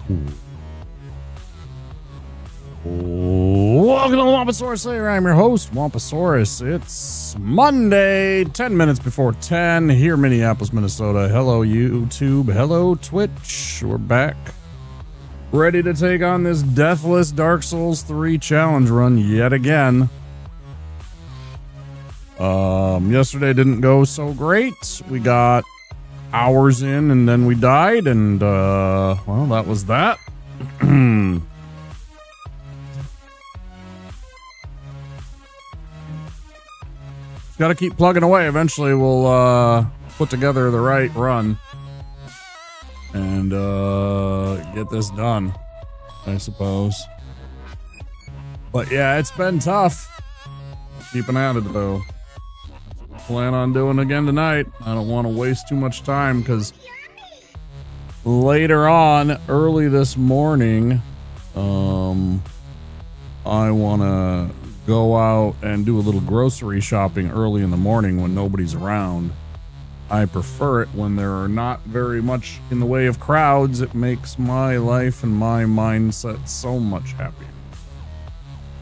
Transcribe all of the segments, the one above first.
Welcome to the Wamposaurus Slayer. I'm your host, Wamposaurus. It's Monday, 10 minutes before 10 here in Minneapolis, Minnesota. Hello, YouTube. Hello, Twitch. We're back. Ready to take on this Deathless Dark Souls 3 challenge run yet again. Yesterday didn't go so great. We got hours in and then we died, and well, that was that. Got to keep plugging away. Eventually we'll put together the right run and get this done, I suppose. But yeah, it's been tough keeping at it though. Plan on doing it again tonight. I don't want to waste too much time because later on, early this morning, I want to go out and do a little grocery shopping early in the morning when nobody's around. I prefer it when there are not very much in the way of crowds. It makes my life and my mindset so much happier.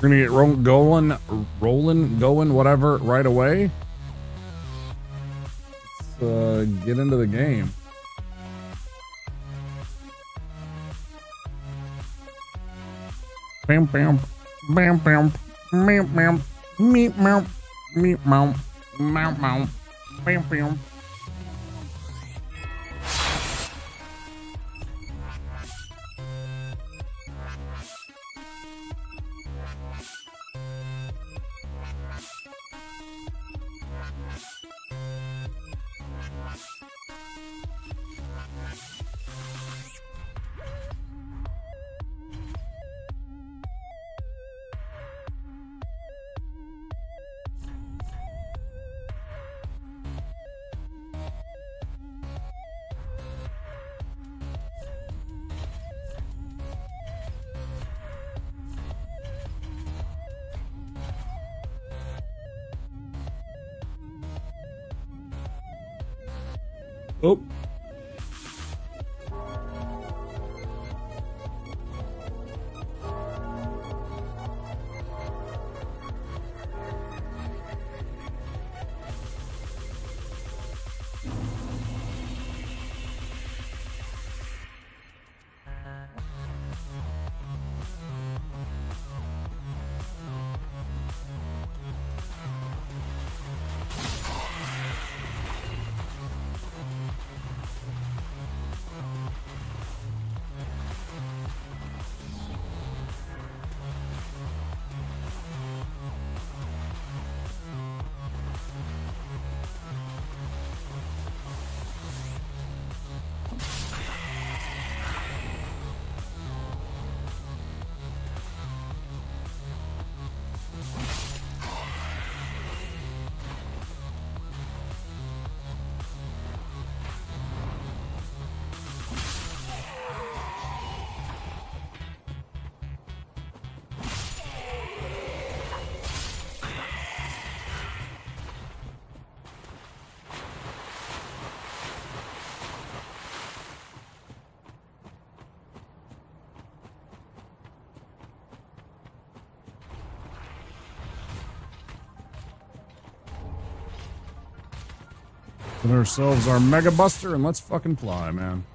We're gonna get going, whatever, right away. Let's get into the game. Bam, bam, bam, bam. Meow, meow, meow, meow, meow, meow, meow, meow, meow, meow. Oh. Get ourselves our Mega Buster and let's fucking fly, man.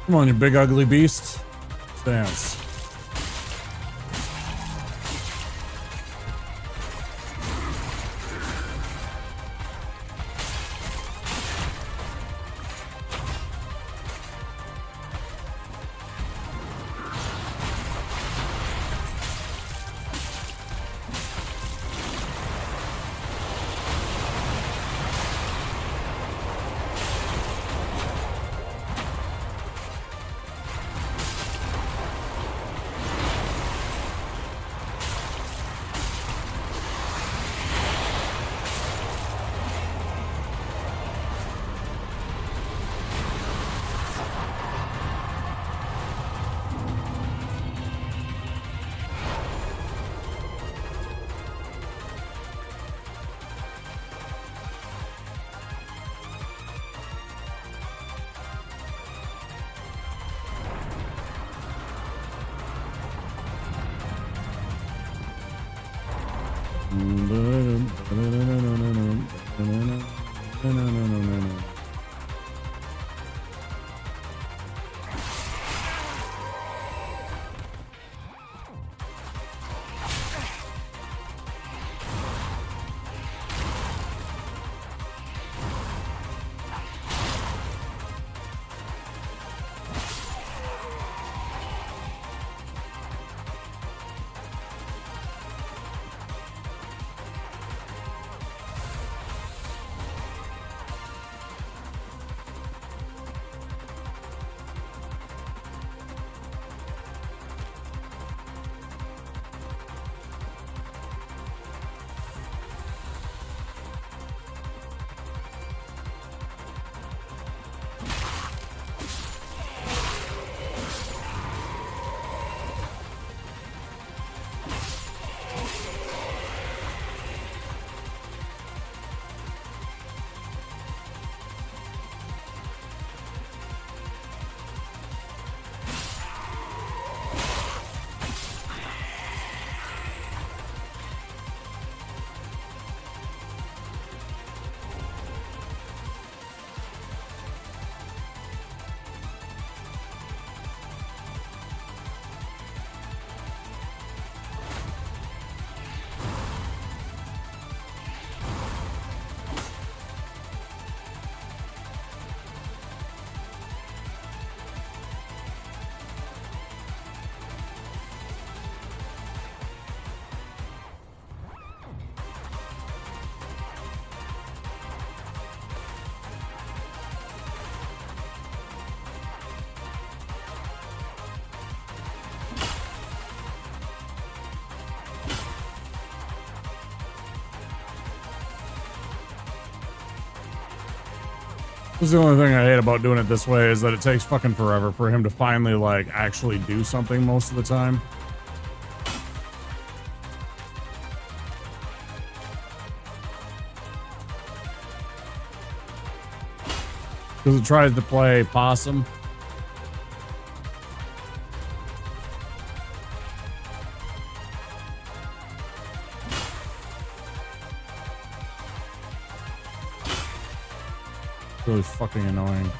Come on, you big ugly beast. Dance. This is the only thing I hate about doing it this way is that it takes fucking forever for him to finally, like, actually do something most of the time. Because it tries to play possum. Really fucking annoying.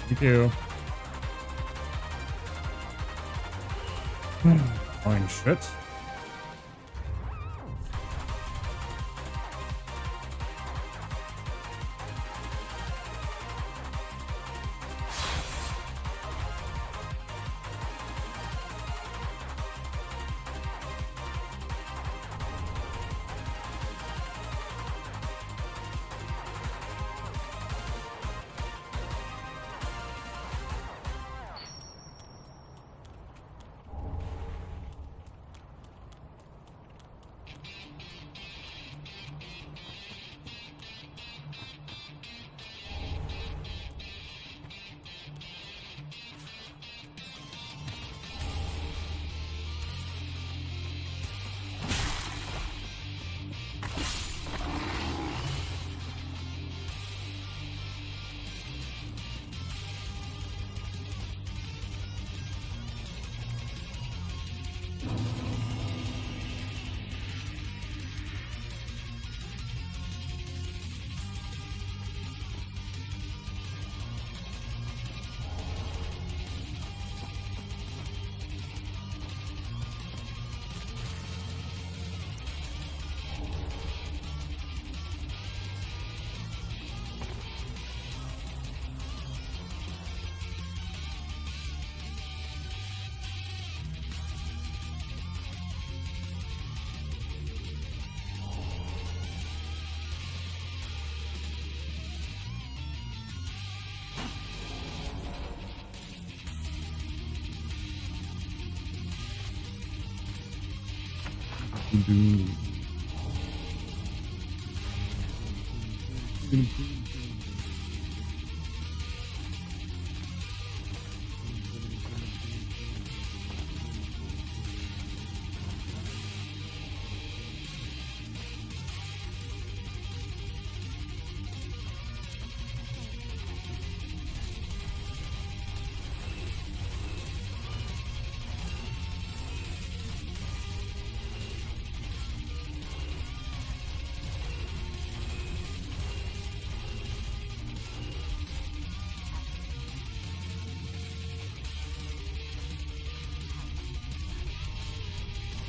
Thank you. Annoying shit.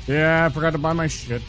Yeah, I forgot to buy my shit.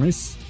Nice.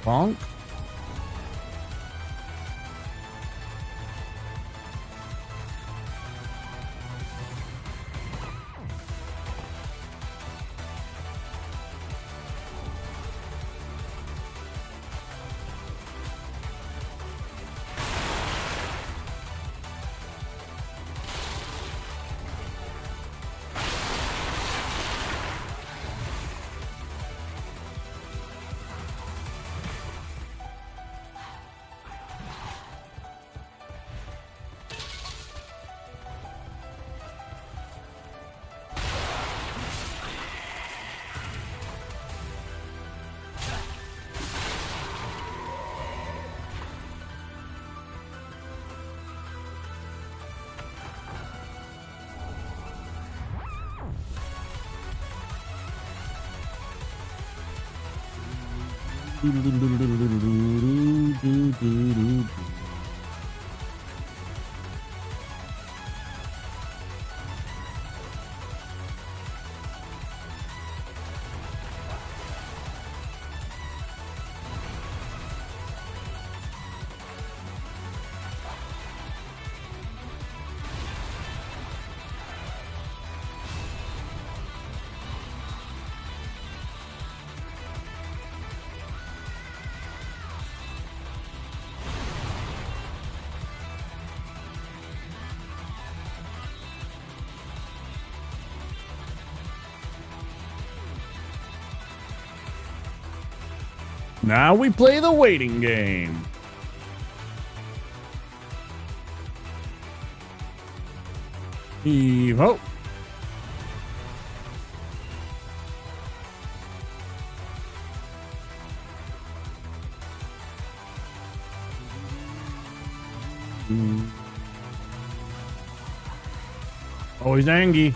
funk. Now we play the waiting game. Heave-ho. Oh, he's angry.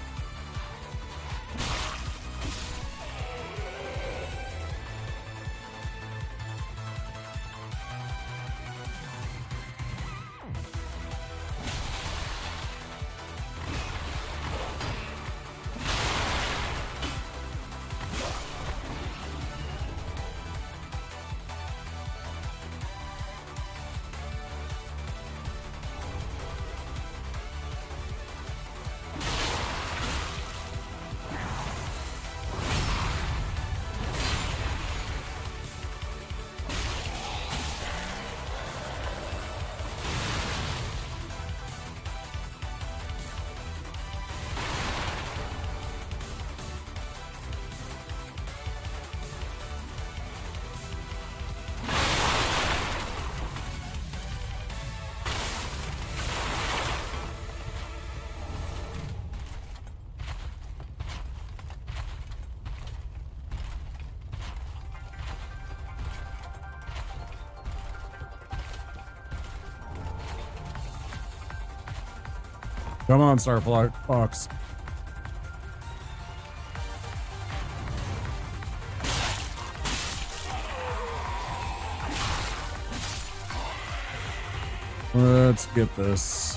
Come on, Star Fox. Let's get this.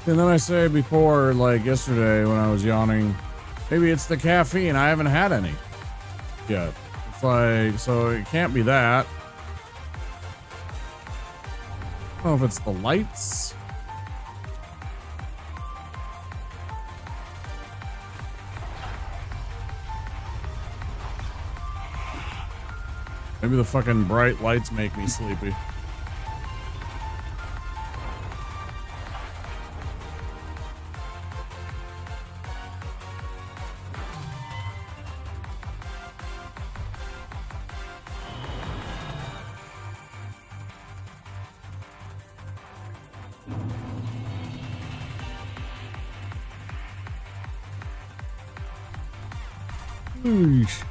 And then I say before, like yesterday when I was yawning, maybe it's the caffeine. I haven't had any yet. It's like, so it can't be that. I don't know if it's the lights. Maybe the fucking bright lights make me sleepy. Eesh.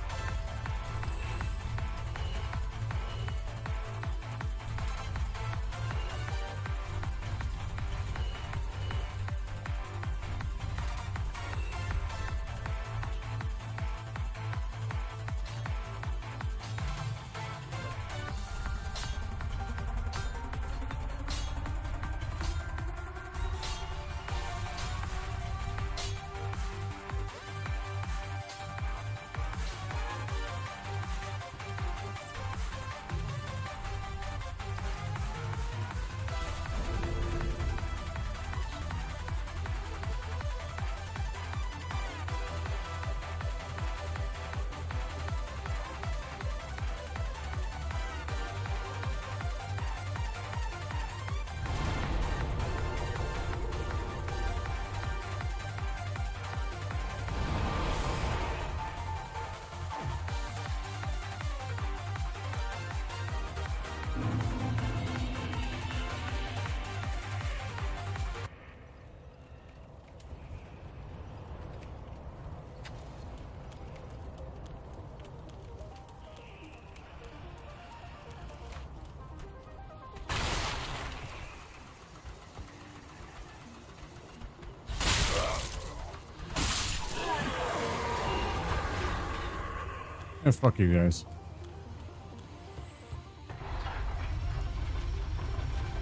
Yeah, fuck you guys.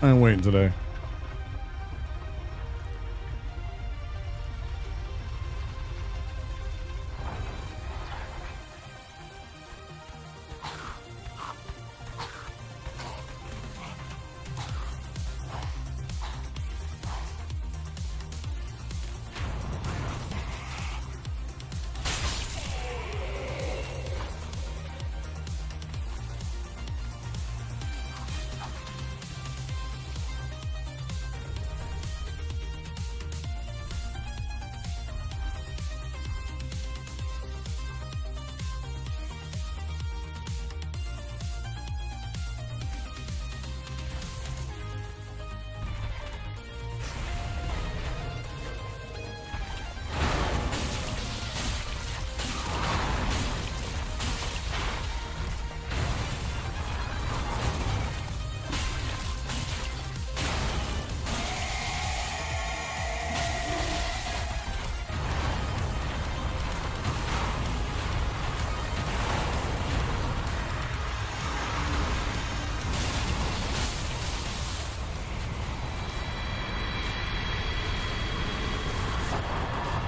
I ain't waiting today.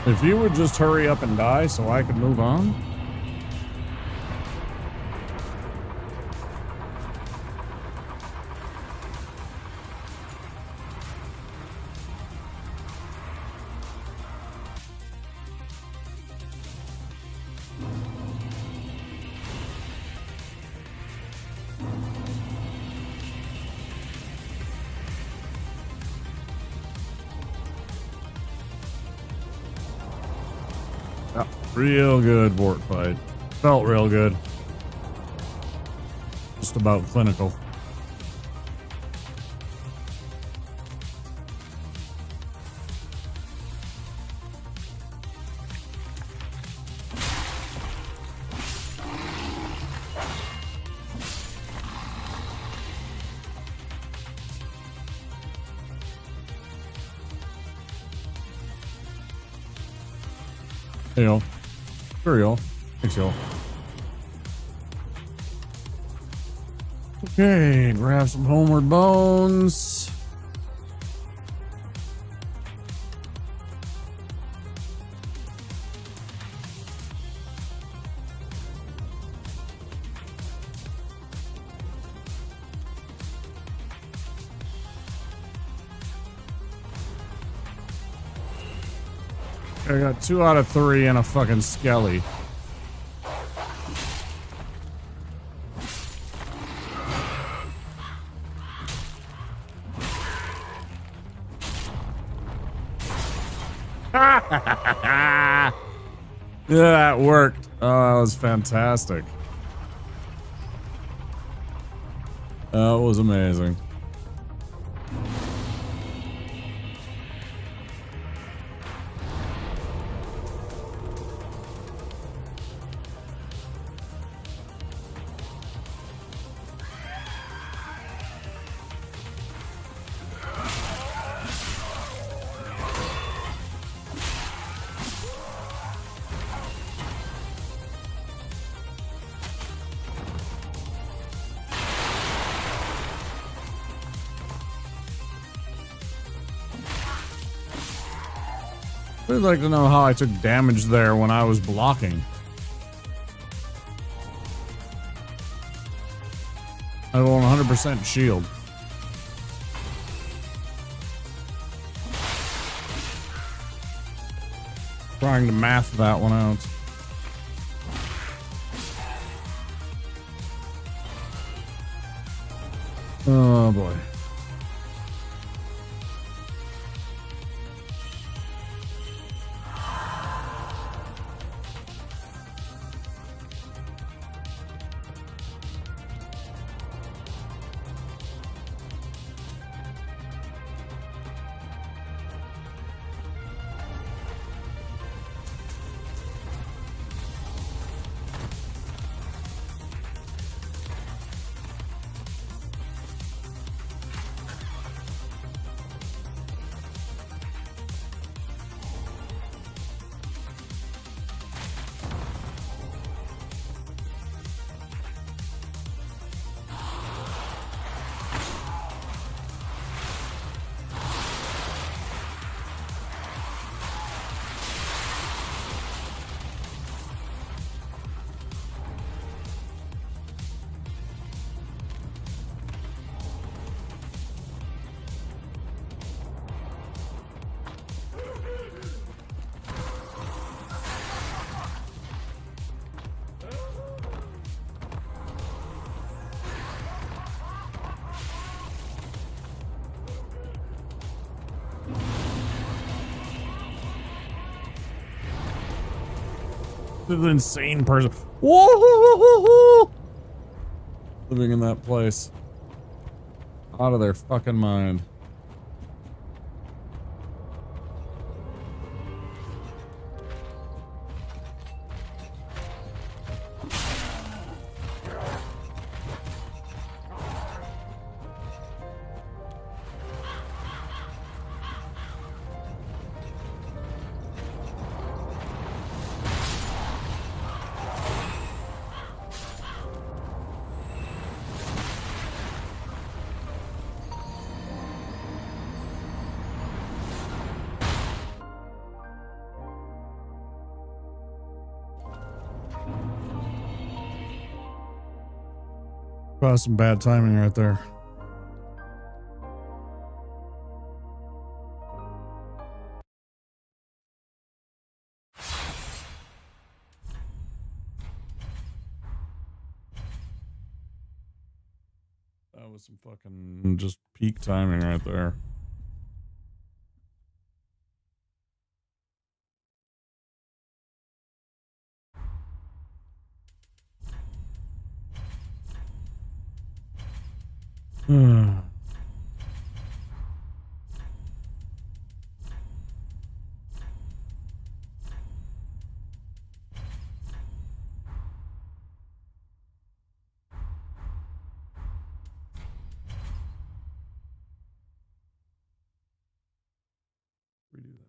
If you would just hurry up and die so I could move on. Real good Vort fight. Felt real good. Just about clinical. Hey y'all. Sure, y'all. Thanks, y'all. Okay, grab some homeward bones. I got 2 out of 3 and a fucking skelly. Yeah, that worked. Oh, that was fantastic. That was amazing. I'd like to know how I took damage there when I was blocking. I have 100% shield. Trying to math that one out. Oh boy. This is an insane person. Whoa! Living in that place. Out of their fucking mind. That was some bad timing right there. That was some fucking just peak timing right there. Redo that.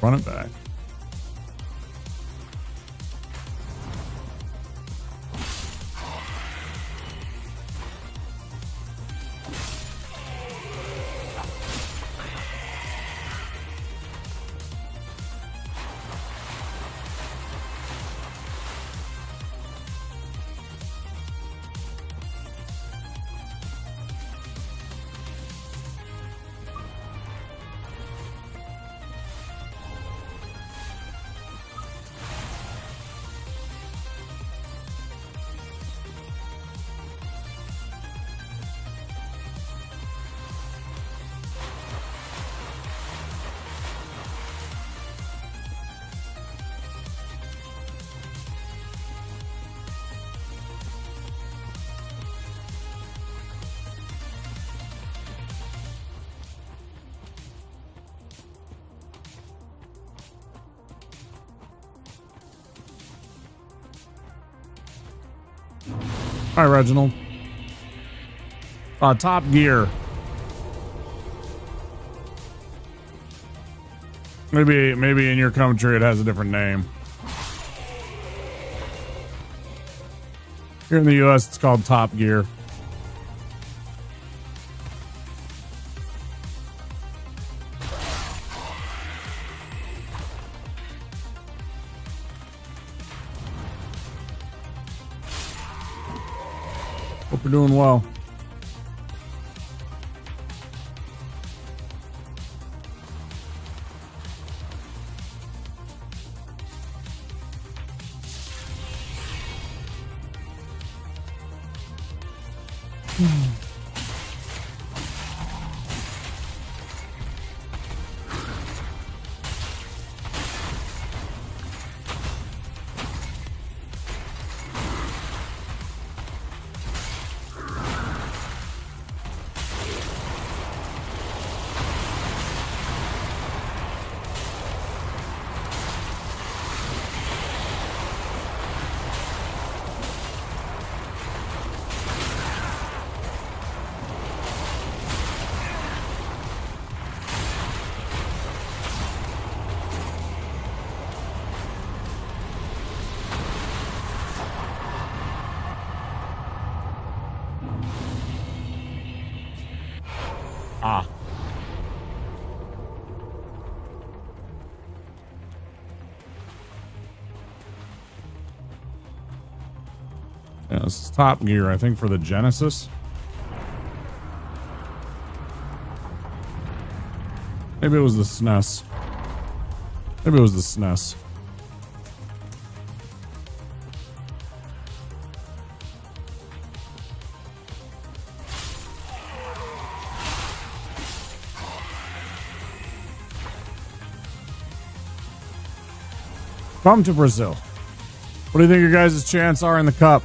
Run it back. All right, Reginald. Top Gear. Maybe in your country it has a different name. Here in the US it's called Top Gear. Hope you're doing well. Ah. Yeah, this is Top Gear, I think, for the Genesis. Maybe it was the SNES. Maybe it was the SNES. Come to Brazil. What do you think your guys' chance are in the cup?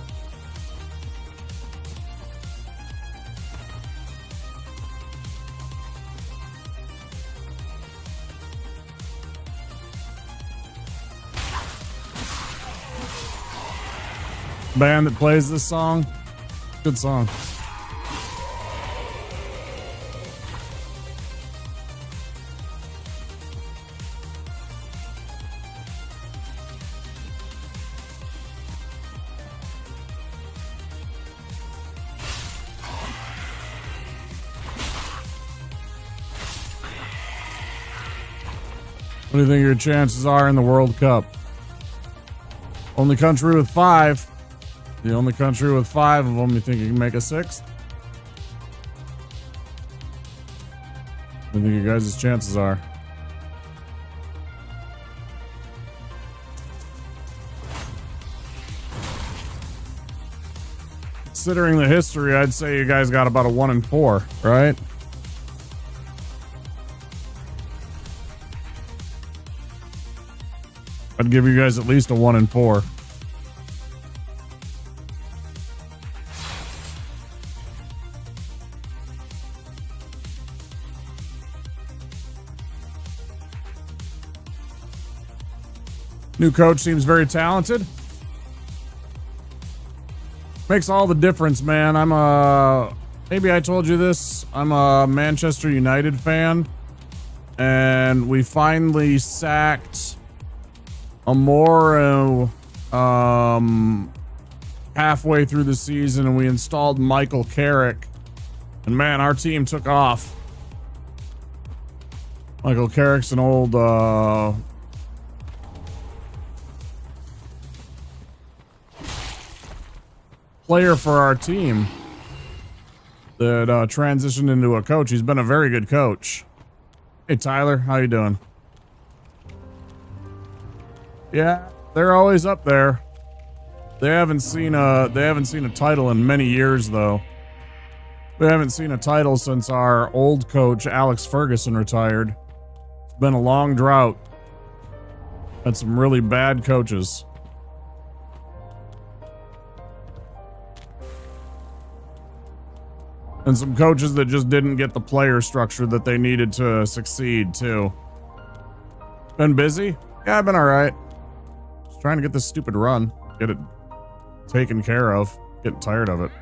Band that plays this song? Good song. What do you think your chances are in the World Cup? Only country with 5. The only country with 5 of them. You think you can make a 6th? What do you think your guys' chances are? Considering the history, I'd say you guys got about a 1 in 4, right? I'd give you guys at least a 1 in 4. New coach seems very talented. Makes all the difference, man. Maybe I told you this. I'm a Manchester United fan. And we finally sacked Amora halfway through the season, and we installed Michael Cleric. And man, our team took off. Michael Cleric's an old player for our team that transitioned into a coach. He's been a very good coach. Hey Tyler, how you doing? Yeah, they're always up there. They haven't seen a title in many years though. We haven't seen a title since our old coach Alex Ferguson retired. It's been a long drought. Had some really bad coaches. And some coaches that just didn't get the player structure that they needed to succeed, too. Been busy? Yeah, I've been alright. Just trying to get this stupid run. Get it taken care of. Getting tired of it.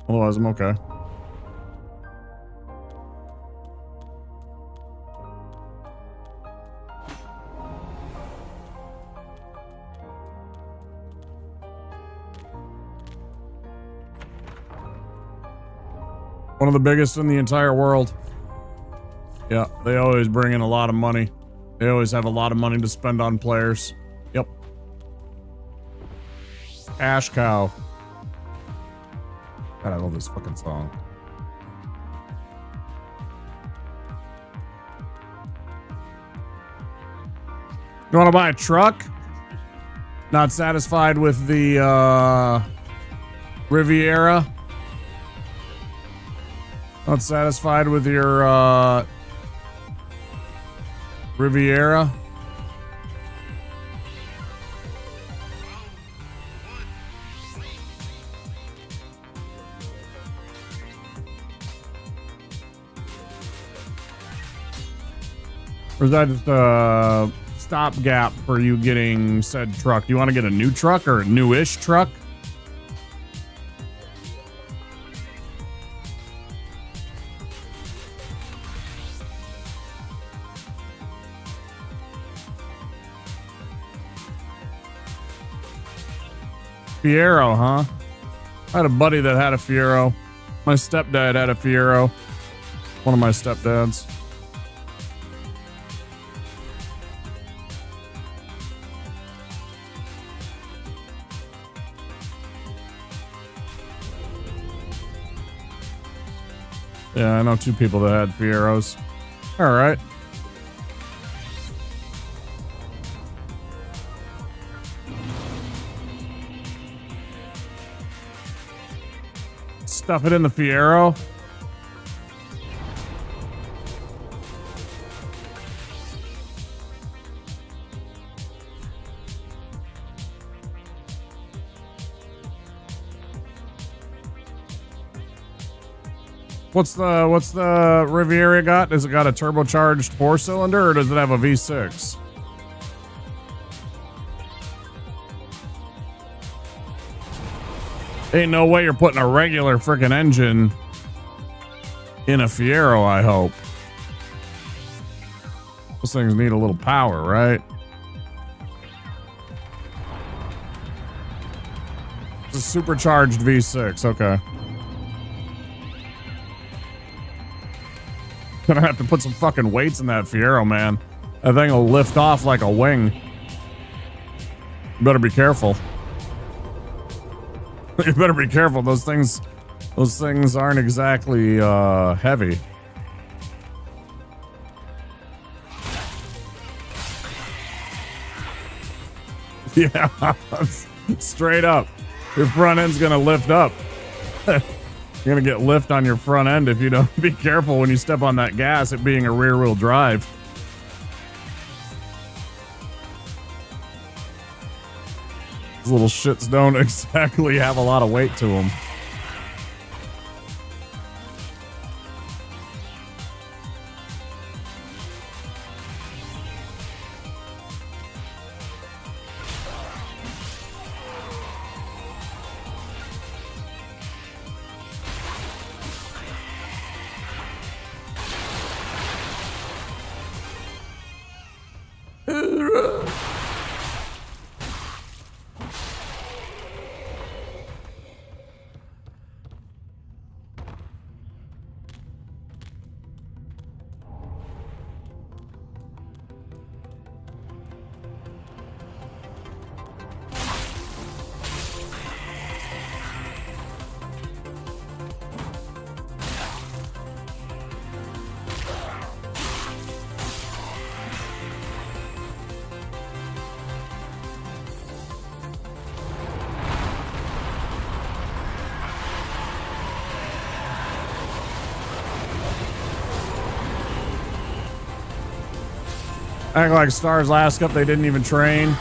Otherwise, I'm okay. One of the biggest in the entire world. Yeah, they always bring in a lot of money. They always have a lot of money to spend on players. Yep. Cash cow. God, I love this fucking song. You want to buy a truck? Not satisfied with the Riviera? Not satisfied with your Riviera? Or is that just a stopgap for you getting said truck? Do you want to get a new truck or a newish truck? Fiero, huh? I had a buddy that had a Fiero. My stepdad had a Fiero. One of my stepdads. Yeah, I know two people that had Fieros. All right. Stuff it in the Fiero. What's the Riviera got? Has it got a turbocharged 4-cylinder or does it have a V6? Ain't no way you're putting a regular freaking engine in a Fiero, I hope. Those things need a little power, right? It's a supercharged V6, okay. Gonna have to put some fucking weights in that Fiero, man. That thing will lift off like a wing. You better be careful. You better be careful. Those things aren't exactly heavy. Yeah, straight up. Your front end's gonna lift up. You're gonna get lift on your front end if you don't be careful when you step on that gas, it being a rear wheel drive. These little shits don't exactly have a lot of weight to them. Act like Stars last cup, they didn't even train.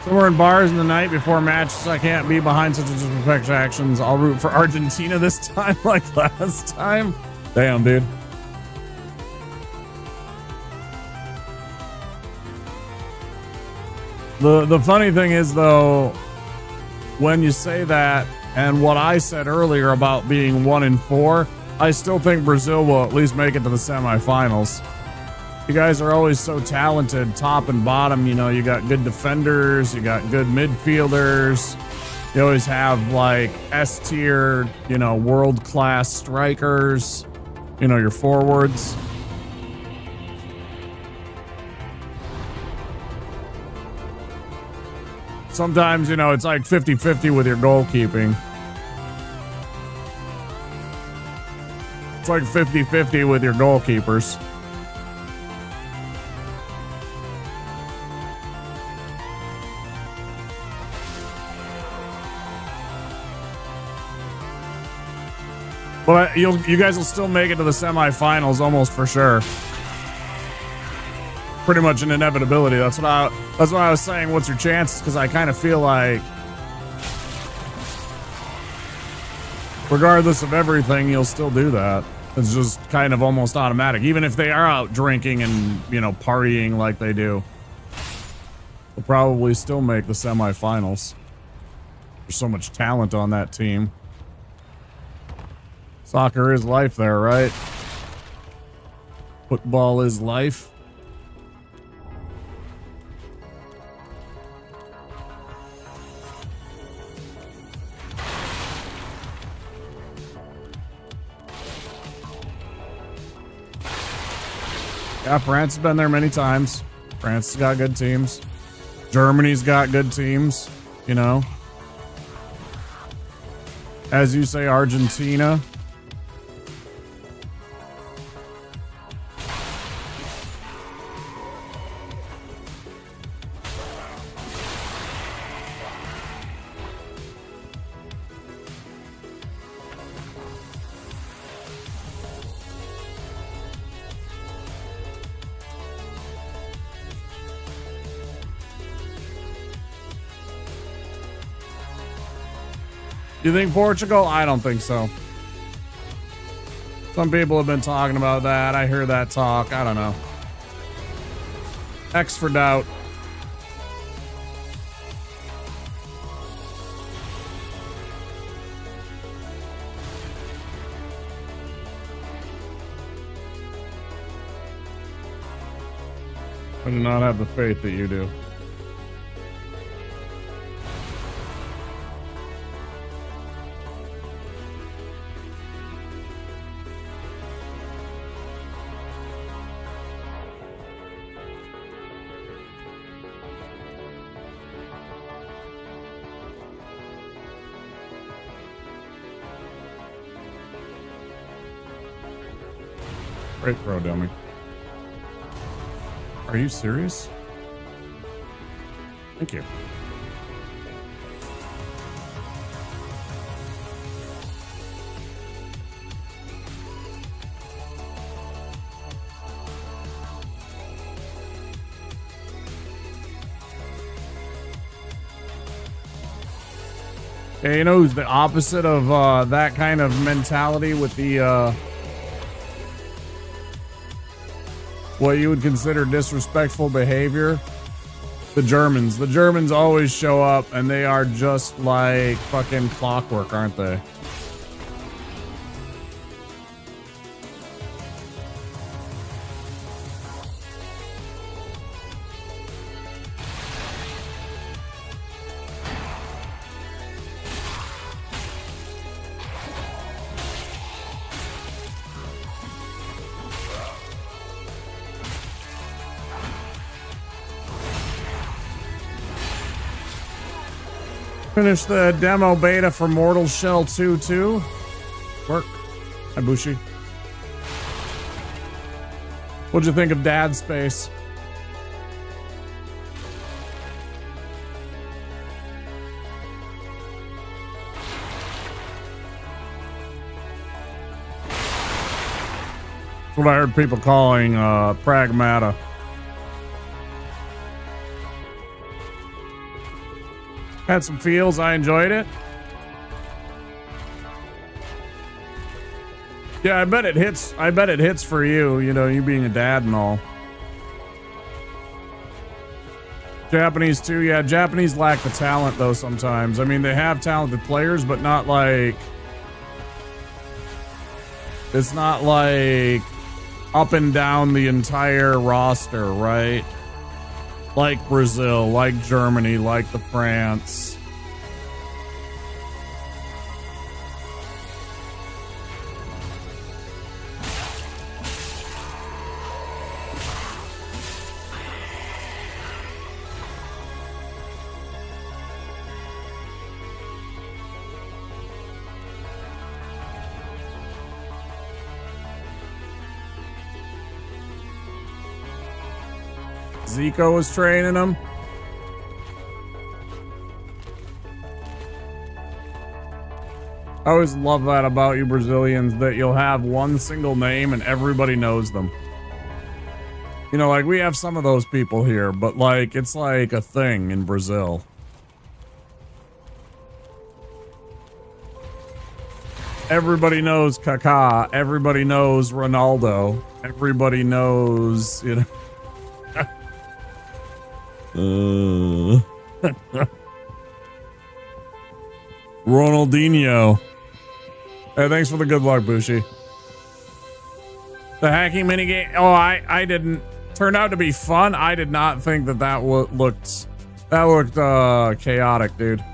Somewhere in bars in the night before matches, I can't be behind such disrespect actions. I'll root for Argentina this time like last time. Damn, dude. The funny thing is, though, when you say that and what I said earlier about being 1-4, I still think Brazil will at least make it to the semifinals. You guys are always so talented, top and bottom. You know, you got good defenders, you got good midfielders. You always have like S tier, you know, world class strikers, you know, your forwards. Sometimes, you know, it's like 50-50 with your goalkeeping. It's like 50-50 with your goalkeepers. But you guys will still make it to the semifinals almost for sure. Pretty much an inevitability. That's what I was saying. What's your chances? Because I kind of feel like, regardless of everything, you'll still do that. It's just kind of almost automatic. Even if they are out drinking and, you know, partying like they do, they'll probably still make the semifinals. There's so much talent on that team. Soccer is life there, right? Football is life. Yeah, France has been there many times. France has got good teams. Germany's got good teams, you know. As you say, Argentina. You think Portugal? I don't think so. Some people have been talking about that. I hear that talk. I don't know. X for doubt. I do not have the faith that you do. Great throw, dummy. Are you serious? Thank you. Hey, you know who's the opposite of that kind of mentality with the what you would consider disrespectful behavior? The Germans. The Germans always show up and they are just like fucking clockwork, aren't they? Finish the demo beta for Mortal Shell 2 too. Work. Hi, Bushi. What'd you think of Dad Space? That's what I heard people calling Pragmata. Had some feels. I enjoyed it. Yeah, I bet it hits. I bet it hits for you. You know, you being a dad and all. Japanese too. Yeah, Japanese lack the talent though sometimes. I mean, they have talented players, but not like. It's not like up and down the entire roster, right? Like Brazil, like Germany, like the France. Zico was training him. I always love that about you Brazilians, that you'll have one single name and everybody knows them. You know, like we have some of those people here, but like it's like a thing in Brazil. Everybody knows Kaká. Everybody knows Ronaldo. Everybody knows, you know. Ronaldinho. Hey, thanks for the good luck, Bushi. The hacking minigame. Oh, I didn't. Turned out to be fun. I did not think that looked chaotic, dude.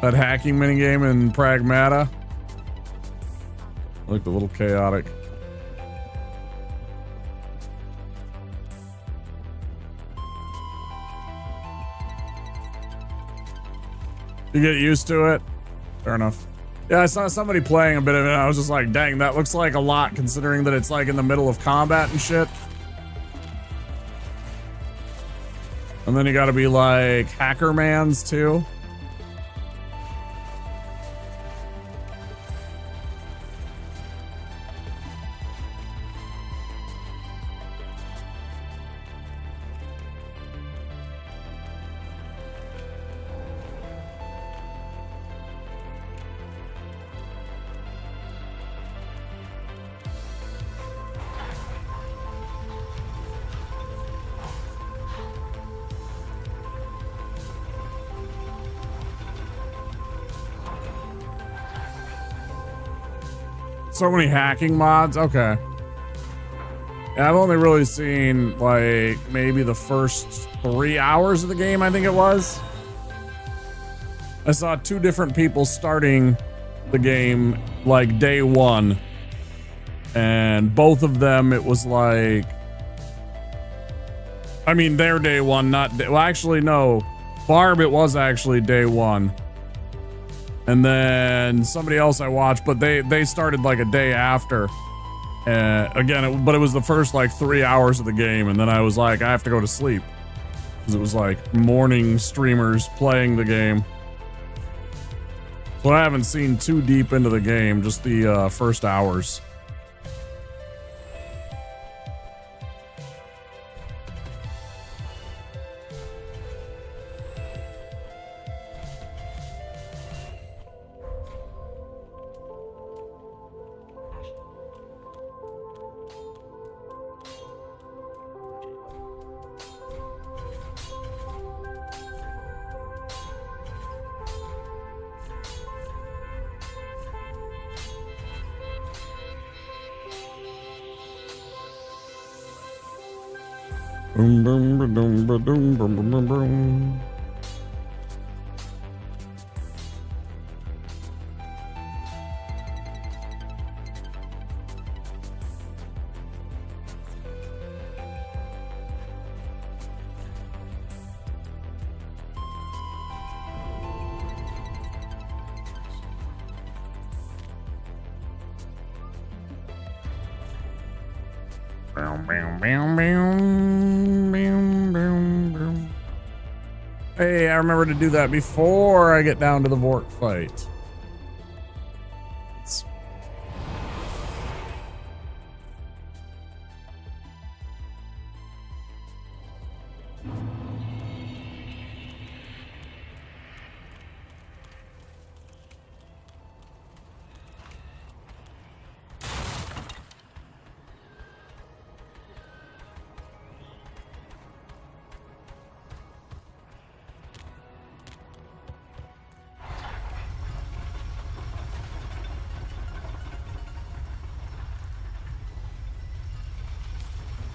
That hacking minigame in Pragmata looked a little chaotic. You get used to it? Fair enough. Yeah, I saw somebody playing a bit of it and I was just like, dang, that looks like a lot considering that it's like in the middle of combat and shit. And then you gotta be like Hackermans too. So many hacking mods. Okay. Yeah, I've only really seen like maybe the first 3 hours of the game, I think it was. I saw 2 different people starting the game like day 1. And both of them, it was like, I mean, their day 1, not well, actually, no. Barb, it was actually day 1. And then somebody else I watched, but they started like a day after. Again, but it was the first like 3 hours of the game, and then I was like, I have to go to sleep. Because it was like morning streamers playing the game. So I haven't seen too deep into the game, just the first hours. Boom, boom, boom, boom, boom, boom, boom, boom, boom. Hey, I remember to do that before I get down to the Vork fight.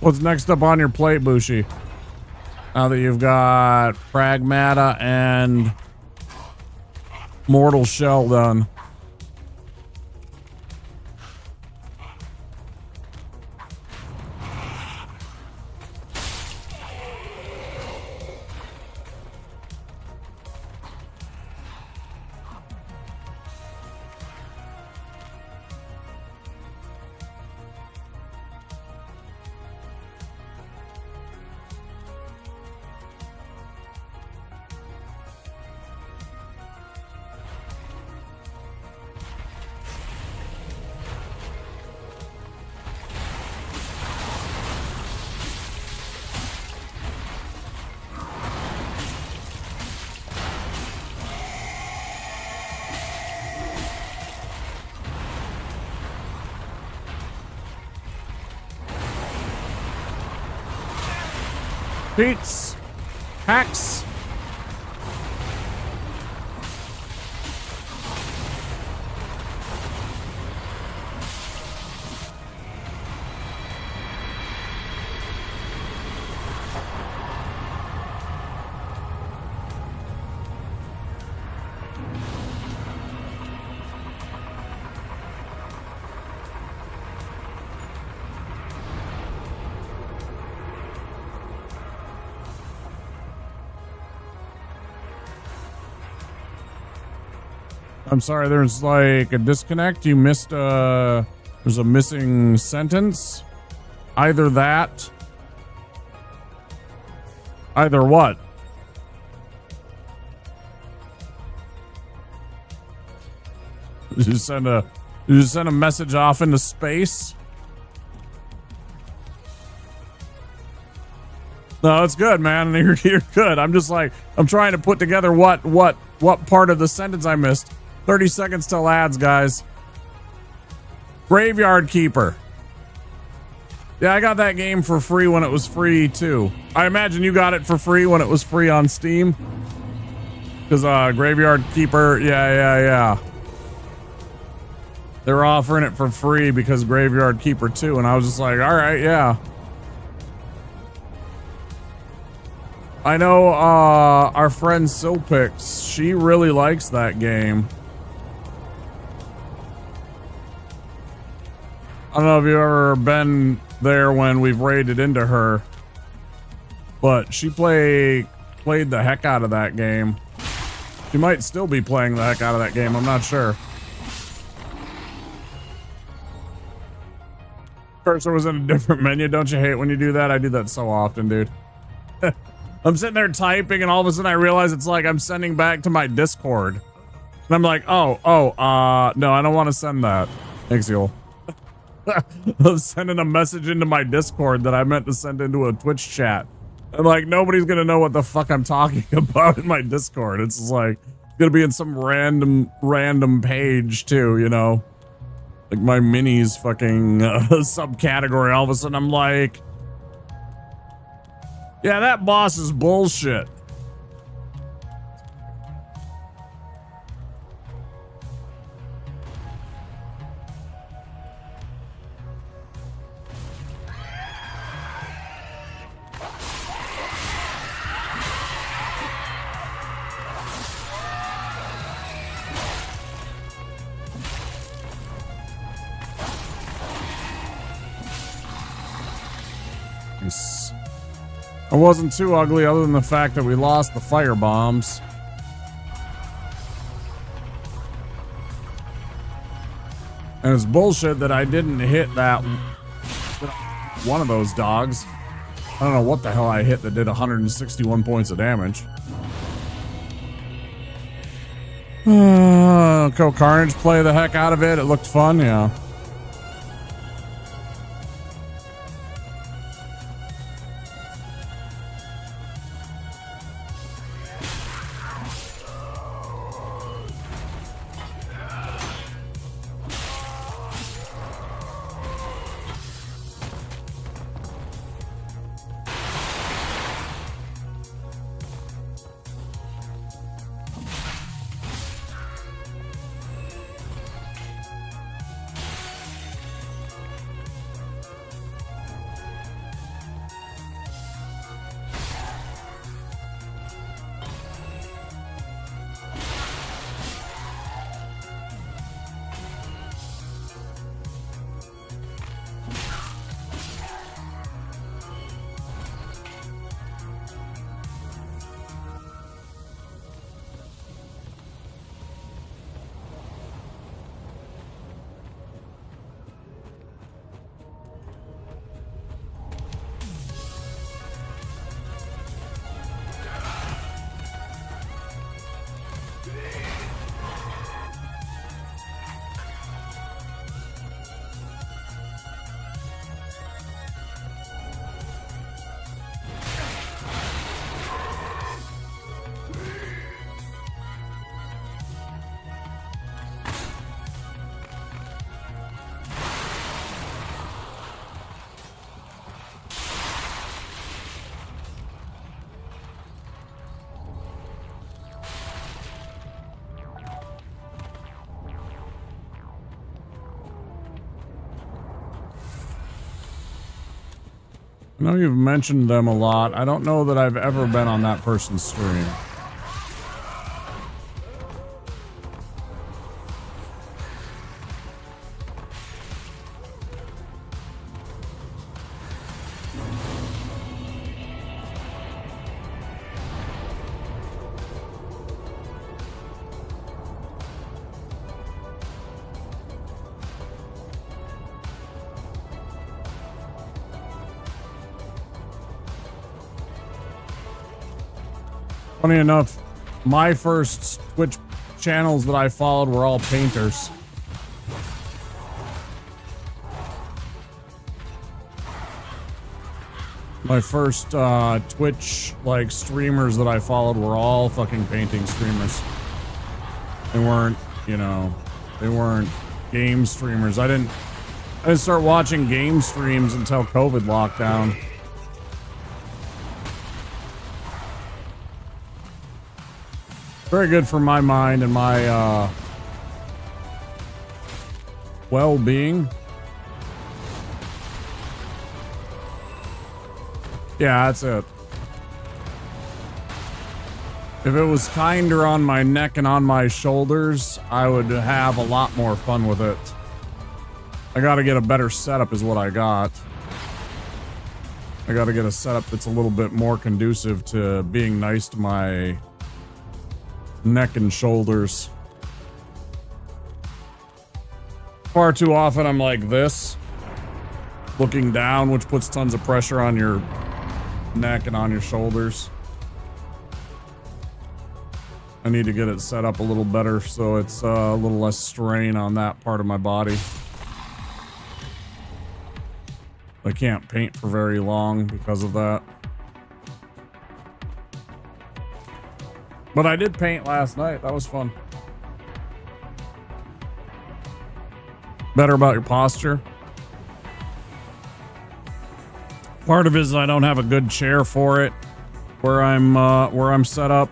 What's next up on your plate, Bushi? Now that you've got Pragmata and Mortal Shell done. Cheats. Hacks. I'm sorry, there's like a disconnect. You missed there's a missing sentence. Either that. Either what? You just send a message off into space? No, it's good, man. You're good. I'm just like, I'm trying to put together what part of the sentence I missed. 30 seconds till ads, guys. Graveyard Keeper. Yeah, I got that game for free when it was free too. I imagine you got it for free when it was free on Steam. Because Graveyard Keeper, yeah. They were offering it for free because Graveyard Keeper 2, and I was just like, all right, yeah. I know our friend Silpix, she really likes that game. I don't know if you've ever been there when we've raided into her, but she played the heck out of that game. She might still be playing the heck out of that game, I'm not sure. Cursor was in a different menu. Don't you hate when you do that? I do that so often, dude. I'm sitting there typing and all of a sudden I realize it's like I'm sending back to my Discord. And I'm like, no, I don't want to send that. Thanks, Yule. I'm sending a message into my Discord that I meant to send into a Twitch chat. And like, nobody's going to know what the fuck I'm talking about in my Discord. It's just like, it's going to be in some random page too, you know? Like my minis fucking subcategory. All of a sudden I'm like, yeah, that boss is bullshit. Nice. It wasn't too ugly other than the fact that we lost the fire bombs. And it's bullshit that I didn't hit that one of those dogs. I don't know what the hell I hit that did 161 points of damage. Go Carnage play the heck out of it. It looked fun, yeah. I know you've mentioned them a lot. I don't know that I've ever been on that person's stream. Funny enough, my first Twitch channels that I followed were all painters. My first Twitch like streamers that I followed were all fucking painting streamers. They weren't, you know, they weren't game streamers. I didn't start watching game streams until COVID lockdown. Very good for my mind and my well-being. Yeah, that's it. If it was kinder on my neck and on my shoulders, I would have a lot more fun with it. I gotta get a better setup is what I got. I gotta get a setup that's a little bit more conducive to being nice to my neck and shoulders. Far too often I'm like this, looking down, which puts tons of pressure on your neck and on your shoulders. I need to get it set up a little better so it's a little less strain on that part of my body. I can't paint for very long because of that. But I did paint last night. That was fun. Better about your posture. Part of it is I don't have a good chair for it where I'm set up.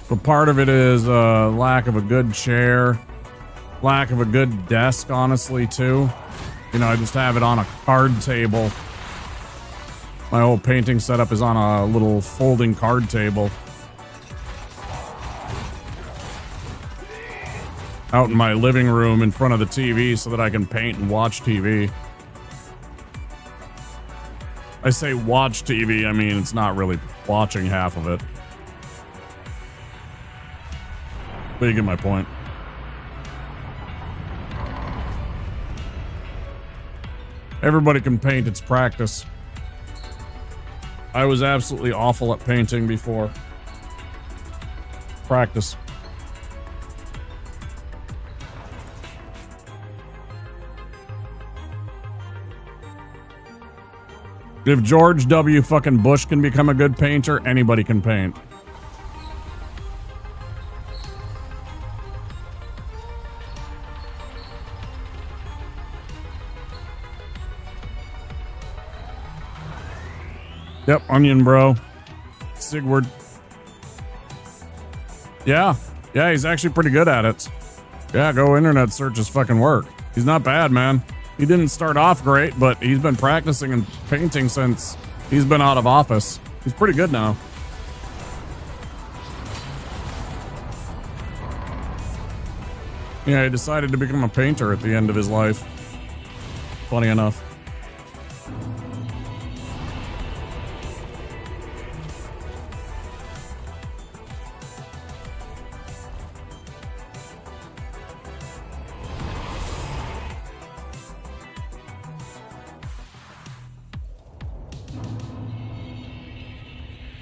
But part of it is lack of a good chair, lack of a good desk, honestly, too. You know, I just have it on a card table. My whole painting setup is on a little folding card table. out in my living room in front of the TV so that I can paint and watch TV. I say watch TV, I mean it's not really watching half of it. But you get my point. Everybody can paint, it's practice. I was absolutely awful at painting before. Practice. If George W. fucking Bush can become a good painter, anybody can paint. Yep, onion bro. Sigward. Yeah, he's actually pretty good at it. Yeah, go internet search his fucking work. He's not bad, man. He didn't start off great, but he's been practicing and painting since he's been out of office. He's pretty good now. Yeah, he decided to become a painter at the end of his life. Funny enough.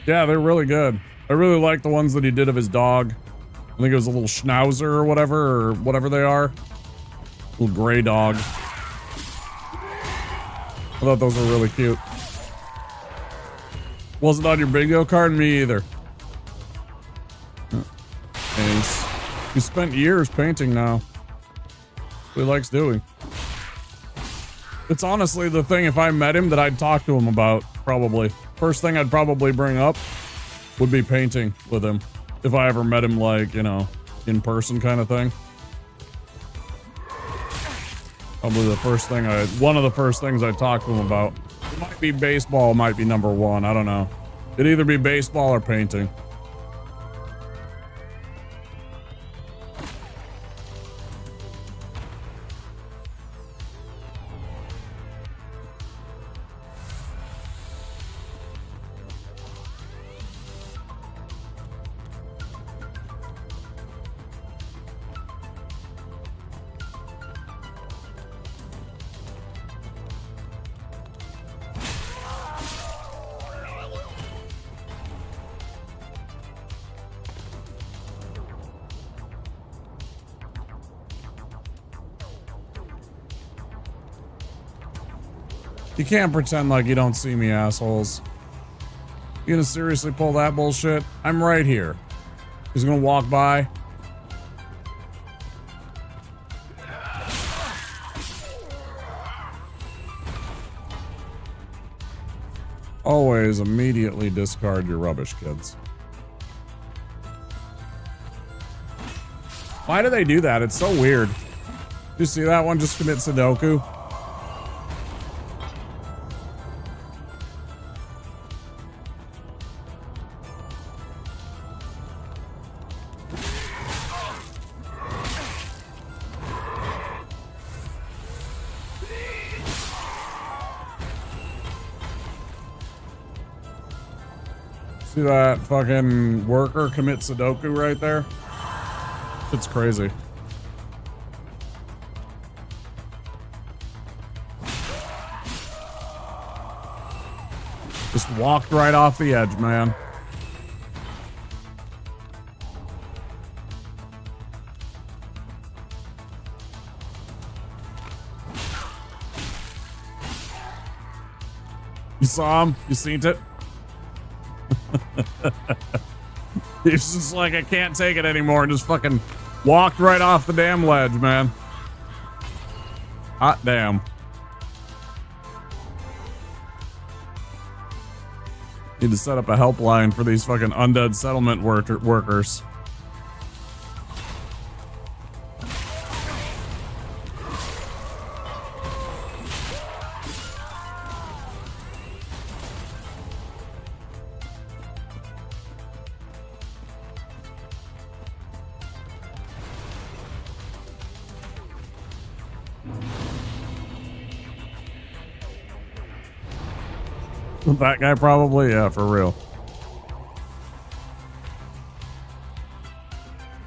Yeah, they're really good. I really like the ones that he did of his dog. I think it was a little schnauzer or whatever they are. Little gray dog. I thought those were really cute. Wasn't on your bingo card? Me either. And he spent years painting now. What he likes doing. It's honestly the thing, if I met him, that I'd talk to him about, probably. First thing I'd probably bring up would be painting with him. If I ever met him, like, you know, in person kind of thing. Probably the first thing one of the first things I'd talk to him about. It might be baseball, might be number one, I don't know. It'd either be baseball or painting. You can't pretend like you don't see me, assholes. You gonna seriously pull that bullshit? I'm right here. He's gonna walk by. Always immediately discard your rubbish, kids. Why do they do that? It's so weird. You see that one? Just commit Sudoku. See that fucking worker commit Sudoku right there? It's crazy. Just walked right off the edge, man. You saw him? You seen it? He's just like, I can't take it anymore, and just fucking walked right off the damn ledge, man. Hot damn. Need to set up a helpline for these fucking undead settlement workers. That guy probably, yeah, for real.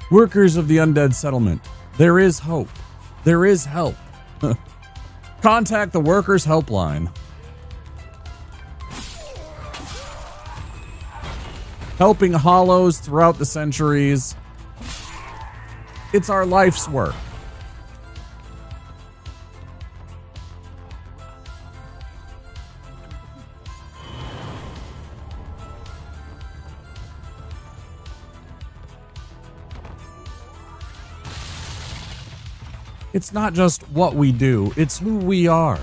Workers of the undead settlement, there is hope. There is help. Contact the workers helpline. Helping hollows throughout the centuries. It's our life's work. It's not just what we do, it's who we are.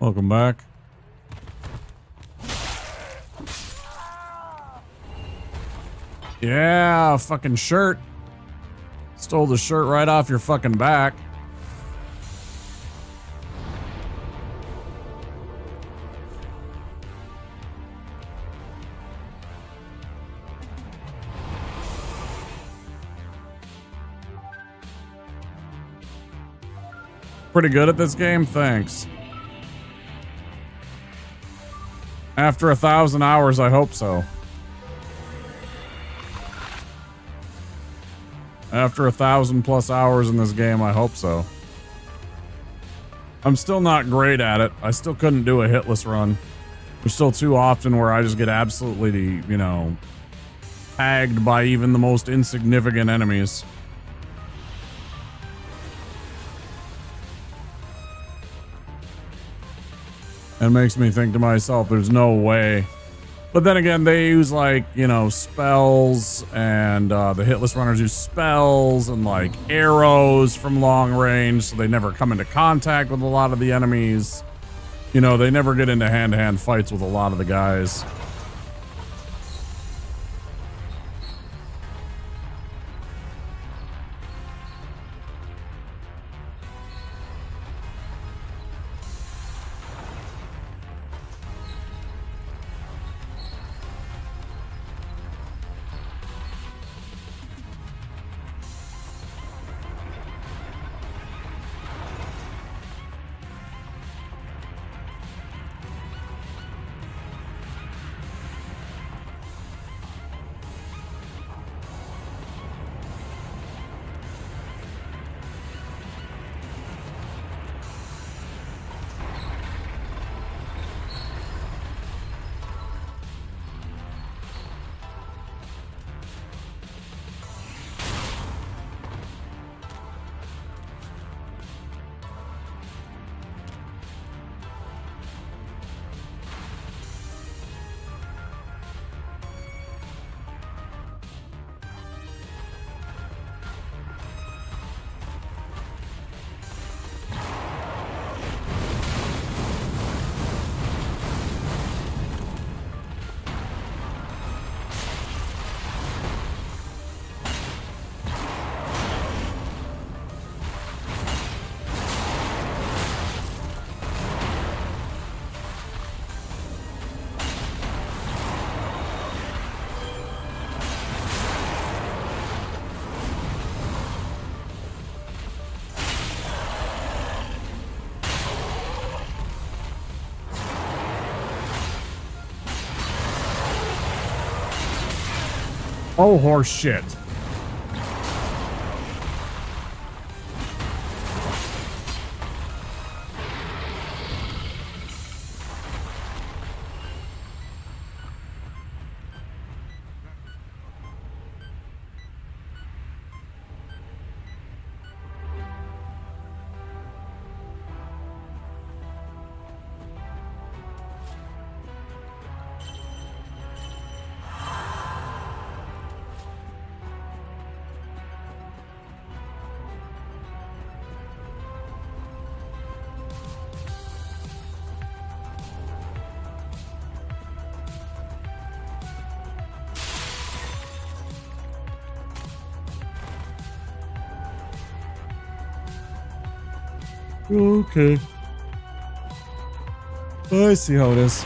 Welcome back. Yeah, fucking shirt. Stole the shirt right off your fucking back. Pretty good at this game, thanks. After 1,000 hours, I hope so. After 1,000+ hours in this game, I hope so. I'm still not great at it. I still couldn't do a hitless run. There's still too often where I just get absolutely, you know, tagged by even the most insignificant enemies. It makes me think to myself, there's no way. But then again, they use, like, you know, spells, and the hitless runners use spells and, like, arrows from long range, so they never come into contact with a lot of the enemies. You know, they never get into hand-to-hand fights with a lot of the guys. Oh, horse shit. Okay. I see how it is.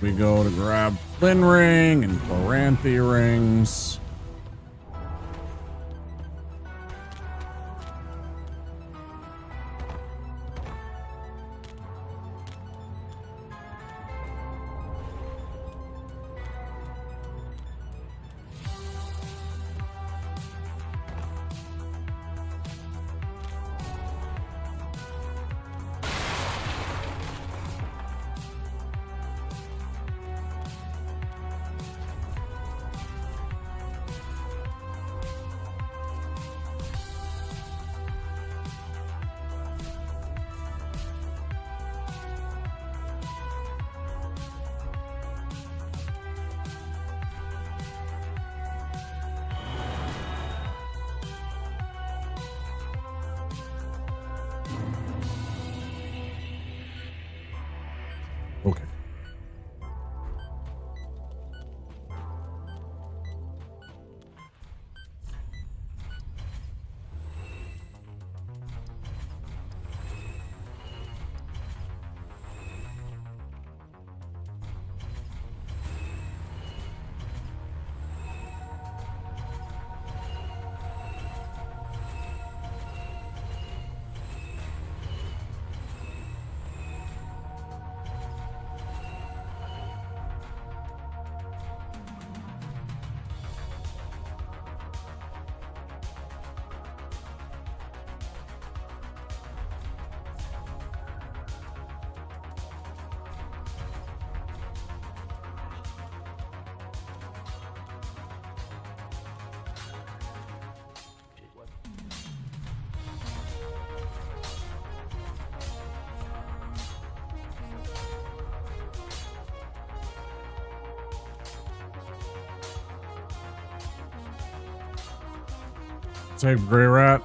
We go to grab Flynn Ring and Cloranthi rings. Okay. Save Gray Rat.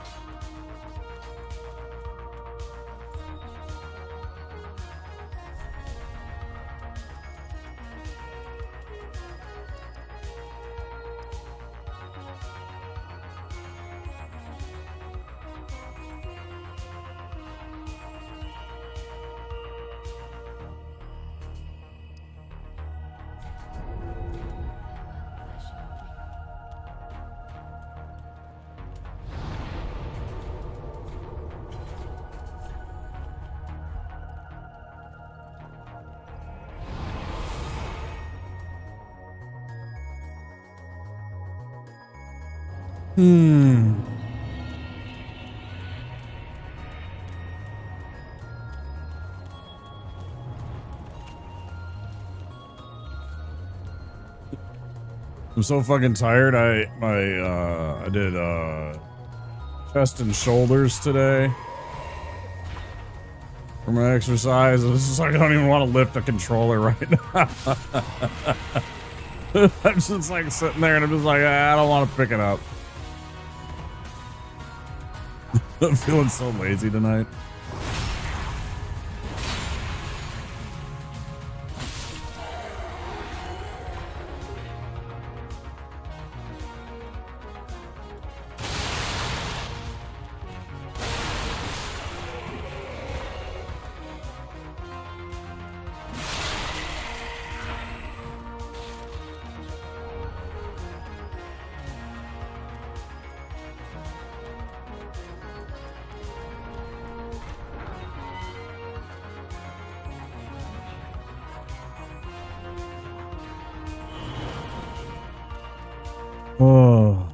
I'm so fucking tired. I did chest and shoulders today for my exercise. It's just like I don't even want to lift a controller right now. I'm just like sitting there and I'm just like, I don't want to pick it up. I'm feeling so lazy tonight. Oh.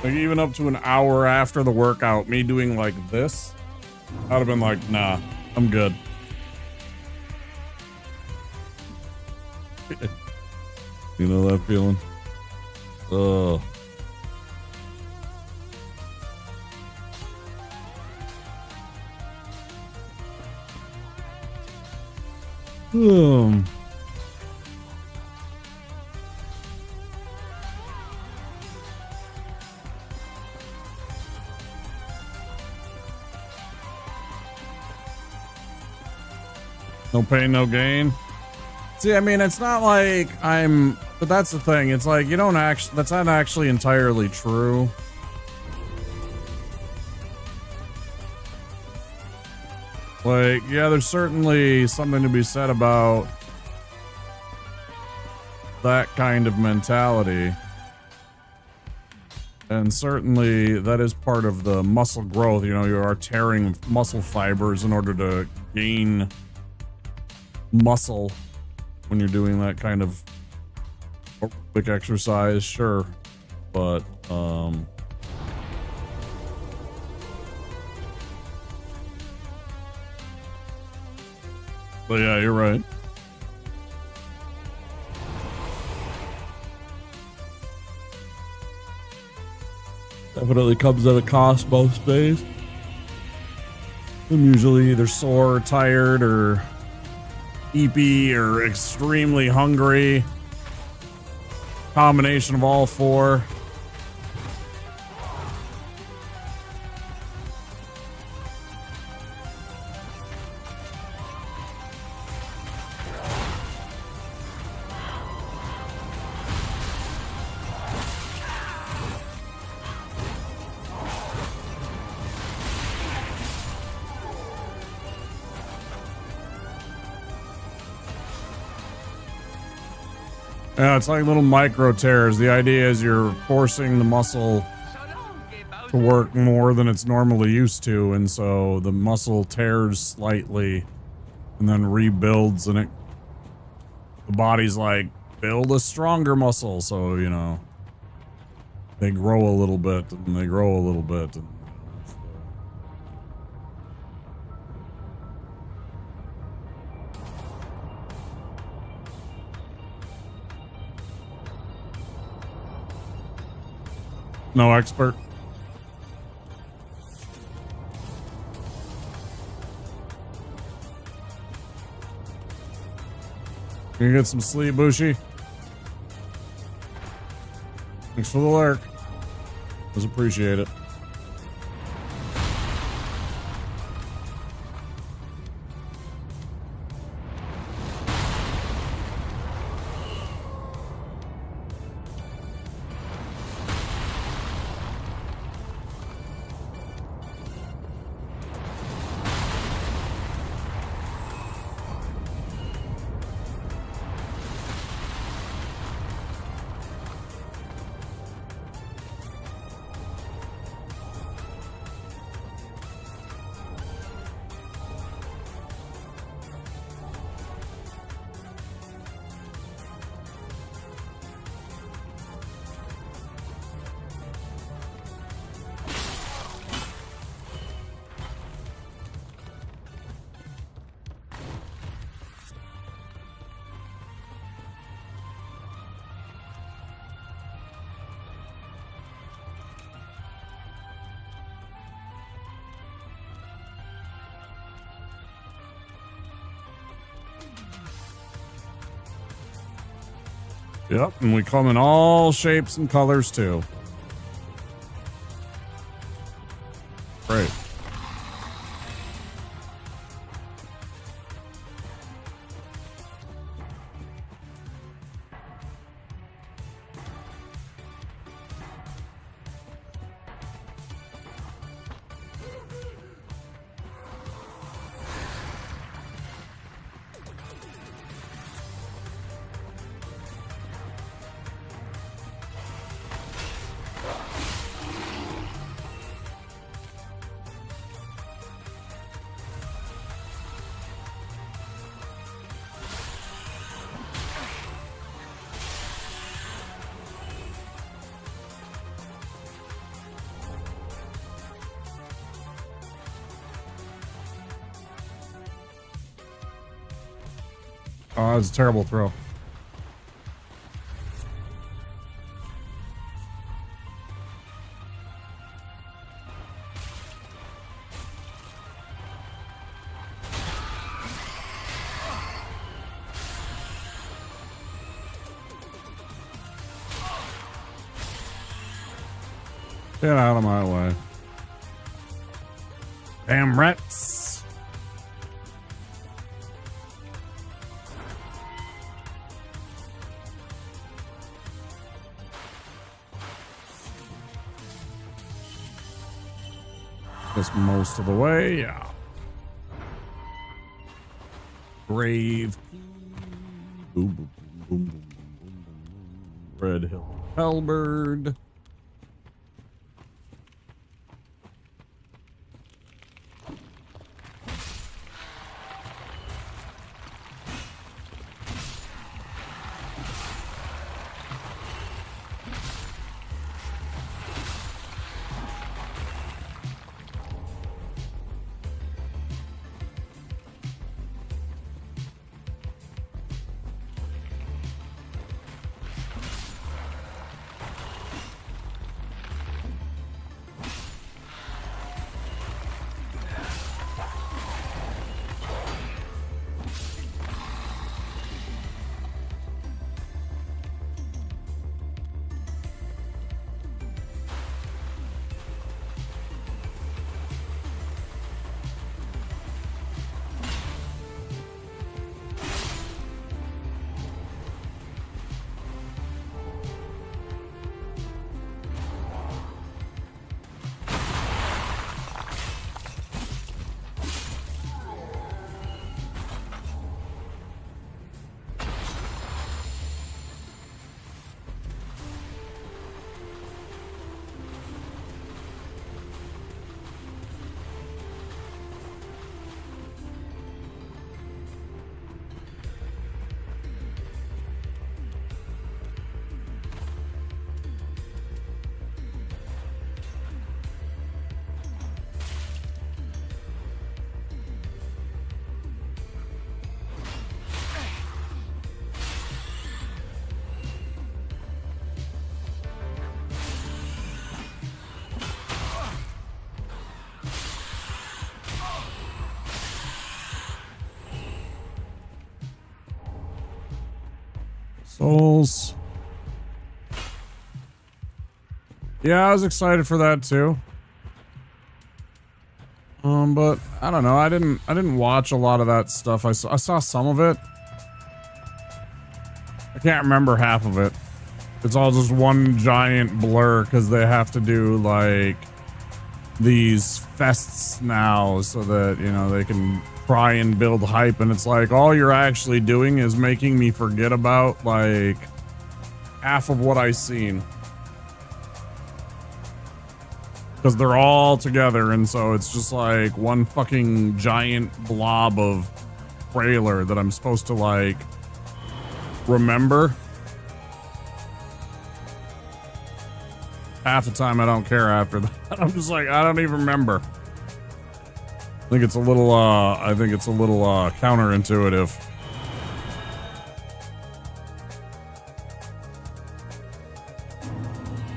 Like even up to an hour after the workout, me doing like this, I'd have been like, nah, I'm good. You know that feeling? Ugh. No pain, no gain. See, I mean, it's not like but that's the thing. It's like, you don't actually, that's not actually entirely true. Like, yeah, there's certainly something to be said about that kind of mentality. And certainly that is part of the muscle growth. You know, you are tearing muscle fibers in order to gain muscle when you're doing that kind of aerobic exercise, sure. But, yeah, you're right. Definitely comes at a cost most days. I'm usually either sore or tired or sleepy or extremely hungry. Combination of all four. Yeah, it's like little micro tears. The idea is you're forcing the muscle to work more than it's normally used to, and so the muscle tears slightly and then rebuilds, and the body's like, build a stronger muscle. So, you know, they grow a little bit and they grow a little bit. And no expert. You get some sleep, Bushi. Thanks for the lurk. Always appreciate it. Yep, and we come in all shapes and colors too. Great. Oh, that was a terrible throw. Get out of my way. Damn rats. Just most of the way, yeah. Brave. Boom, boom, boom, boom, boom, boom, boom. Red Hill Halberd. Souls. Yeah, I was excited for that too. But I don't know. I didn't watch a lot of that stuff. I saw some of it. I can't remember half of it. It's all just one giant blur because they have to do like these fests now so that, you know, they can try and build hype, and it's like all you're actually doing is making me forget about like half of what I seen. Because they're all together, and so it's just like one fucking giant blob of trailer that I'm supposed to like remember. Half the time I don't care after that. I'm just like, I don't even remember. I think it's a little counterintuitive.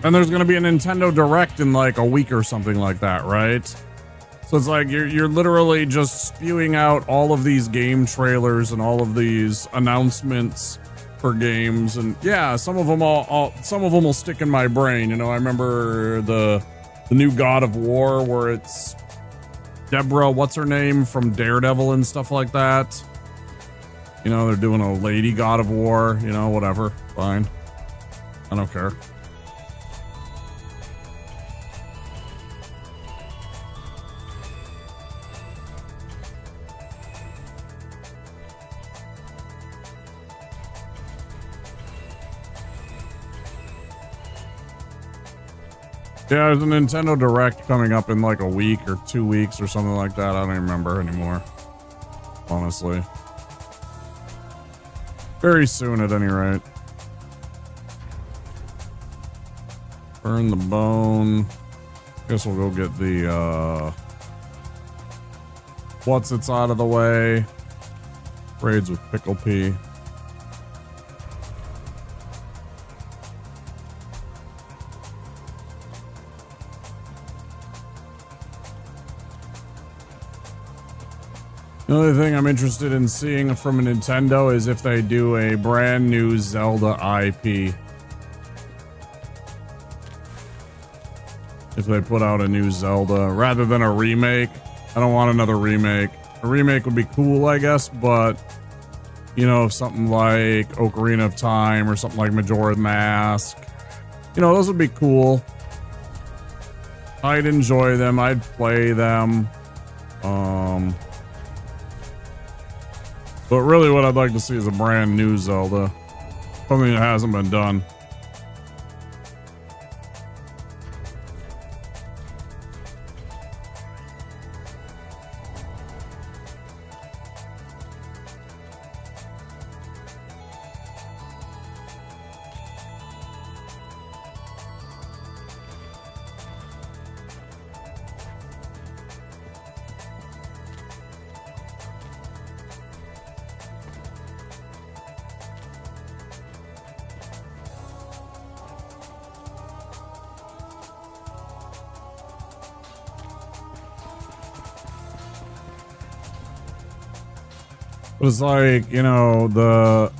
And there's gonna be a Nintendo Direct in like a week or something like that, right? So it's like you're literally just spewing out all of these game trailers and all of these announcements for games, and yeah, some of them will stick in my brain. You know, I remember the the new God of War where it's Deborah, what's her name, from Daredevil and stuff like that. You know, they're doing a lady God of War, you know, whatever. Fine. I don't care. Yeah, there's a Nintendo Direct coming up in like a week or 2 weeks or something like that. I don't even remember anymore. Honestly. Very soon at any rate. Burn the bone. Guess we'll go get the, what's it's out of the way. Raids with Pickle Pea. The only thing I'm interested in seeing from a Nintendo is if they do a brand new Zelda IP. If they put out a new Zelda rather than a remake. I don't want another remake. A remake would be cool, I guess, but you know, something like Ocarina of Time or something like Majora's Mask. You know, those would be cool. I'd enjoy them. I'd play them. But really what I'd like to see is a brand new Zelda. Something that hasn't been done. It was like, you know, the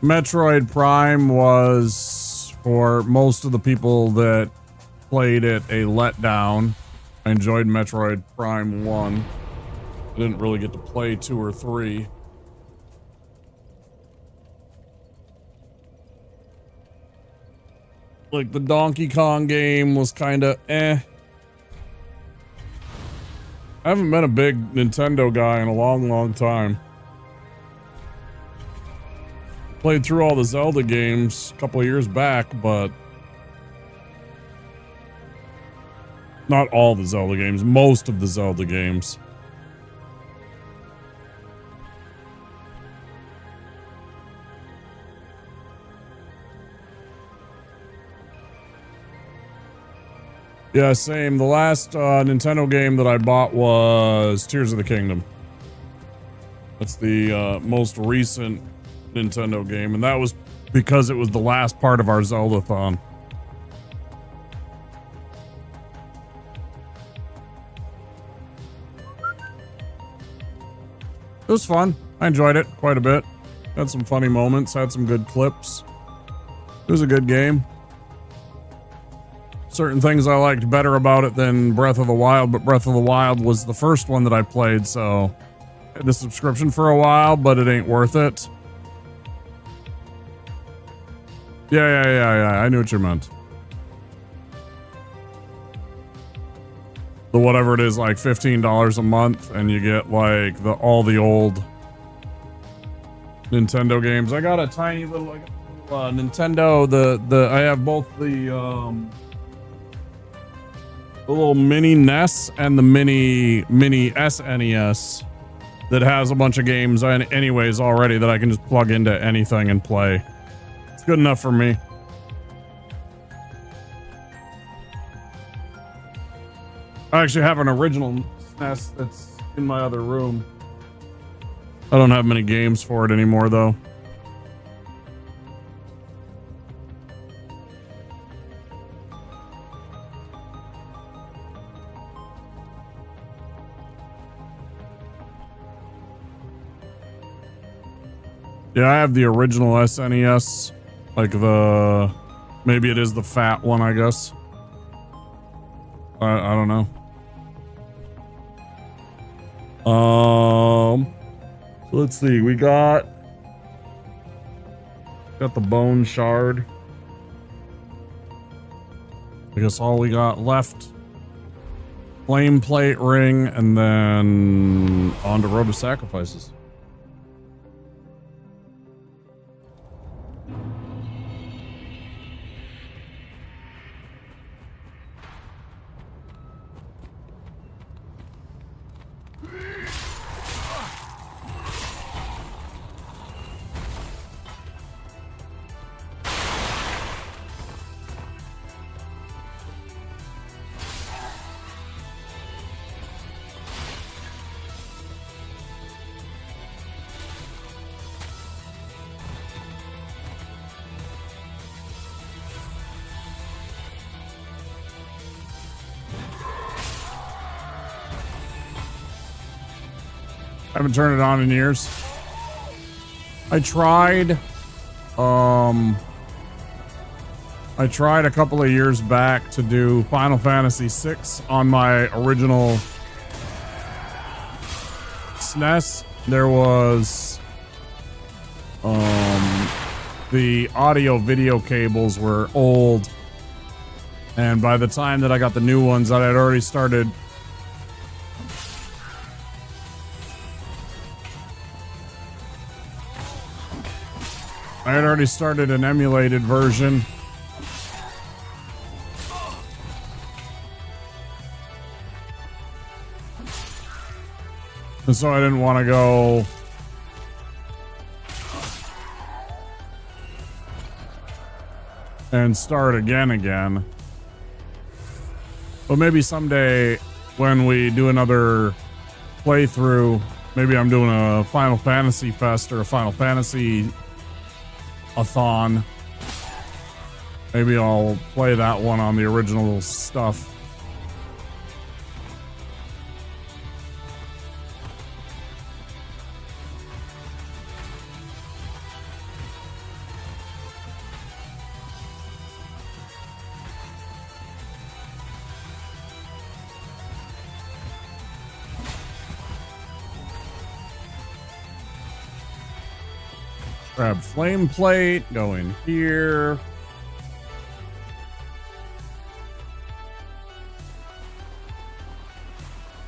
Metroid Prime was, for most of the people that played it, a letdown. I enjoyed Metroid Prime 1. I didn't really get to play 2 or 3. Like, the Donkey Kong game was kind of eh. I haven't been a big Nintendo guy in a long, long time. Played through all the Zelda games a couple of years back, but not all the Zelda games, most of the Zelda games. Yeah, same. The last Nintendo game that I bought was Tears of the Kingdom. That's the most recent Nintendo game, and that was because it was the last part of our Zelda-thon. It was fun. I enjoyed it quite a bit. Had some funny moments, had some good clips. It was a good game. Certain things I liked better about it than Breath of the Wild, but Breath of the Wild was the first one that I played, so I had the subscription for a while, but it ain't worth it. Yeah. I knew what you meant. The whatever it is, like $15 a month, and you get like all the old Nintendo games. I got a tiny little Nintendo. I have both the little mini NES and the mini SNES that has a bunch of games anyways already that I can just plug into anything and play. It's good enough for me. I actually have an original SNES that's in my other room. I don't have many games for it anymore though. Yeah, I have the original SNES, like maybe it is the fat one, I guess. I don't know. So let's see. We got the bone shard. I guess all we got left. Flame plate ring, and then on to Road to Sacrifices. I haven't turned it on in years. I tried a couple of years back to do Final Fantasy VI on my original SNES. There was the audio video cables were old, and by the time that I got the new ones, I had already started an emulated version. And so I didn't want to go and start again. But maybe someday when we do another playthrough, maybe I'm doing a Final Fantasy Fest or a Final Fantasy a-thon. Maybe I'll play that one on the original stuff. Grab flame plate, go in here.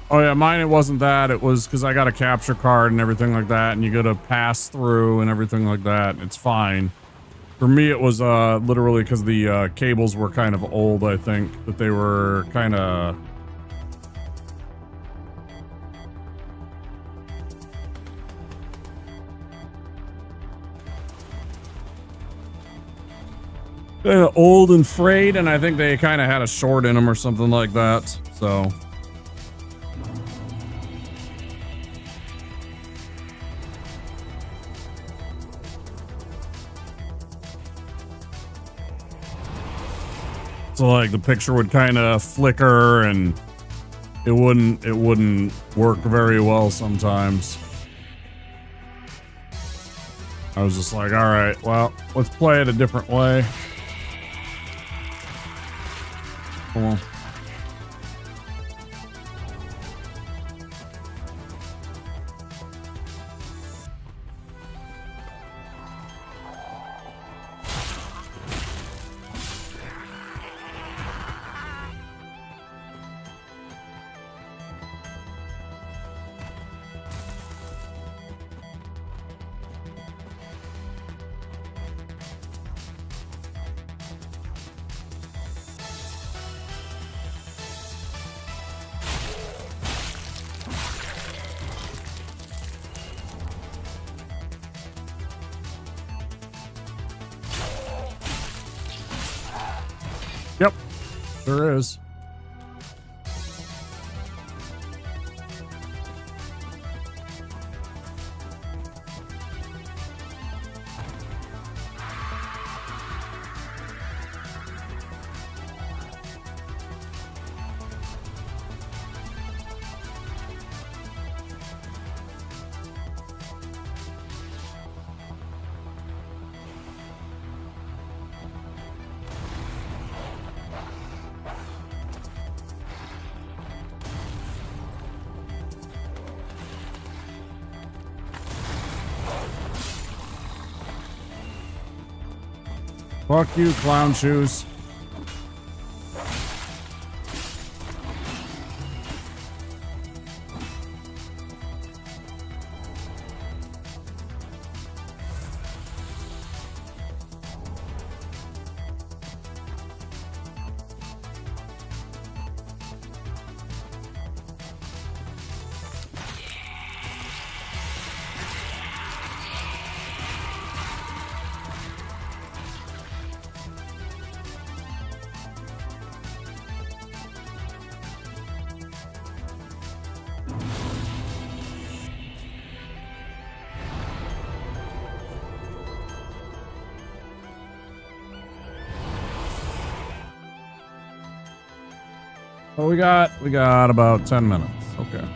Oh yeah, mine it wasn't that. It was because I got a capture card and everything like that, and you got to pass through and everything like that. It's fine. For me, it was literally because the cables were kind of old. I think that they were kind of old and frayed, and I think they kind of had a short in them or something like that. So. So like the picture would kind of flicker and it wouldn't work very well sometimes. I was just like, all right, well, let's play it a different way. Come on. Yep, there is. Fuck you, clown shoes. Well, we got about 10 minutes. Okay.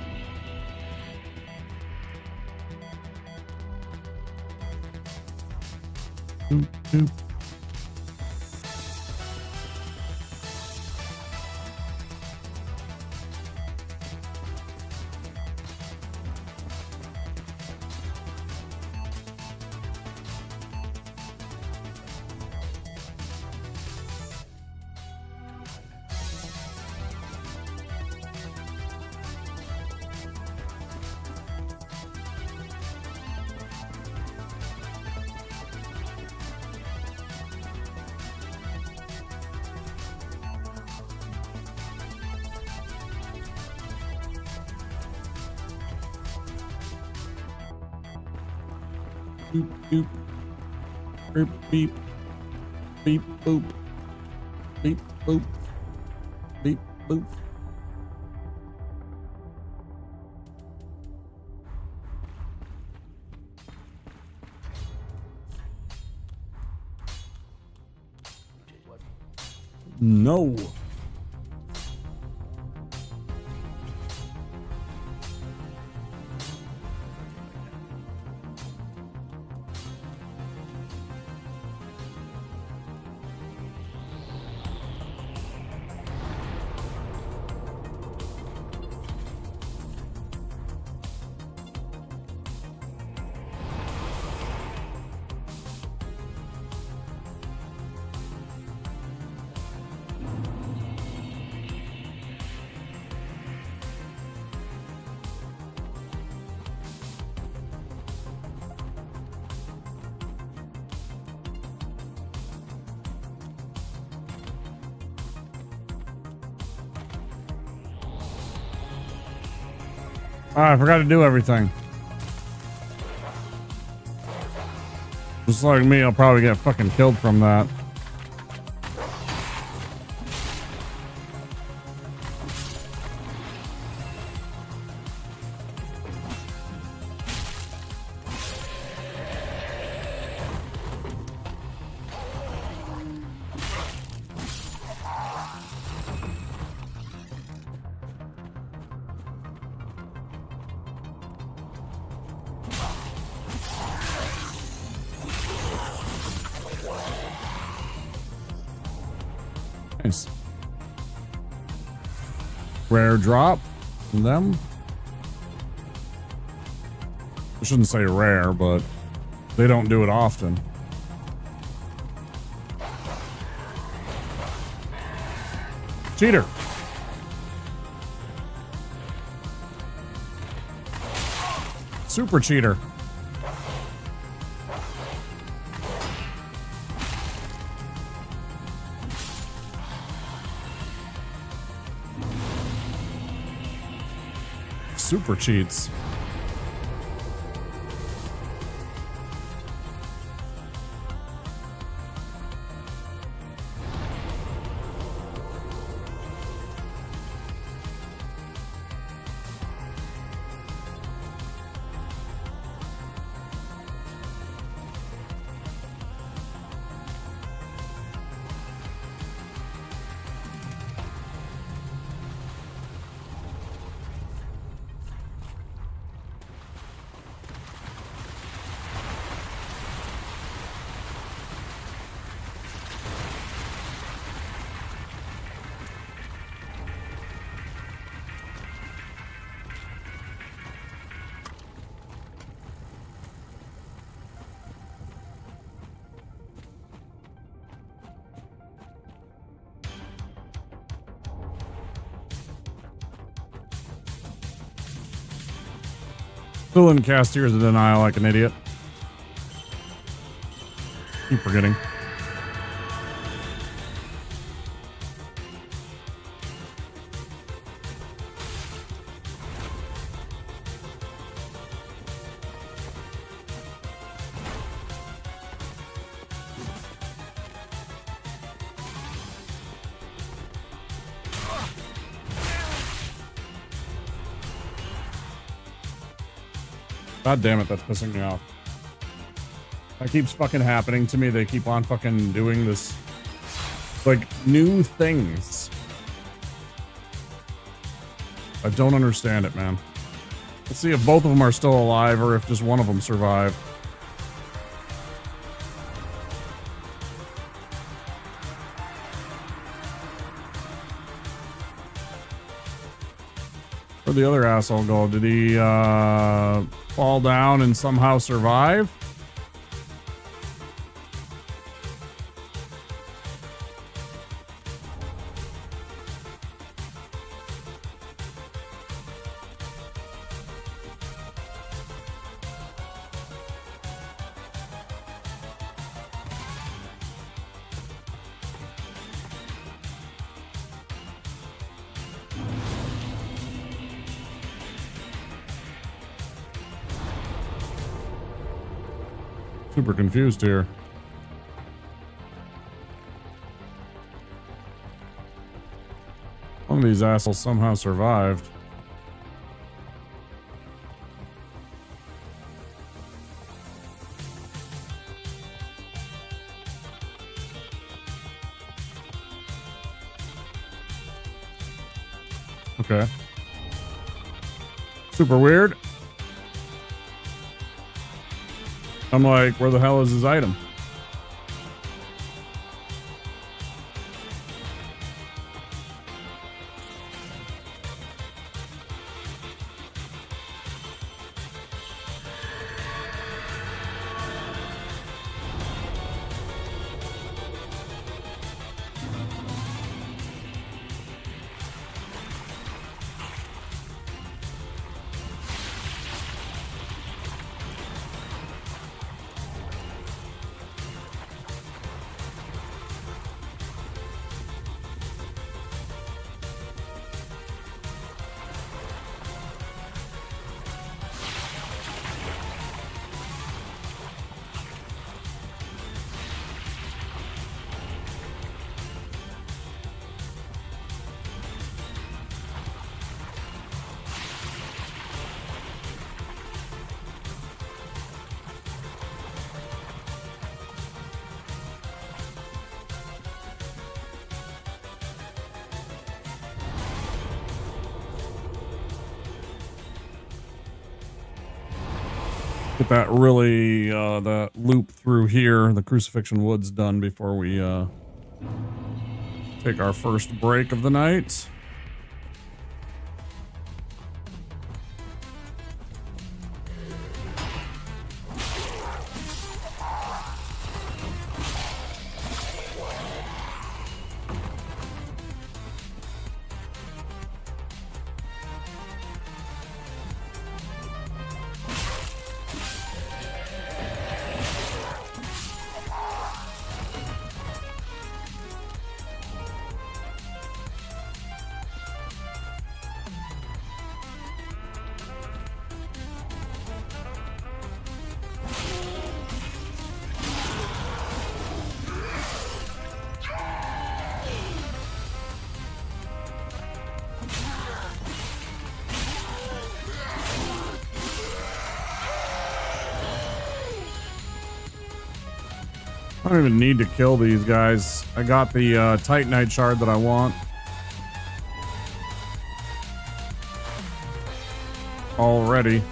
Doop, doop. Boop, boop. Beep, beep. Beep, boop. Beep, boop. Beep, boop. No. I forgot to do everything. Just like me, I'll probably get fucking killed from that. Nice. Rare drop from them. I shouldn't say rare, but they don't do it often. Cheater. Super cheater. Super cheats. Still in cast Tears of Denial like an idiot. Keep forgetting. God damn it, that's pissing me off. That keeps fucking happening to me. They keep on fucking doing this, like, new things. I don't understand it, man. Let's see if both of them are still alive or if just one of them survived. Where'd the other asshole go? Did he fall down and somehow survive? Super confused here. One of these assholes somehow survived. Okay. Super weird. I'm like, where the hell is his item? Get that really, that loop through here, the Crucifixion Woods done before we, take our first break of the night. I don't even need to kill these guys. I got the Titanite shard that I want already.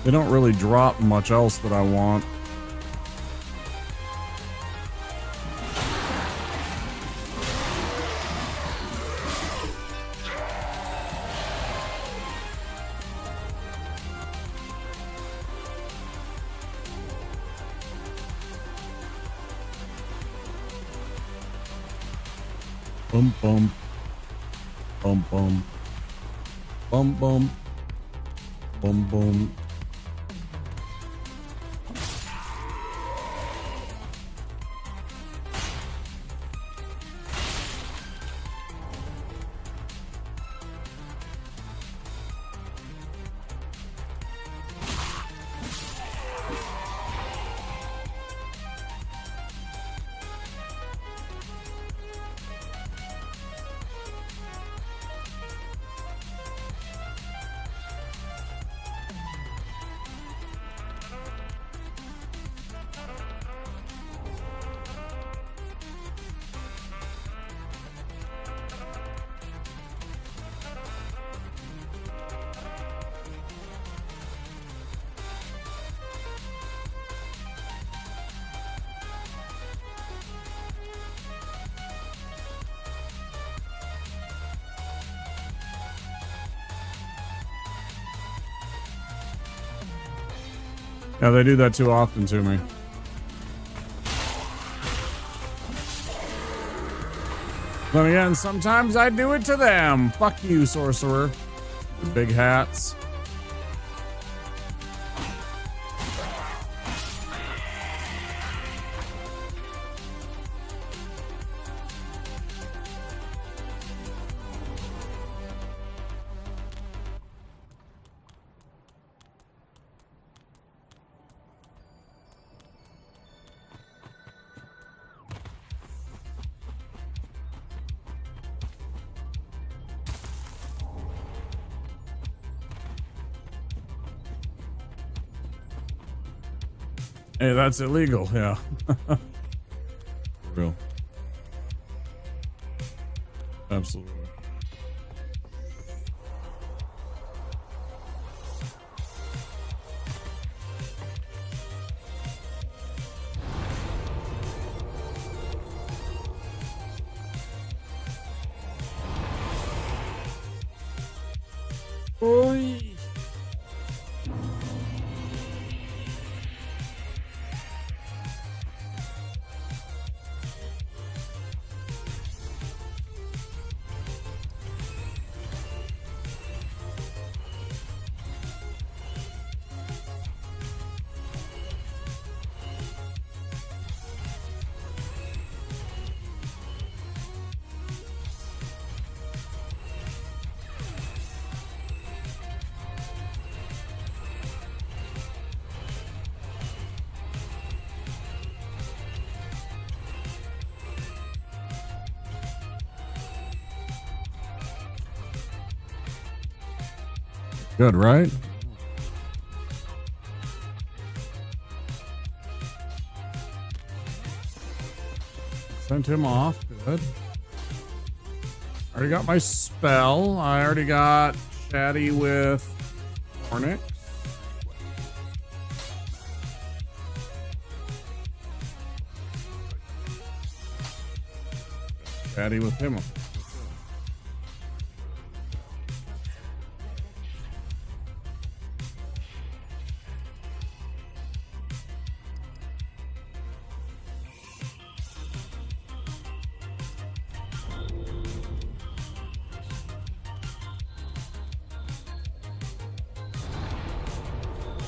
They don't really drop much else that I want. Bum bum. Bum bum. Bum bum. Boom, boom. Yeah, they do that too often to me. Then again, sometimes I do it to them. Fuck you, sorcerer. The big hats. Hey, that's illegal, yeah. For real. Absolutely. Oi. Good, right? Sent him off. Good. Already got my spell. I already got chatty with Hornix. Chatty with him.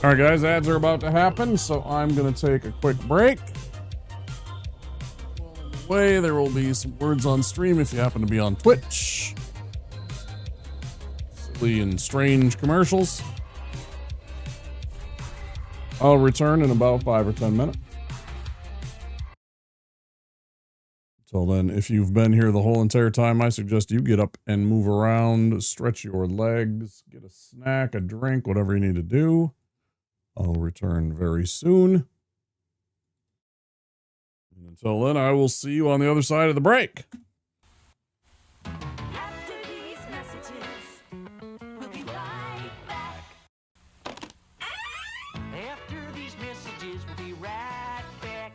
All right, guys, ads are about to happen, so I'm going to take a quick break. Along the way, there will be some words on stream if you happen to be on Twitch. Silly and strange commercials. I'll return in about 5 or 10 minutes. Until then, if you've been here the whole entire time, I suggest you get up and move around, stretch your legs, get a snack, a drink, whatever you need to do. I'll return very soon. And until then, I will see you on the other side of the break. After these messages, we'll be right back. After these messages, we'll be right back.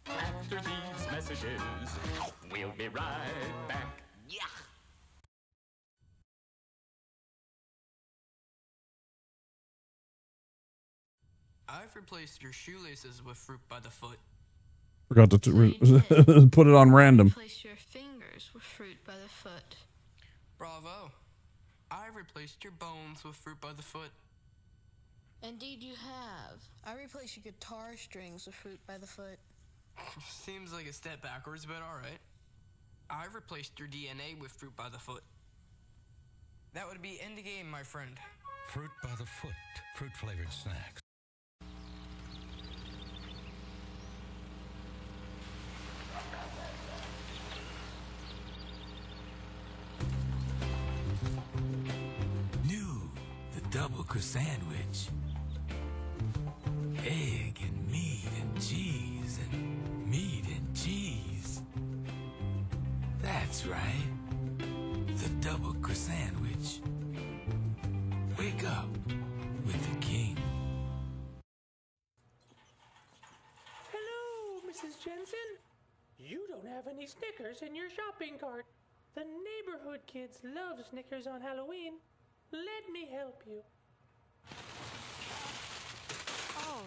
After these messages, we'll be right back. Yeah. I've replaced your shoelaces with fruit by the foot. Forgot to put it on random. Place your fingers with fruit by the foot. Bravo. I replaced your bones with fruit by the foot. Indeed you have. I replace your guitar strings with fruit by the foot. Seems like a step backwards, but alright. I've replaced your DNA with fruit by the foot. That would be end game, my friend. Fruit by the foot. Fruit-flavored snacks. New, the double croissantwich. Egg and meat and cheese and meat and cheese. That's right. The double croissantwich. Wake up with the king. Hello, Mrs. Jensen. You don't have any Snickers in your shopping cart. The neighborhood kids love Snickers on Halloween. Let me help you. Oh,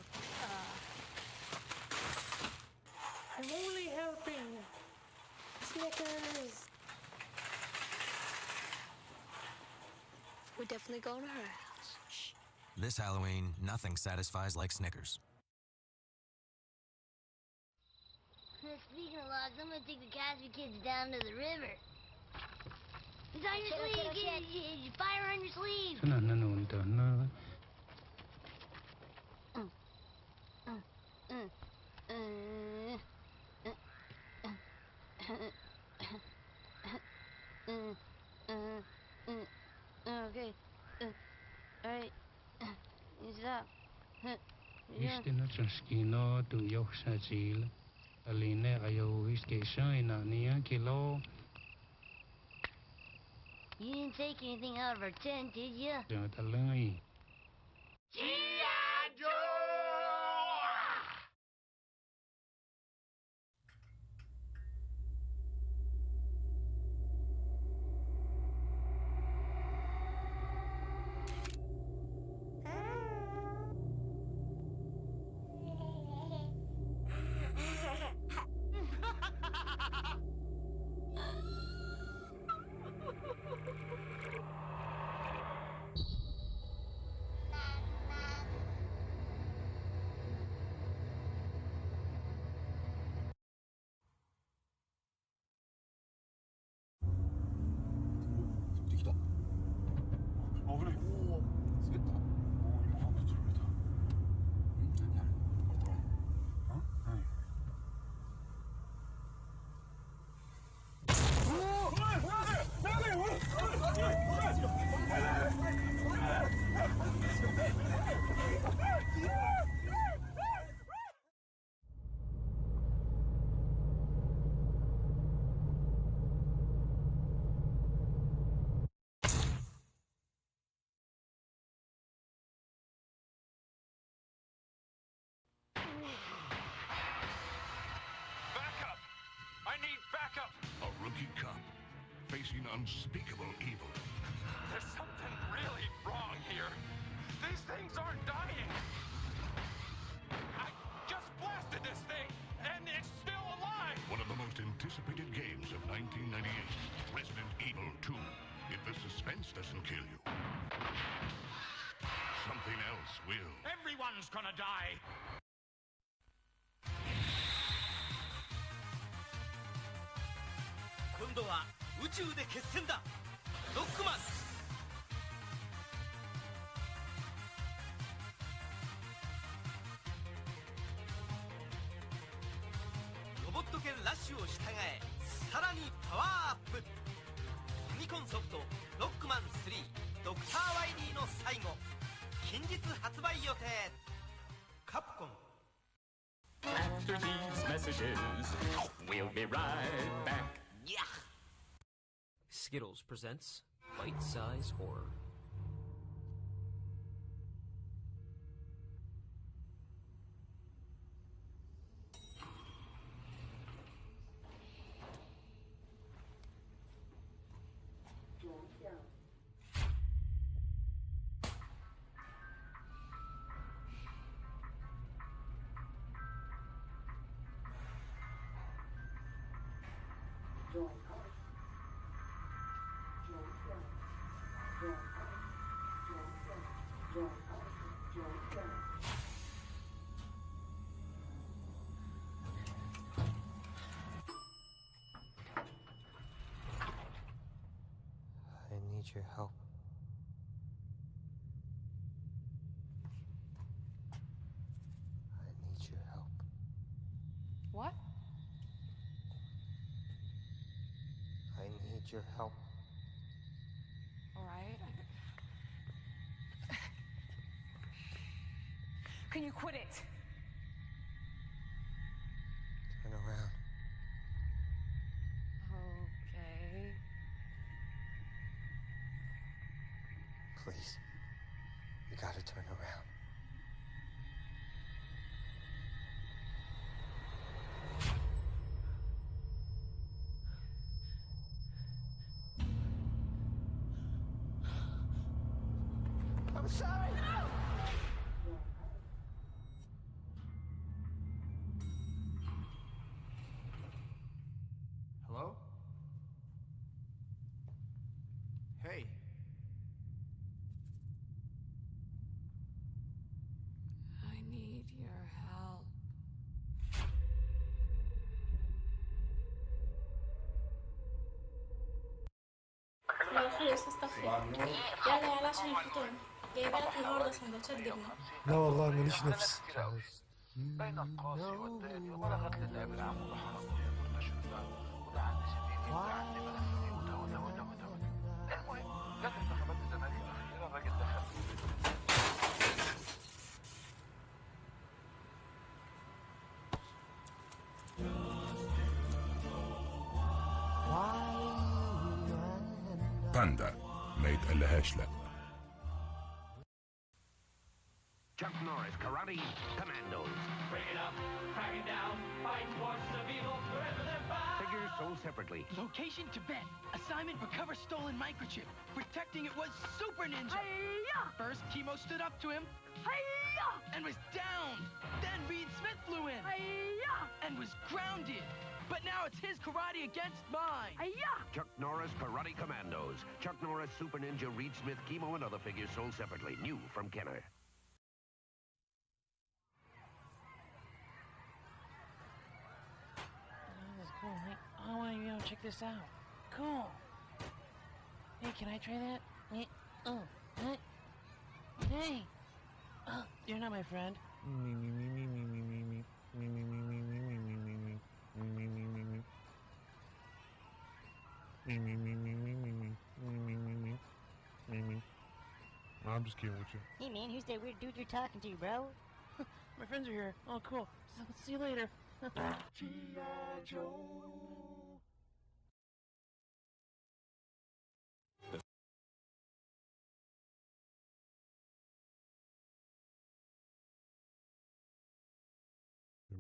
I'm only helping. Snickers. we're definitely going to her house. Shh. This Halloween, nothing satisfies like Snickers. Speaking of logs, I'm gonna take the Casby kids down to the river. It's on your sleeve, get fire on your sleeve. Okay. Alright. Stop. Istina Chaskino to Yoksajil. Aline Ayo Iskashina Nia Kilo. You didn't take anything out of our tent, did you? Jatalai. Backup! I need backup! A rookie cop facing unspeakable evil. There's something really wrong here. These things aren't dying. I just blasted this thing, and it's still alive! One of the most anticipated games of 1998, Resident Evil 2. If the suspense doesn't kill you, something else will. Everyone's gonna die! After these messages, we'll be right back. Skittles presents Bite-Size Horror. I need your help. I need your help. What? I need your help. All right. Can you quit it? Turn around. Okay. Please. You gotta turn around. I'm sorry! Hello? Hey. I need your help. لو خلص استغفر. يلا يلا عشان الفطور. جايبه لك النهارده سندوتشات جبنه. لا والله ماليش نفس. بين القاصي والداني وبلغت للعب عن مضحرة يمر الشباك ودعا النسيتين ودعا الملكين وتولى. المهم جت انتخابات الزمالك الأخيرة الراجل دخل. باندا ما يتقلهاش لا. Chuck Norris Karate Commandos. Bring it up, crack it down, fight forces of evil wherever they're found. Figures sold separately. Location Tibet. Assignment recover stolen microchip. Protecting it was Super Ninja. First, Chemo stood up to him and was downed. Then Reed Smith flew in and was grounded. But now it's his karate against mine. Chuck Norris Karate Commandos. Chuck Norris Super Ninja, Reed Smith, Chemo, and other figures sold separately. New from Kenner. This is cool. Hey, I want to check this out. Cool. Hey, can I try that? Hey, hey. You're not my friend. I'm just kidding with you. Hey man, who's that weird dude you're talking to, bro? My friends are here. Oh, cool. So, see you later. G.I. Joe.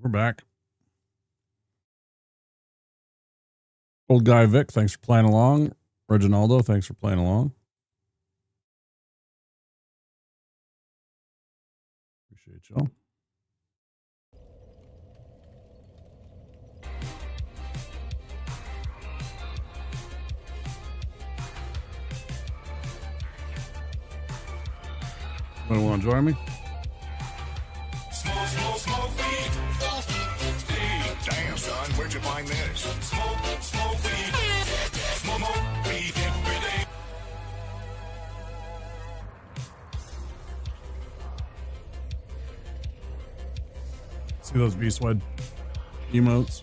We're back. Old guy Vic, thanks for playing along. Reginaldo, thanks for playing along. Appreciate y'all. Anyone want to join me? Smoke, smoke, smoke weed. Damn, son, where'd you find this? Smoke, smoke weed. Smoke weed every day. See those V-Swed emotes?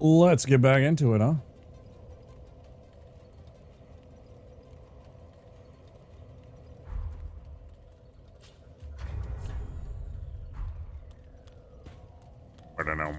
Let's get back into it, huh? I don't know.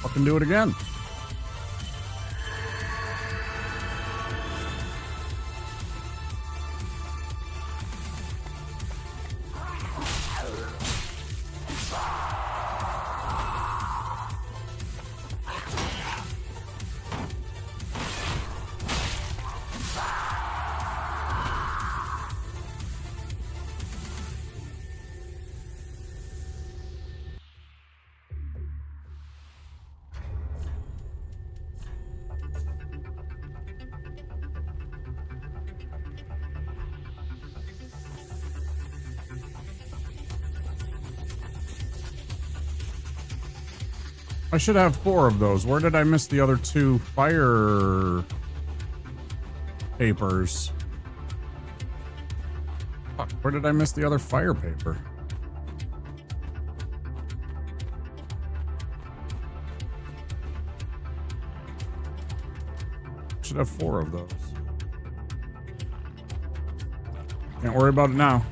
Fucking do it again. I should have 4 of those. Where did I miss the other 2 fire papers? Fuck, where did I miss the other fire paper? Should have 4 of those. Can't worry about it now.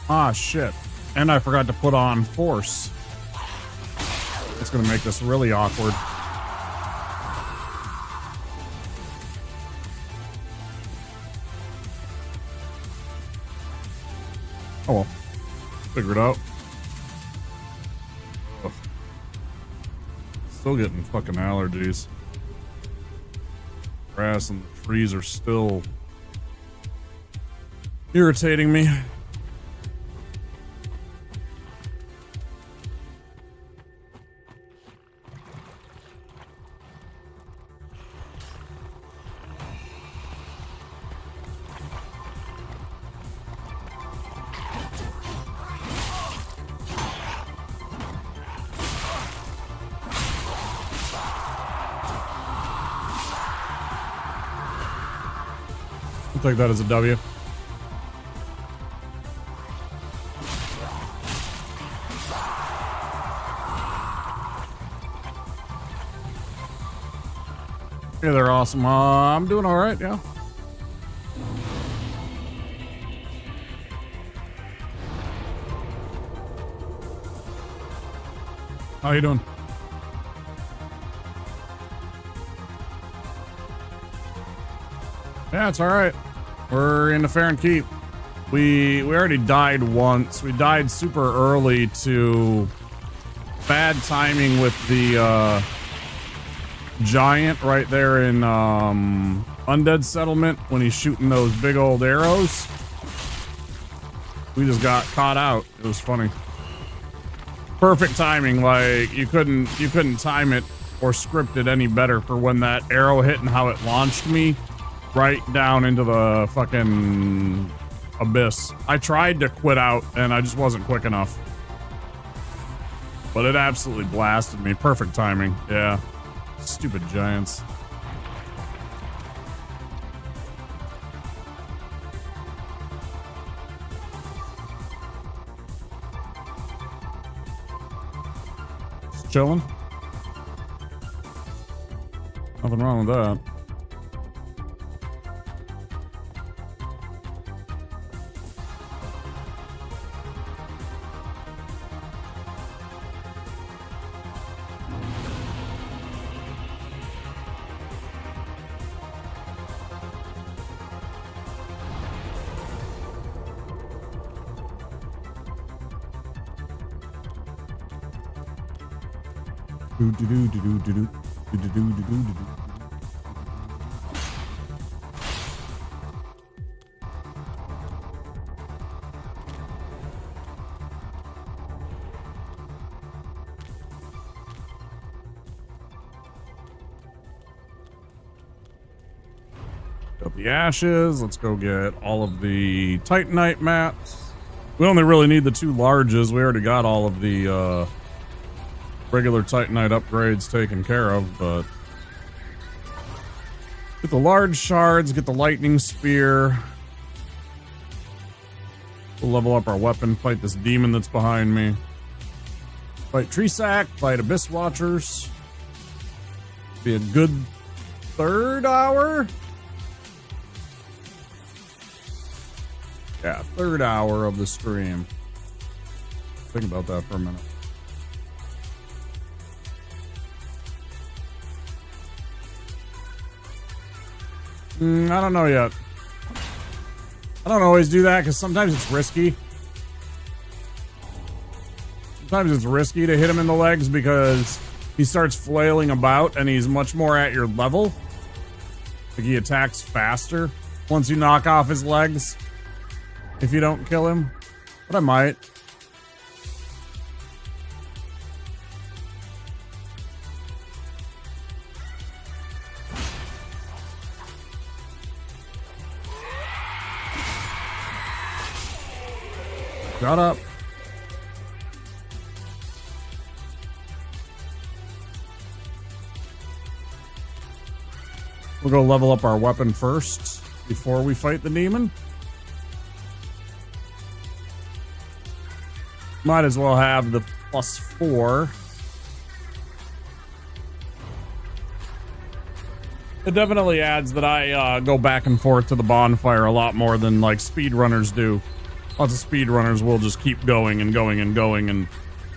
Ah, shit. And I forgot to put on force. It's gonna make this really awkward. Oh well. Figure it out. Ugh. Still getting fucking allergies. Grass and the trees are still irritating me. I'll take that as a W. Hey there, awesome. I'm doing all right, yeah. How you doing? Yeah, it's all right. We're in the fair and keep. We already died once. We died super early to bad timing with the giant right there in Undead Settlement when he's shooting those big old arrows. We just got caught out. It was funny. Perfect timing. Like you couldn't time it or script it any better for when that arrow hit and how it launched me right down into the fucking abyss. I tried to quit out and I just wasn't quick enough. But it absolutely blasted me. Perfect timing. Yeah. Stupid giants. Just chilling. Nothing wrong with that. Got the ashes. Let's go get all of the Titanite maps. We only really need the 2 larges. We already got all of the regular Titanite upgrades taken care of, but get the large shards, get the lightning spear. We'll level up our weapon, fight this demon that's behind me. Fight Tree Sack, fight Abyss Watchers. Be a good 3rd hour. Yeah, 3rd hour of the stream. Think about that for a minute. I don't know yet. I don't always do that because sometimes it's risky. Sometimes it's risky to hit him in the legs because he starts flailing about and he's much more at your level. Like he attacks faster once you knock off his legs. If you don't kill him. But I might. Shut up. We'll go level up our weapon first before we fight the demon. Might as well have the +4. It definitely adds that I go back and forth to the bonfire a lot more than like speedrunners do. Lots of speedrunners will just keep going and going and going, and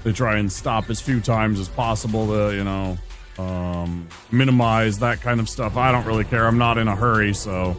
they try and stop as few times as possible to, you know, minimize that kind of stuff. I don't really care. I'm not in a hurry, so.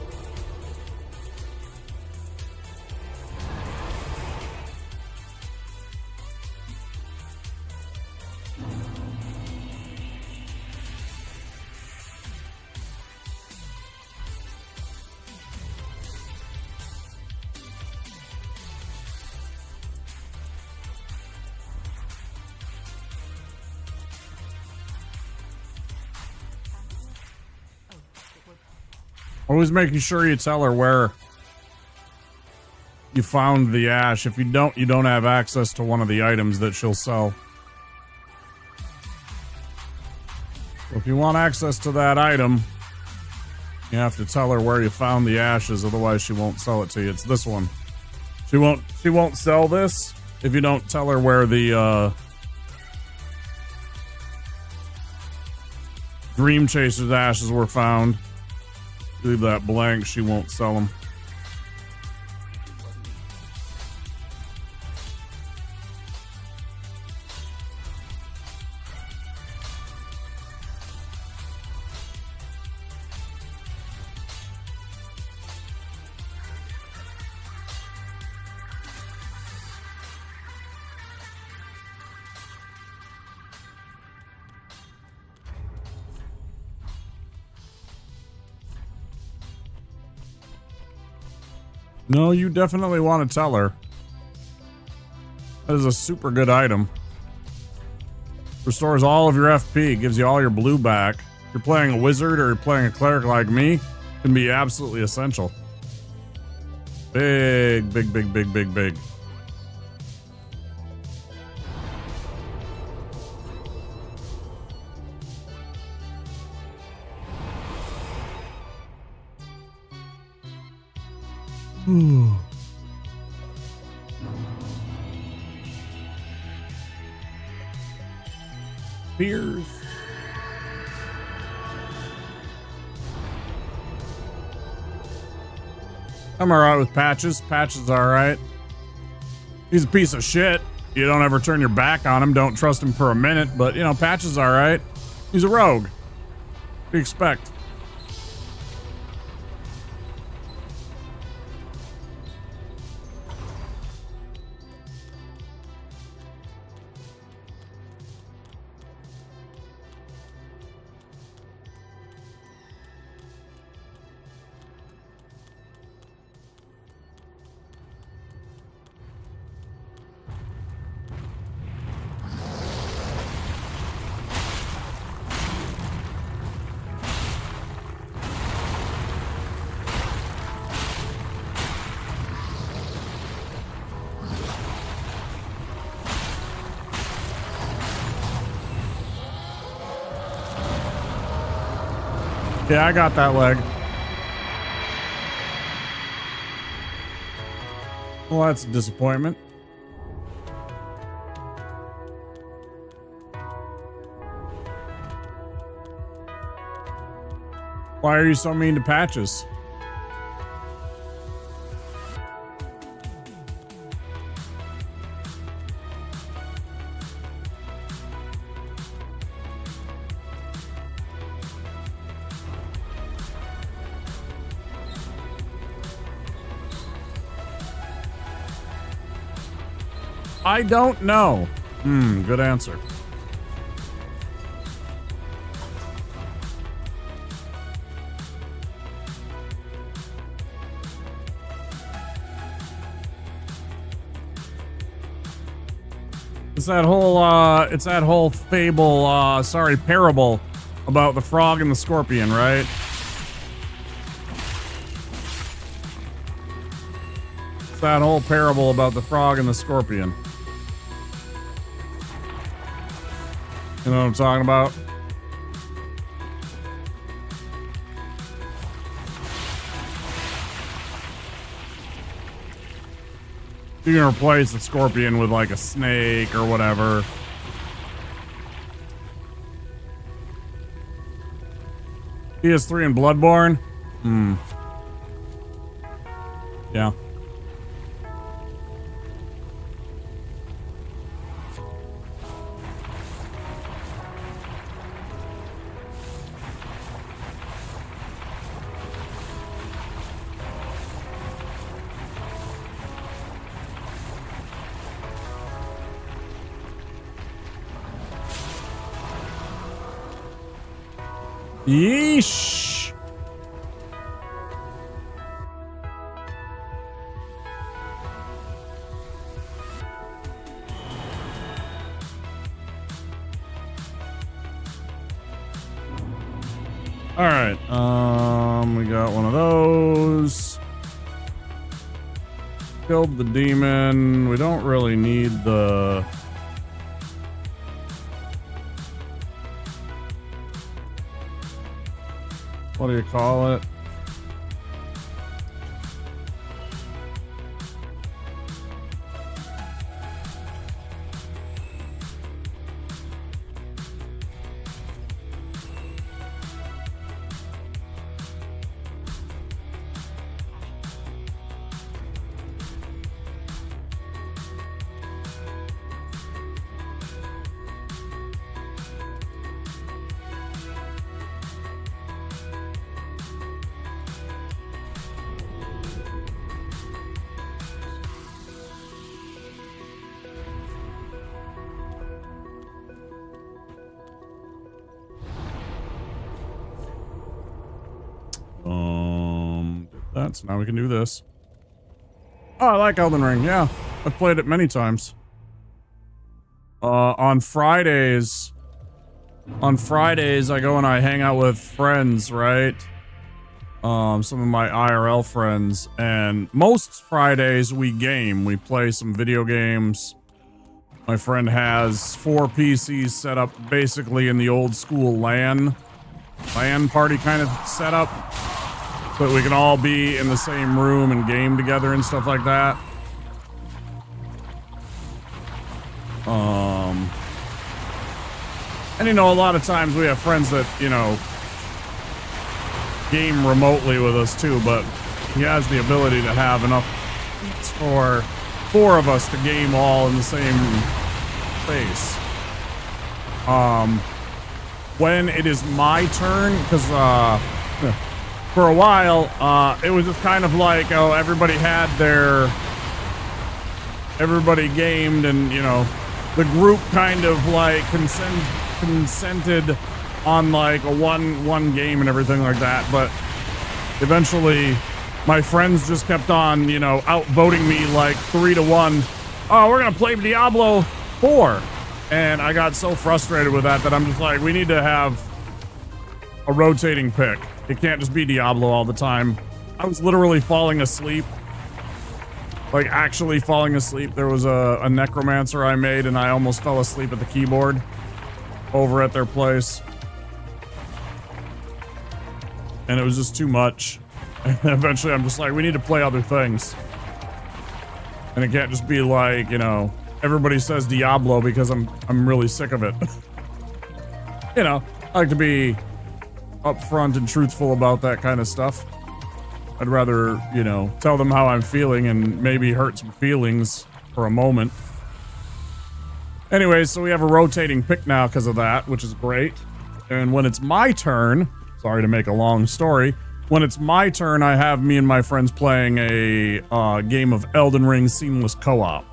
Always making sure you tell her where you found the ash. If you don't have access to one of the items that she'll sell. So if you want access to that item, you have to tell her where you found the ashes, otherwise she won't sell it to you. It's this one. She won't sell this if you don't tell her where the Dream Chaser's ashes were found. Leave that blank, she won't sell them. No, you definitely want to tell her. That is a super good item. Restores all of your FP, gives you all your blue back. If you're playing a wizard or you're playing a cleric like me, it can be absolutely essential. Big, big, big, big, big, big. Fears. I'm alright with Patches. Patches is alright. He's a piece of shit. You don't ever turn your back on him. Don't trust him for a minute. But, you know, Patches is alright. He's a rogue. What do you expect? Yeah, I got that leg. Well, that's a disappointment. Why are you so mean to Patches? I don't know. Good answer. It's that whole fable, parable about the frog and the scorpion, right? It's that whole parable about the frog and the scorpion. You know what I'm talking about? You can replace the scorpion with like a snake or whatever. PS3 and Bloodborne? Yeah. Yeesh. All right. We got one of those. Killed the demon. We don't really need the... What do you call it? So now we can do this. Oh, I like Elden Ring. Yeah, I've played it many times. On Fridays, I go and I hang out with friends, right? Some of my IRL friends, and most Fridays we game. We play some video games. My friend has 4 PCs set up basically in the old school LAN party kind of setup, so that we can all be in the same room and game together and stuff like that. And you know, a lot of times we have friends that, you know, game remotely with us too, but he has the ability to have enough seats for 4 of us to game all in the same space. When it is my turn, because for a while it was just kind of like, oh, everybody gamed, and you know, the group kind of like consented on like a one game and everything like that, but eventually my friends just kept on, you know, outvoting me like 3-1. Oh, we're gonna play Diablo 4, and I got so frustrated with that I'm just like, we need to have a rotating pick. It can't just be Diablo all the time. I was literally falling asleep, like actually falling asleep. There was a necromancer I made, and I almost fell asleep at the keyboard over at their place. And it was just too much. And eventually I'm just like, we need to play other things. And it can't just be like, you know, everybody says Diablo because I'm really sick of it. You know, I like to be upfront and truthful about that kind of stuff. I'd rather, you know, tell them how I'm feeling and maybe hurt some feelings for a moment. Anyway, so we have a rotating pick now because of that, which is great. And when it's my turn, sorry to make a long story, when it's my turn, I have me and my friends playing a game of Elden Ring Seamless Co-op.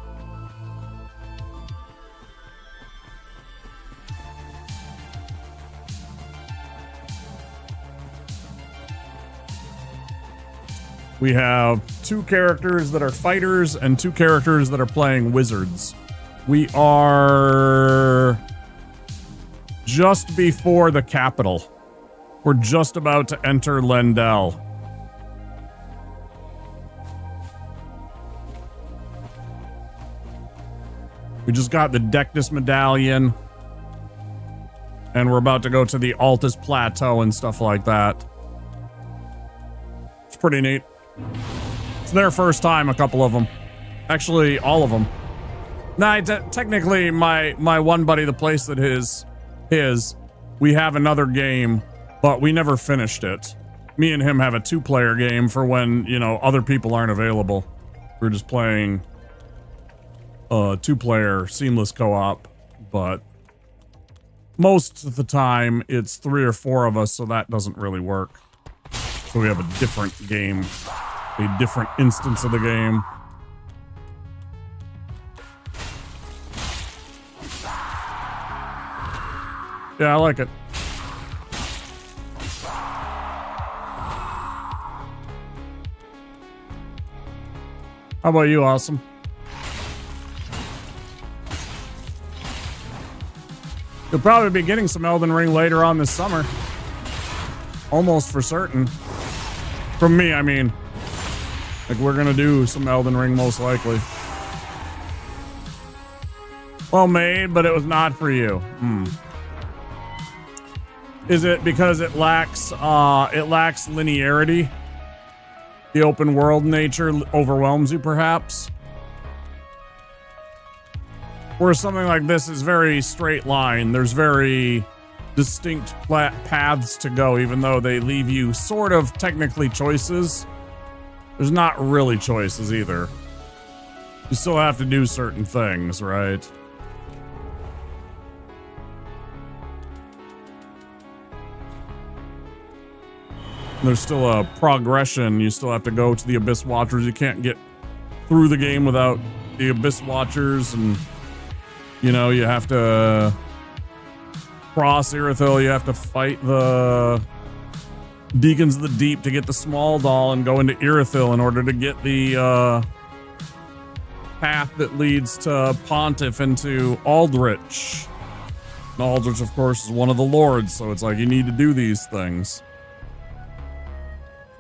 We have 2 characters that are fighters and 2 characters that are playing wizards. We are just before the capital. We're just about to enter Lendell. We just got the Deathless medallion, and we're about to go to the Altus Plateau and stuff like that. It's pretty neat. It's their first time, a couple of them. Actually, all of them. Nah, technically, my one buddy, the place that his, we have another game, but we never finished it. Me and him have a 2-player game for when, you know, other people aren't available. We're just playing 2-player seamless co-op, but most of the time it's 3 or 4 of us, so that doesn't really work. So we have a different game, a different instance of the game. Yeah, I like it. How about you, Awesome? You'll probably be getting some Elden Ring later on this summer. Almost for certain. From me, I mean. Like, we're gonna do some Elden Ring most likely. Well made, but it was not for you. Is it because it lacks linearity? The open world nature overwhelms you, perhaps? Whereas something like this is very straight line. There's very distinct paths to go, even though they leave you sort of technically choices. There's not really choices either. You still have to do certain things, right? There's still a progression. You still have to go to the Abyss Watchers. You can't get through the game without the Abyss Watchers, and you know, you have to cross Irithyll. You have to fight the Deacons of the Deep to get the small doll and go into Irithyll in order to get the path that leads to Pontiff into Aldrich. And Aldrich, of course, is one of the lords, so it's like you need to do these things.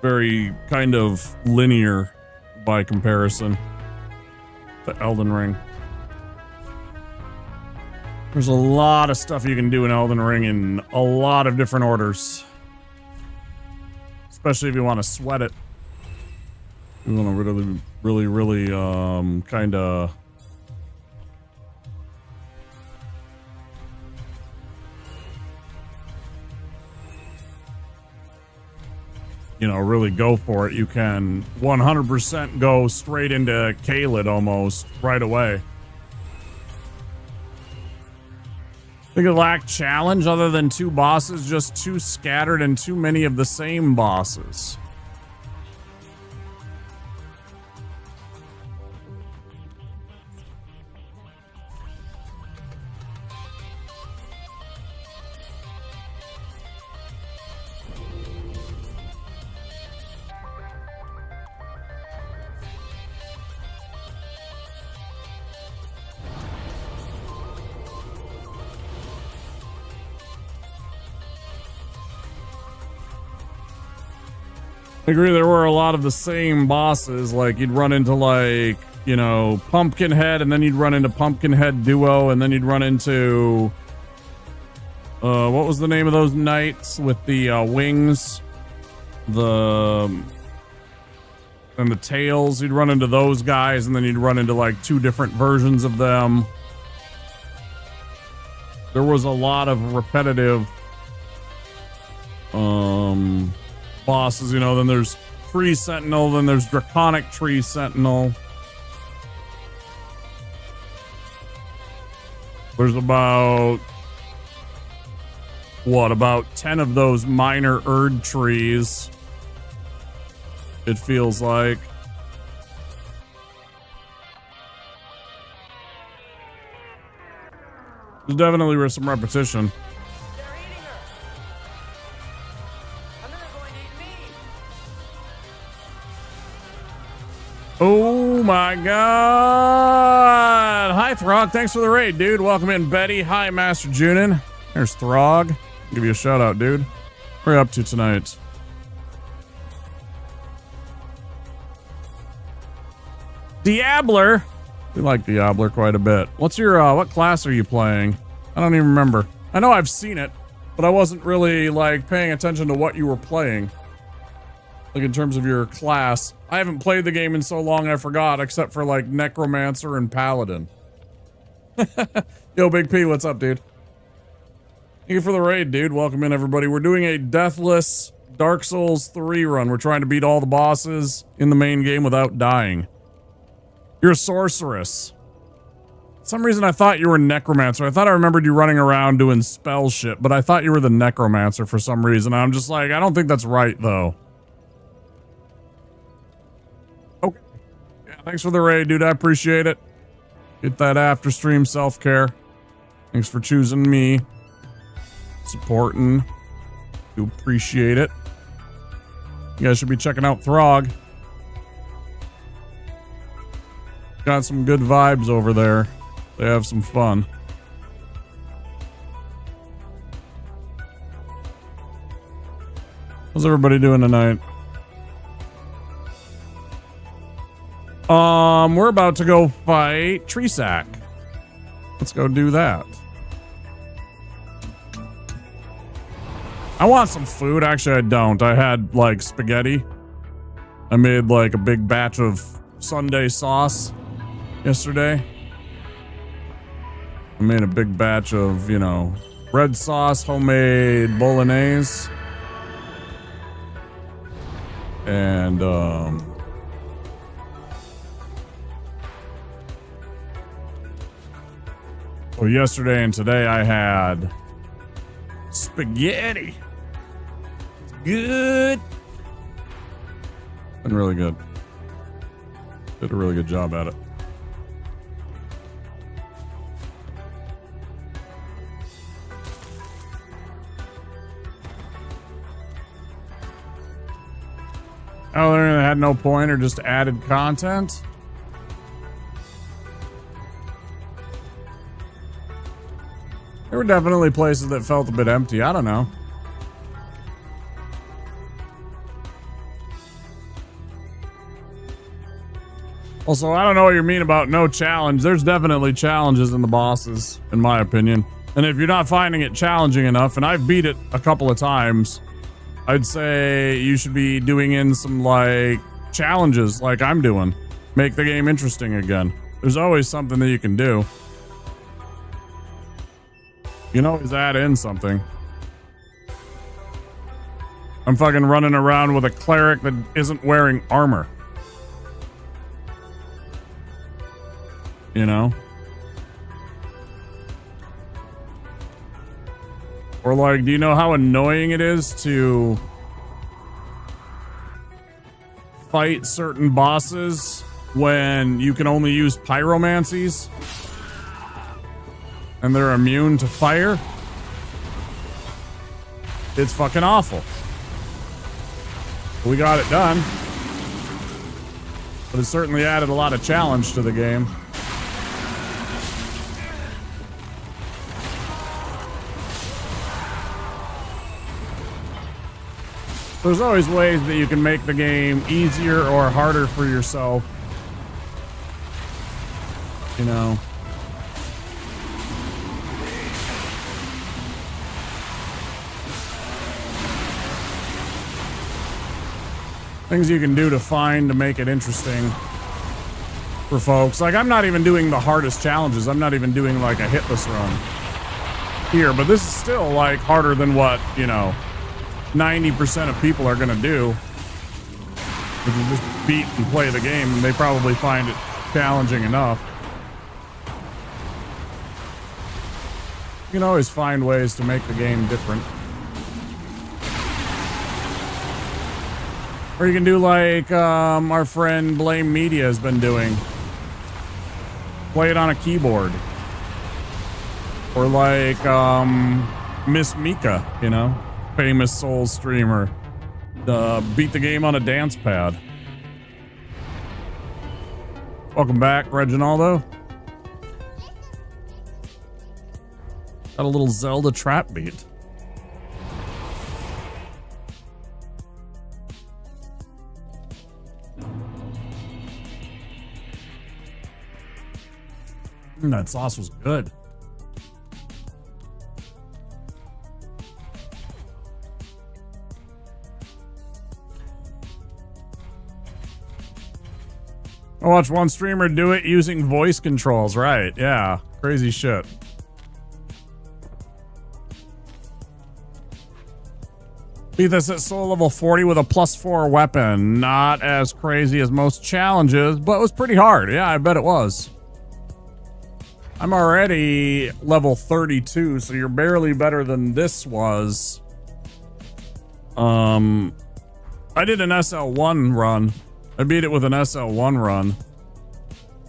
Very kind of linear by comparison to Elden Ring. There's a lot of stuff you can do in Elden Ring in a lot of different orders. Especially if you want to sweat it. You want to really, kind of... You know, really go for it. You can 100% go straight into Caelid almost right away. I think it lacked challenge other than 2 bosses, just too scattered and too many of the same bosses. I agree, there were a lot of the same bosses. Like, you'd run into, like, you know, Pumpkinhead, and then you'd run into Pumpkinhead Duo, and then you'd run into... what was the name of those knights with the wings? And the tails. You'd run into those guys, and then you'd run into, like, 2 different versions of them. There was a lot of repetitive... bosses, you know. Then there's Tree Sentinel, then there's Draconic Tree Sentinel. There's about 10 of those minor Erd trees, it feels like. There's definitely some repetition. Oh my god! Hi Throg, thanks for the raid, dude. Welcome in, Betty. Hi, Master Junin. There's Throg. Give you a shout out, dude. What are you up to tonight? Diabler. We like Diabler quite a bit. What's your what class are you playing? I don't even remember. I know I've seen it, but I wasn't really like paying attention to what you were playing. Like in terms of your class. I haven't played the game in so long I forgot, except for like Necromancer and Paladin. Yo, Big P, what's up, dude? Thank you for the raid, dude. Welcome in, everybody. We're doing a Deathless Dark Souls 3 run. We're trying to beat all the bosses in the main game without dying. You're a sorceress. For some reason I thought you were a Necromancer. I thought I remembered you running around doing spell shit, but I thought you were the Necromancer for some reason. I'm just like, I don't think that's right, though. Okay. Yeah, thanks for the raid, dude. I appreciate it. Get that after stream self-care. Thanks for choosing me. Supporting. Do appreciate it. You guys should be checking out Throg. Got some good vibes over there. They have some fun. How's everybody doing tonight? We're about to go fight Treesack. Let's go do that. I want some food. Actually, I don't. I had, like, spaghetti. I made, like, a big batch of Sunday sauce yesterday. I made a big batch of, you know, red sauce, homemade bolognese. And, well, yesterday and today I had spaghetti. It's good. Been really good. Did a really good job at it. Oh, they had no point or just added content? There were definitely places that felt a bit empty. I don't know. Also, I don't know what you mean about no challenge. There's definitely challenges in the bosses, in my opinion. And if you're not finding it challenging enough, and I've beat it a couple of times, I'd say you should be doing in some, like, challenges like I'm doing. Make the game interesting again. There's always something that you can do. You can always add in something. I'm fucking running around with a cleric that isn't wearing armor. You know? Or like, do you know how annoying it is to fight certain bosses when you can only use pyromancies and they're immune to fire? It's fucking awful. We got it done, but it certainly added a lot of challenge to the game. There's always ways that you can make the game easier or harder for yourself. You know. Things you can do to make it interesting for folks. Like, I'm not even doing the hardest challenges. I'm not even doing like a hitless run here, but this is still like harder than what, you know, 90% of people are gonna do. If you just beat and play the game, and they probably find it challenging enough. You can always find ways to make the game different. Or you can do like our friend Blame Media has been doing. Play it on a keyboard. Or like Miss Mika, you know? Famous Souls streamer. Beat the game on a dance pad. Welcome back, Reginaldo. Got a little Zelda trap beat. That sauce was good. I watched one streamer do it using voice controls. Right, yeah. Crazy shit. Beat this at soul level 40 with a +4 weapon. Not as crazy as most challenges, but it was pretty hard. Yeah, I bet it was. I'm already level 32, so you're barely better than this was. I did an SL1 run. I beat it with an SL1 run.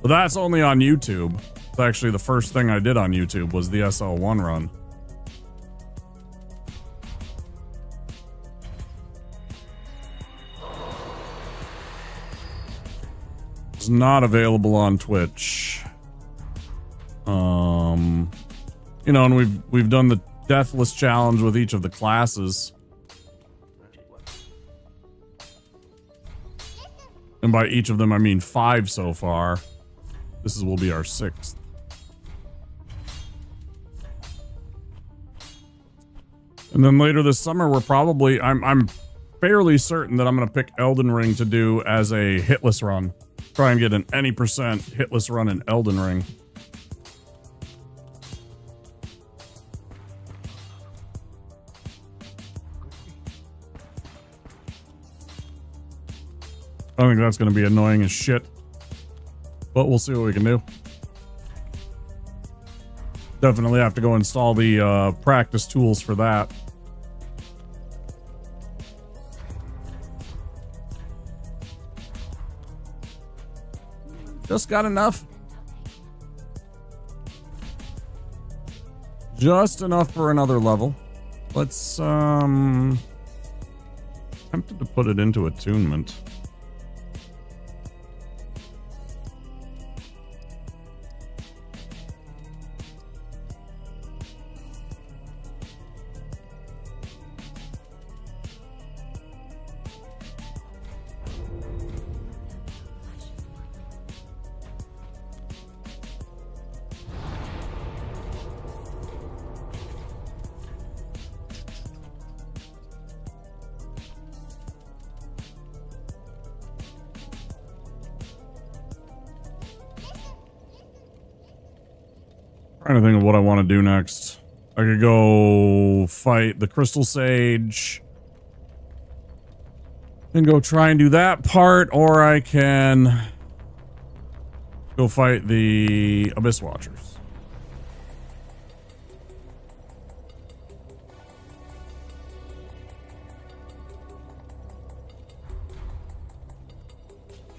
But that's only on YouTube. It's actually the first thing I did on YouTube was the SL1 run. It's not available on Twitch. You know, and we've done the Deathless challenge with each of the classes. And by each of them, I mean 5 so far. This will be our 6th. And then later this summer, we're probably, I'm fairly certain that I'm going to pick Elden Ring to do as a hitless run. Try and get an any % hitless run in Elden Ring. I think that's going to be annoying as shit. But we'll see what we can do. Definitely have to go install the practice tools for that. Just got enough. Just enough for another level. Let's, tempted to put it into attunement. Trying to think of what I want to do next. I could go fight the Crystal Sage and go try and do that part, or I can go fight the Abyss Watchers.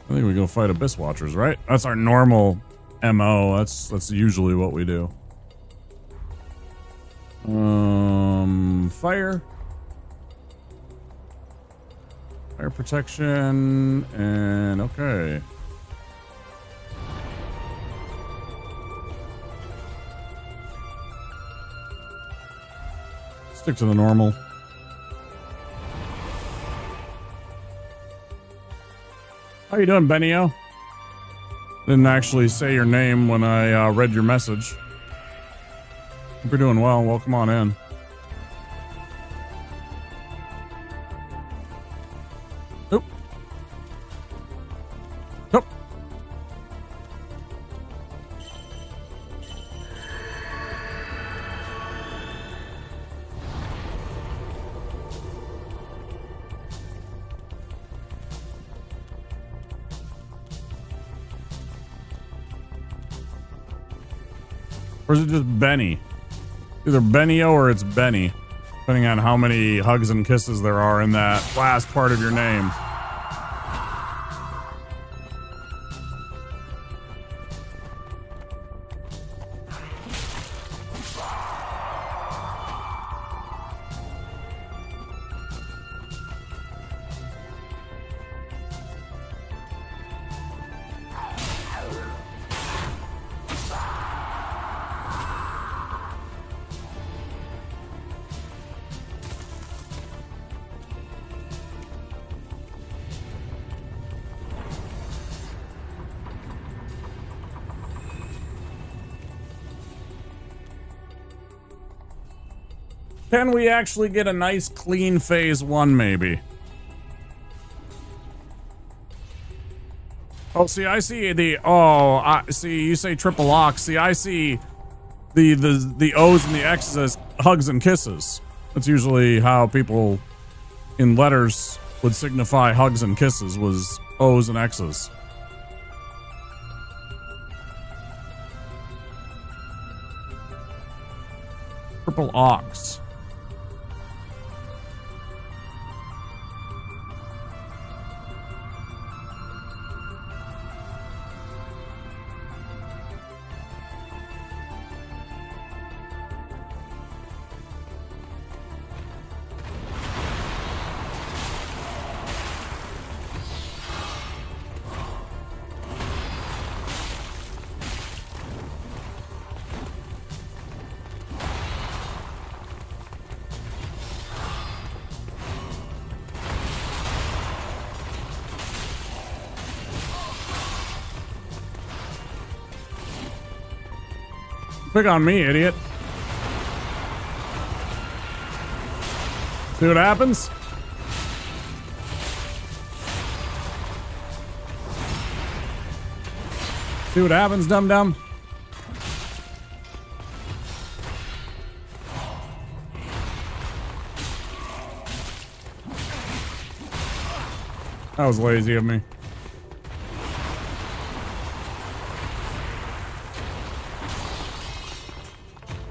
I think we go fight Abyss Watchers, right? That's our normal MO. That's usually what we do. Fire protection, and okay. Stick to the normal. How you doing, Benio? Didn't actually say your name when I read your message. Hope you're doing well. Welcome on in. Oop. Nope. Or is it just Benny? Either Benio or it's Benny, depending on how many hugs and kisses there are in that last part of your name. Can we actually get a nice clean phase 1 maybe? Oh, see, I see the, oh, I see, you say triple lock. See, I see the O's and the X's as hugs and kisses. That's usually how people in letters would signify hugs and kisses, was O's and X's. Triple ox. Pick on me, idiot. See what happens? See what happens, dum-dum? That was lazy of me.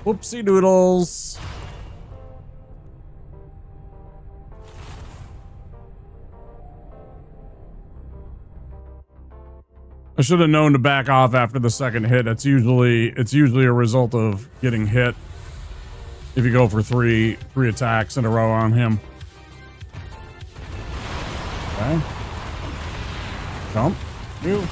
Whoopsie doodles. I should have known to back off after the second hit. It's usually a result of getting hit if you go for three attacks in a row on him. Okay. Jump. You.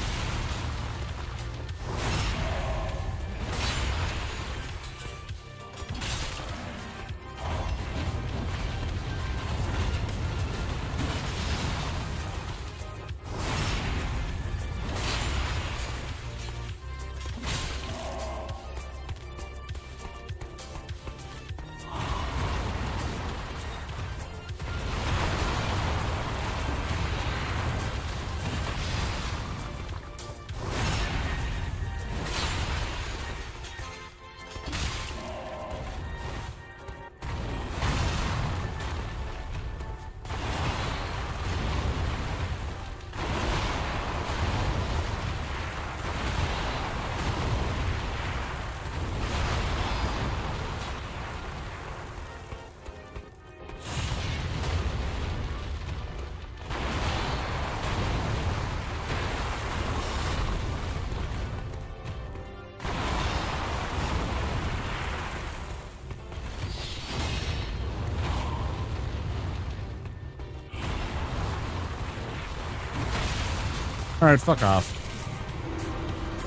Alright, fuck off.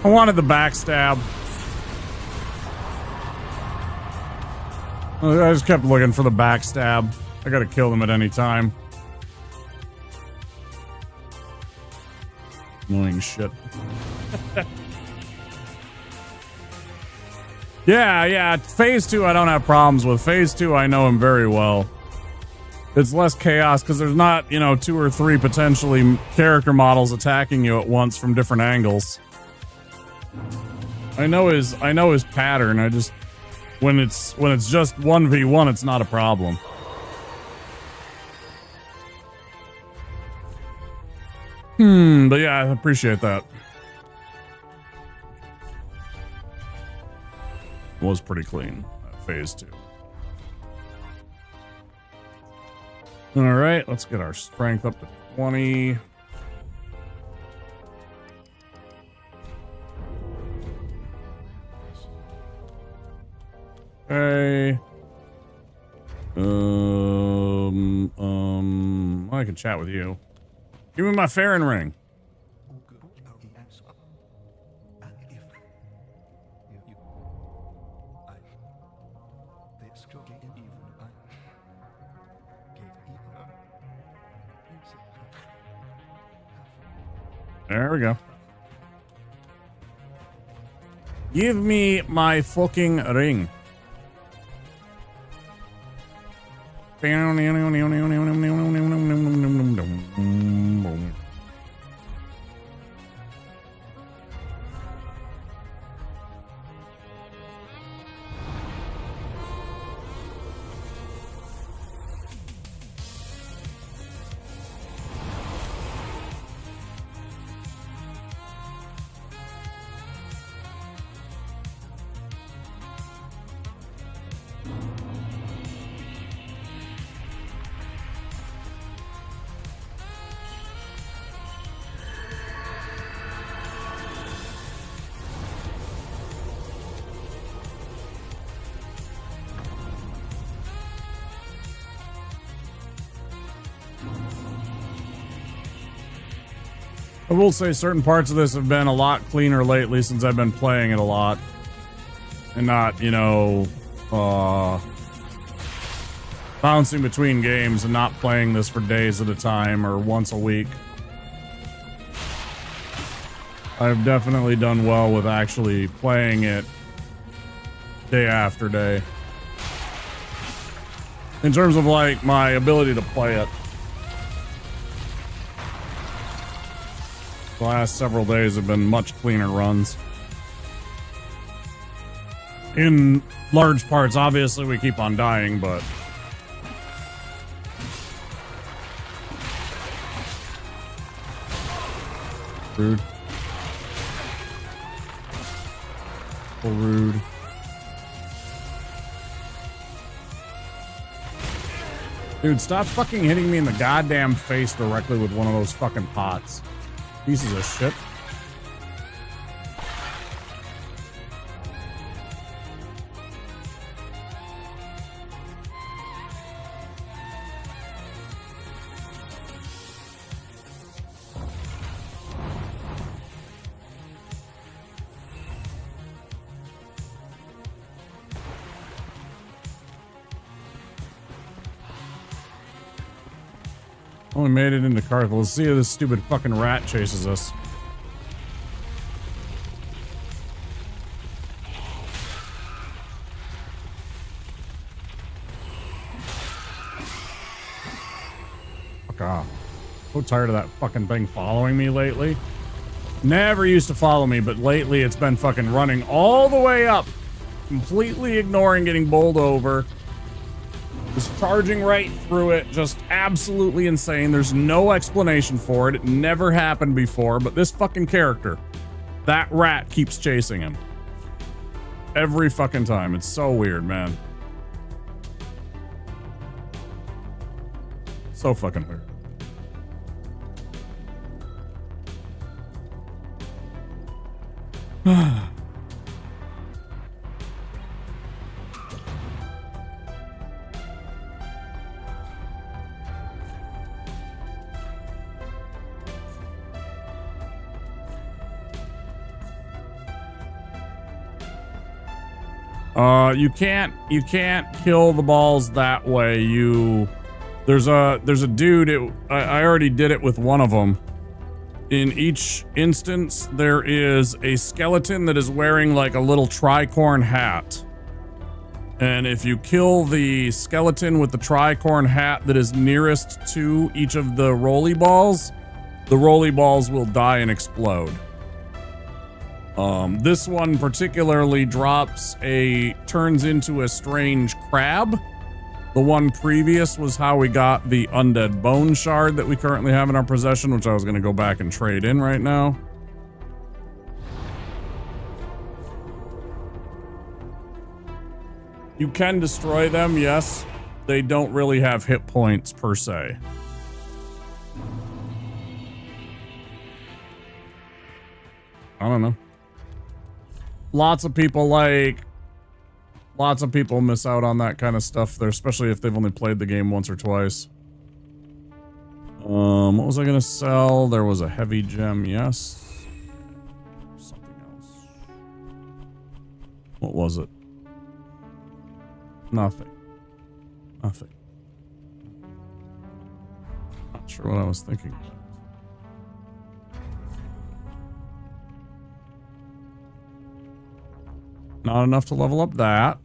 I wanted the backstab. I just kept looking for the backstab. I gotta kill them at any time. Annoying shit. Yeah, phase 2 I don't have problems with. Phase 2 I know him very well. It's less chaos because there's not, 2 or 3 potentially character models attacking you at once from different angles. I know his pattern. I just when it's just 1v1, it's not a problem. But yeah, I appreciate that. Was pretty clean at phase 2. Alright, let's get our strength up to 20. Okay. I can chat with you. Give me my Farron ring. There we go. Give me my fucking ring. I will say certain parts of this have been a lot cleaner lately since I've been playing it a lot. And not, bouncing between games and not playing this for days at a time or once a week. I've definitely done well with actually playing it day after day. In terms of, like, my ability to play it. The last several days have been much cleaner runs. In large parts, obviously, we keep on dying, but... Rude. So rude. Dude, stop fucking hitting me in the goddamn face directly with one of those fucking pots. Pieces of shit. Only made it into Carthel. Let's see if this stupid fucking rat chases us. Fuck off. So tired of that fucking thing following me lately. Never used to follow me, but lately it's been fucking running all the way up. Completely ignoring getting bowled over. Just charging right through it. Just absolutely insane. There's no explanation for it. It never happened before, but this fucking character, that rat keeps chasing him. Every fucking time. It's so weird, man. So fucking weird. You can't kill the balls that way. There's a dude. I already did it with one of them. In each instance, there is a skeleton that is wearing like a little tricorn hat. And if you kill the skeleton with the tricorn hat that is nearest to each of the rolly balls, the rolly balls will die and explode. This one particularly turns into a strange crab. The one previous was how we got the undead bone shard that we currently have in our possession, which I was going to go back and trade in right now. You can destroy them, yes. They don't really have hit points per se. I don't know. Lots of people miss out on that kind of stuff there, especially if they've only played the game once or twice. What was I gonna sell? There was a heavy gem, yes. Something else. What was it? Nothing. Nothing. Not sure what I was thinking about. Not enough to level up that.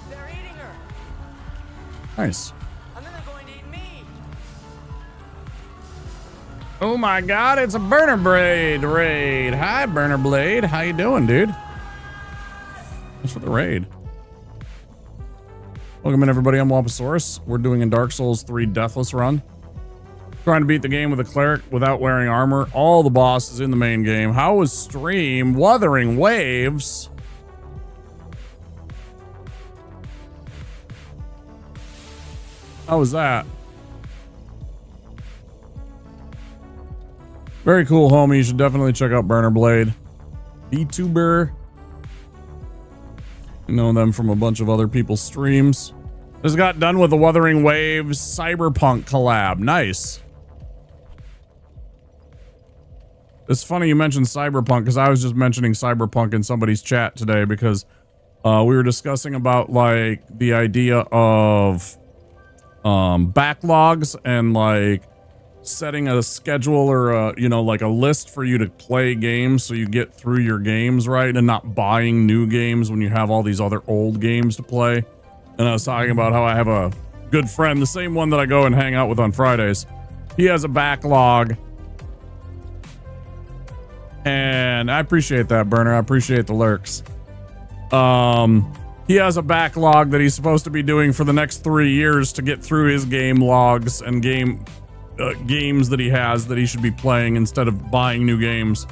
They're eating her. Nice. And then they're going to eat me. Oh my god, it's a Burner Blade raid. Hi, Burner Blade. How you doing, dude? Thanks for the raid. Welcome in, everybody. I'm Wapasaurus. We're doing a Dark Souls 3 Deathless run. Trying to beat the game with a Cleric without wearing armor. All the bosses in the main game. How was stream? Wuthering Waves. How was that? Very cool, homie. You should definitely check out Burner Blade. VTuber. I know them from a bunch of other people's streams. Just got done with the Wuthering Waves Cyberpunk collab. Nice. It's funny you mentioned Cyberpunk because I was just mentioning Cyberpunk in somebody's chat today because we were discussing about like the idea of backlogs and like setting a schedule or like a list for you to play games so you get through your games, right, and not buying new games when you have all these other old games to play. And I was talking about how I have a good friend, the same one that I go and hang out with on Fridays. He has a backlog, and I appreciate that, Burner. I appreciate the lurks. He has a backlog that he's supposed to be doing for the next 3 years to get through his game logs and games that he has that he should be playing instead of buying new games.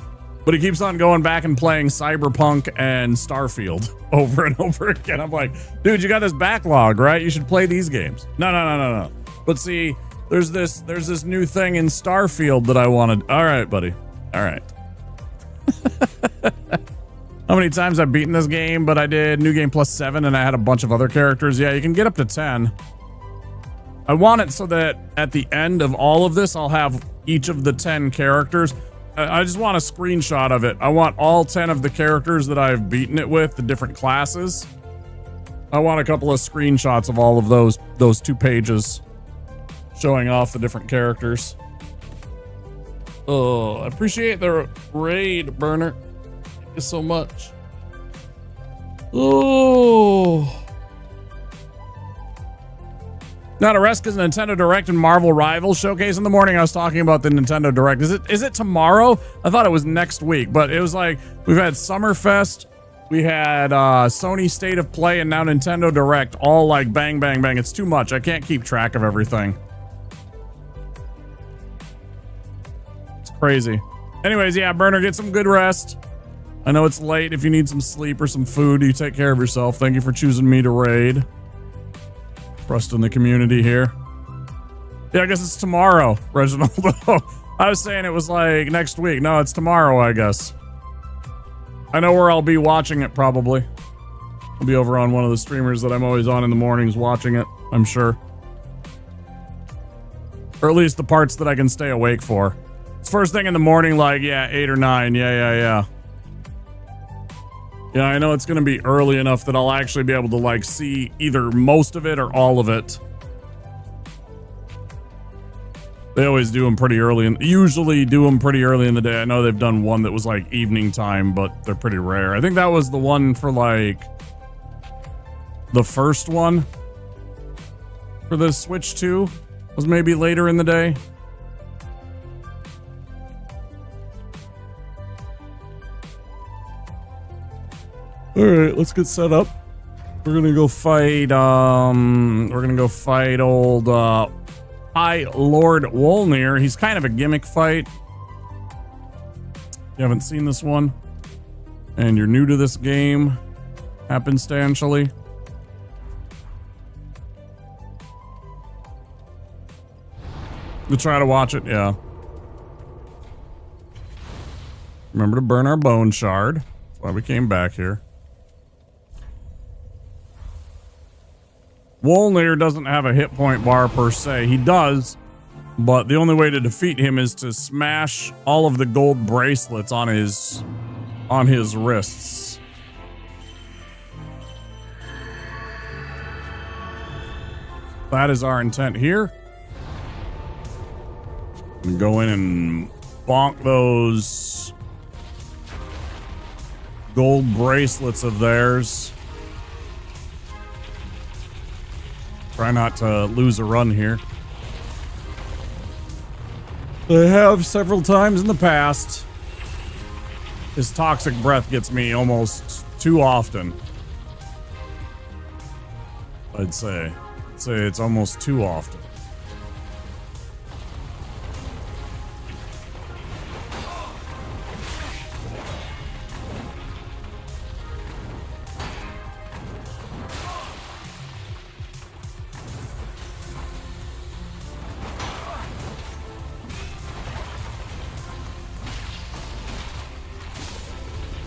But he keeps on going back and playing Cyberpunk and Starfield over and over again. I'm like, dude, you got this backlog, right? You should play these games. No. But see, there's this new thing in Starfield that I wanted. All right, buddy. All right. How many times I've beaten this game, but I did New Game Plus 7 and I had a bunch of other characters. Yeah, you can get up to 10. I want it so that at the end of all of this, I'll have each of the 10 characters. I just want a screenshot of it. I want all 10 of the characters that I've beaten it with, the different classes. I want a couple of screenshots of all of those 2 pages showing off the different characters. Oh, I appreciate the raid, Burner. Thank you so much. Oh. Not a rest because Nintendo Direct and Marvel Rivals showcase in the morning. I was talking about the Nintendo Direct. Is it tomorrow? I thought it was next week, but it was like we've had Summerfest, we had Sony State of Play, and now Nintendo Direct. All like bang, bang, bang. It's too much. I can't keep track of everything. It's crazy. Anyways, yeah, Burner, get some good rest. I know it's late. If you need some sleep or some food, you take care of yourself. Thank you for choosing me to raid. Trust in the community here. Yeah, I guess it's tomorrow, Reginald. I was saying it was like next week. No, it's tomorrow, I guess. I know where I'll be watching it probably. I'll be over on one of the streamers that I'm always on in the mornings watching it, I'm sure. Or at least the parts that I can stay awake for. It's first thing in the morning, like, yeah, 8 or 9. Yeah. Yeah, I know it's going to be early enough that I'll actually be able to, like, see either most of it or all of it. They always do them pretty early, and usually do them pretty early in the day. I know they've done one that was, like, evening time, but they're pretty rare. I think that was the one for, like, the first one for the Switch 2 was maybe later in the day. All right, let's get set up. We're gonna go fight. Old High Lord Wolnir. He's kind of a gimmick fight. You haven't seen this one, and you're new to this game, happenstantially. We'll try to watch it. Yeah. Remember to burn our bone shard. That's why we came back here. Wolnir doesn't have a hit point bar per se. He does, but the only way to defeat him is to smash all of the gold bracelets on his wrists. That is our intent here. And go in and bonk those gold bracelets of theirs. Try not to lose a run here. They have several times in the past. His toxic breath gets me almost too often. I'd say it's almost too often.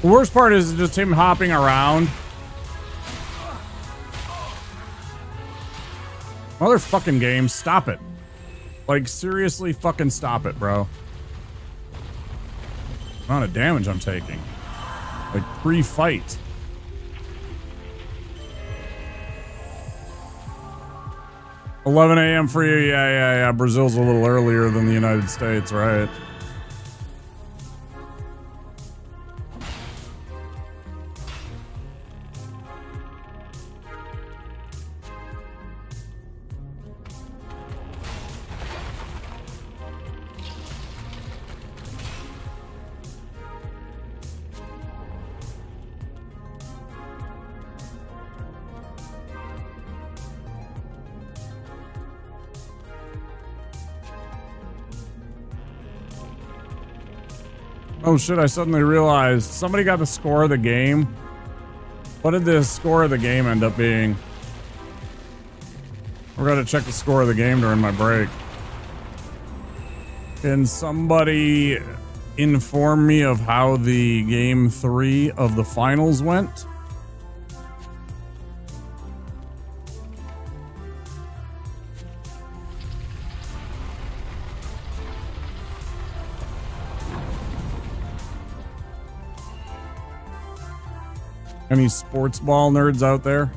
The worst part is just him hopping around. Motherfucking game, stop it. Like, seriously fucking stop it, bro. The amount of damage I'm taking. Like, pre-fight. $11 a.m. for you? Yeah. Brazil's a little earlier than the United States, right? Oh shit, I suddenly realized somebody got the score of the game. What did the score of the game end up being? We're gonna check the score of the game during my break. Can somebody inform me of how the game 3 of the finals went? Any sports ball nerds out there?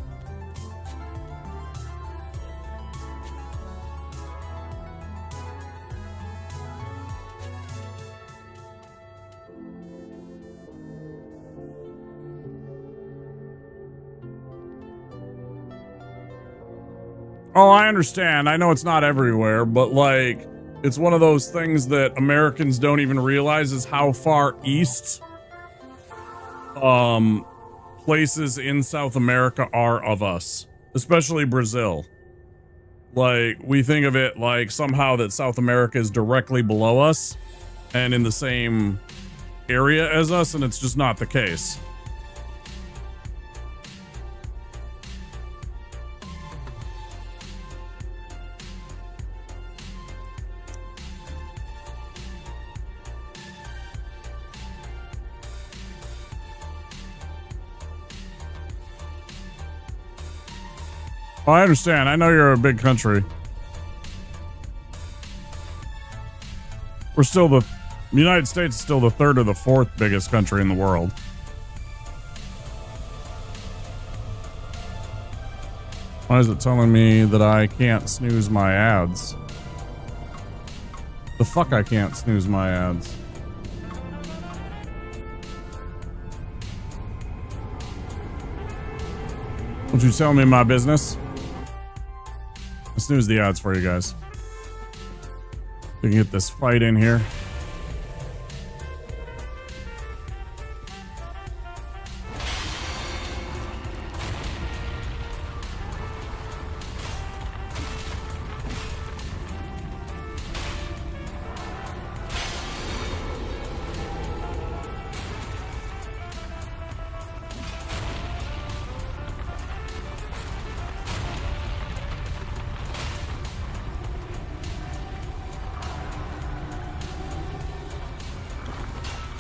Oh, I understand. I know it's not everywhere, but like, it's one of those things that Americans don't even realize is how far east places in South America are of us, especially Brazil. Like, we think of it like somehow that South America is directly below us and in the same area as us, and it's just not the case. Oh, I understand. I know you're a big country. We're still the United States is still the third or the fourth biggest country in the world. Why is it telling me that I can't snooze my ads? The fuck I can't snooze my ads. Won't you tell me my business? I'll snooze the ads for you guys. We can get this fight in here.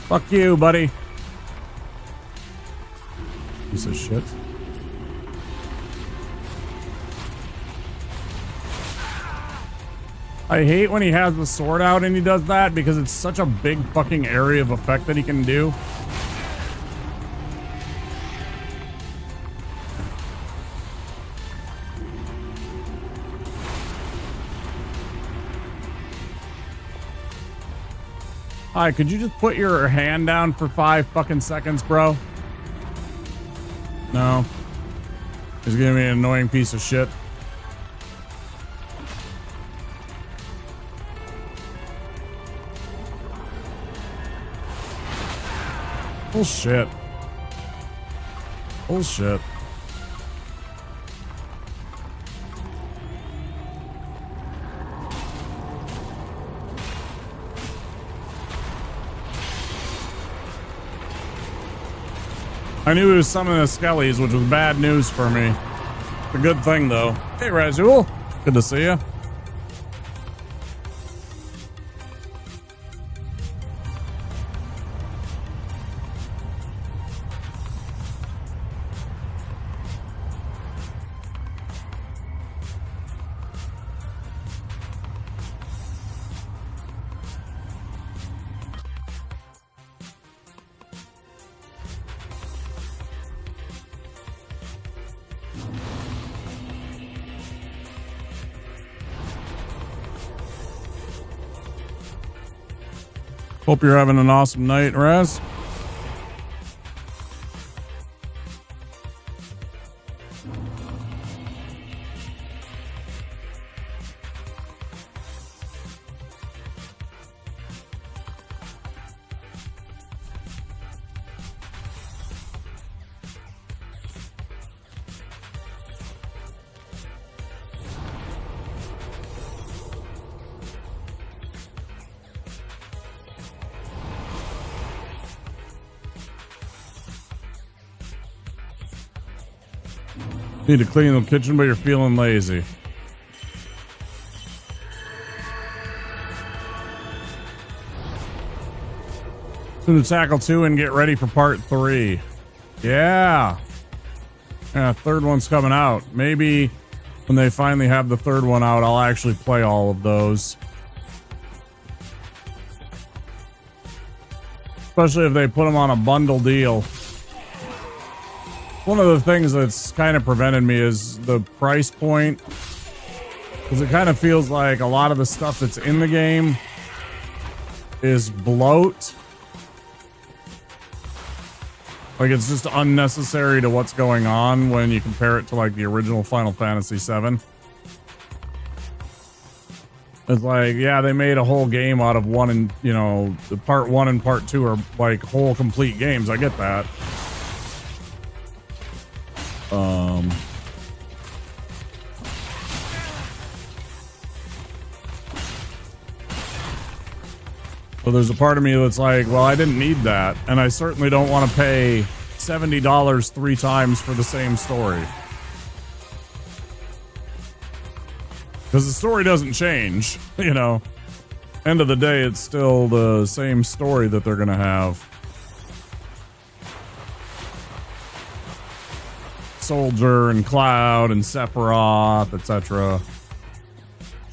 Fuck you, buddy. Piece of shit. I hate when he has the sword out and he does that because it's such a big fucking area of effect that he can do. Hi, could you just put your hand down for 5 fucking seconds, bro? No. He's gonna be an annoying piece of shit. Bullshit. Bullshit. I knew he was summoning the Skellies, which was bad news for me. It's a good thing, though. Hey, Razul. Good to see you. Hope you're having an awesome night, Raz. Need to clean the kitchen, but you're feeling lazy. Soon to tackle 2 and get ready for part 3. Yeah. Yeah, third one's coming out. Maybe when they finally have the third one out, I'll actually play all of those. Especially if they put them on a bundle deal. One of the things that's kind of prevented me is the price point. Because it kind of feels like a lot of the stuff that's in the game is bloat. Like it's just unnecessary to what's going on when you compare it to like the original Final Fantasy VII. It's like, yeah, they made a whole game out of one and, you know, the part 1 and part 2 are like whole complete games. I get that. So there's a part of me that's like, well, I didn't need that. And I certainly don't want to pay $70 3 times for the same story. Because the story doesn't change, you know. End of the day, it's still the same story that they're going to have. Soldier and Cloud and Sephiroth, etc.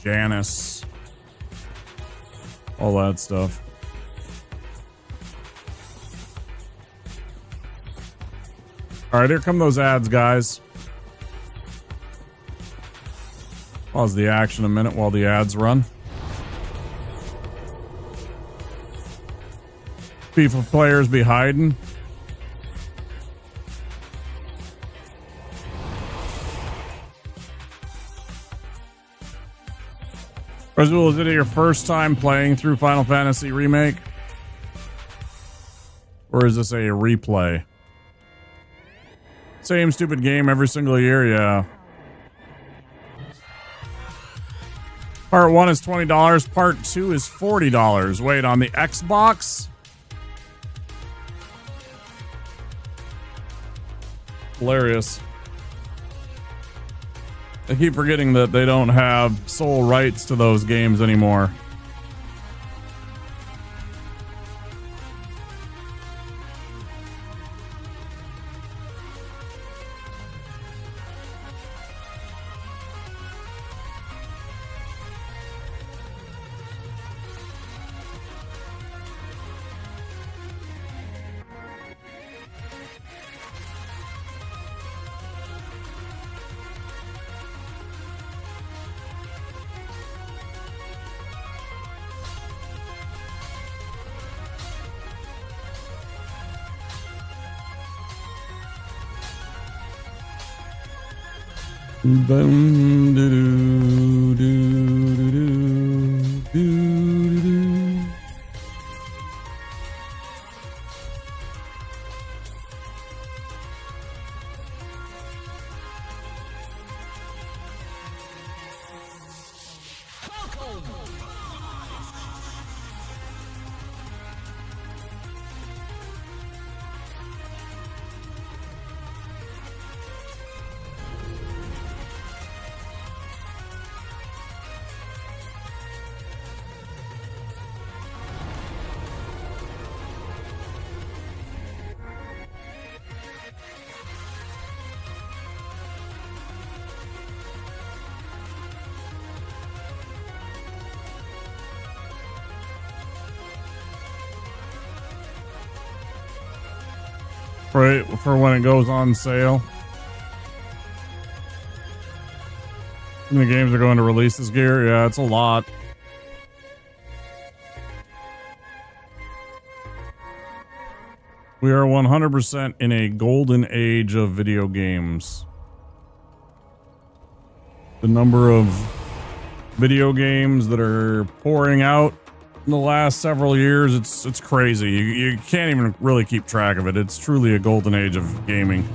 Janice. All that stuff. All right, here come those ads, guys. Pause the action a minute while the ads run. FIFA players be hiding. Razul, is it your first time playing through Final Fantasy Remake? Or is this a replay? Same stupid game every single year, yeah. Part 1 is $20. Part 2 is $40. Wait, on the Xbox? Hilarious. I keep forgetting that they don't have sole rights to those games anymore. Boom, doo, doo, doo, doo, doo, doo, doo. For when it goes on sale. How many games are going to release this gear? Yeah, it's a lot. We are 100% in a golden age of video games. The number of video games that are pouring out in the last several years, it's crazy. You can't even really keep track of it. It's truly a golden age of gaming.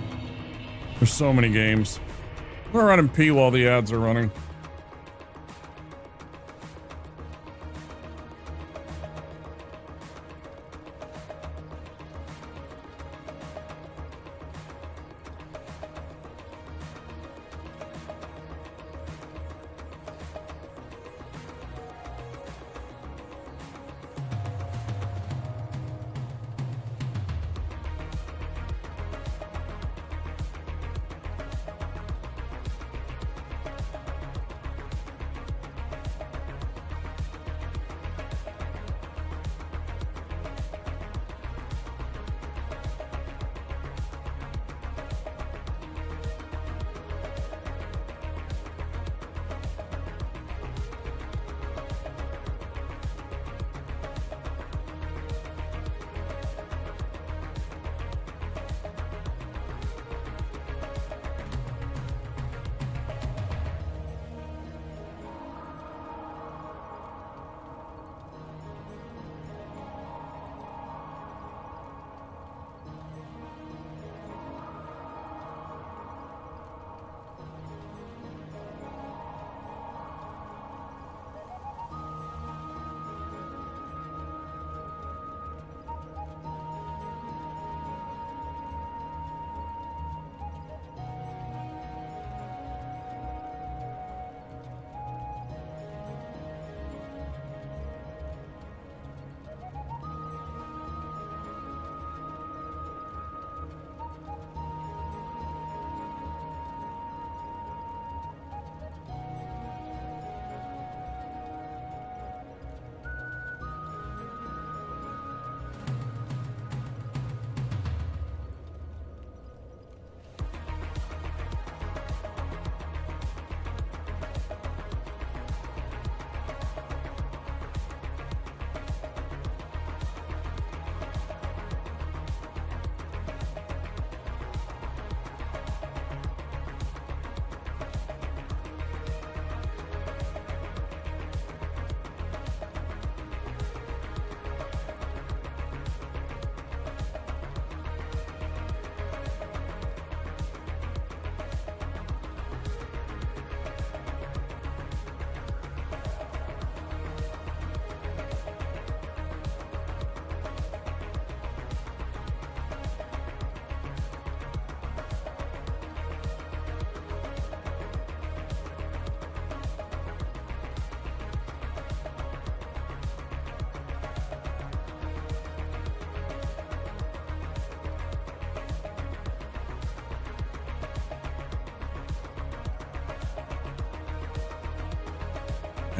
There's so many games. I'm gonna run and pee while the ads are running.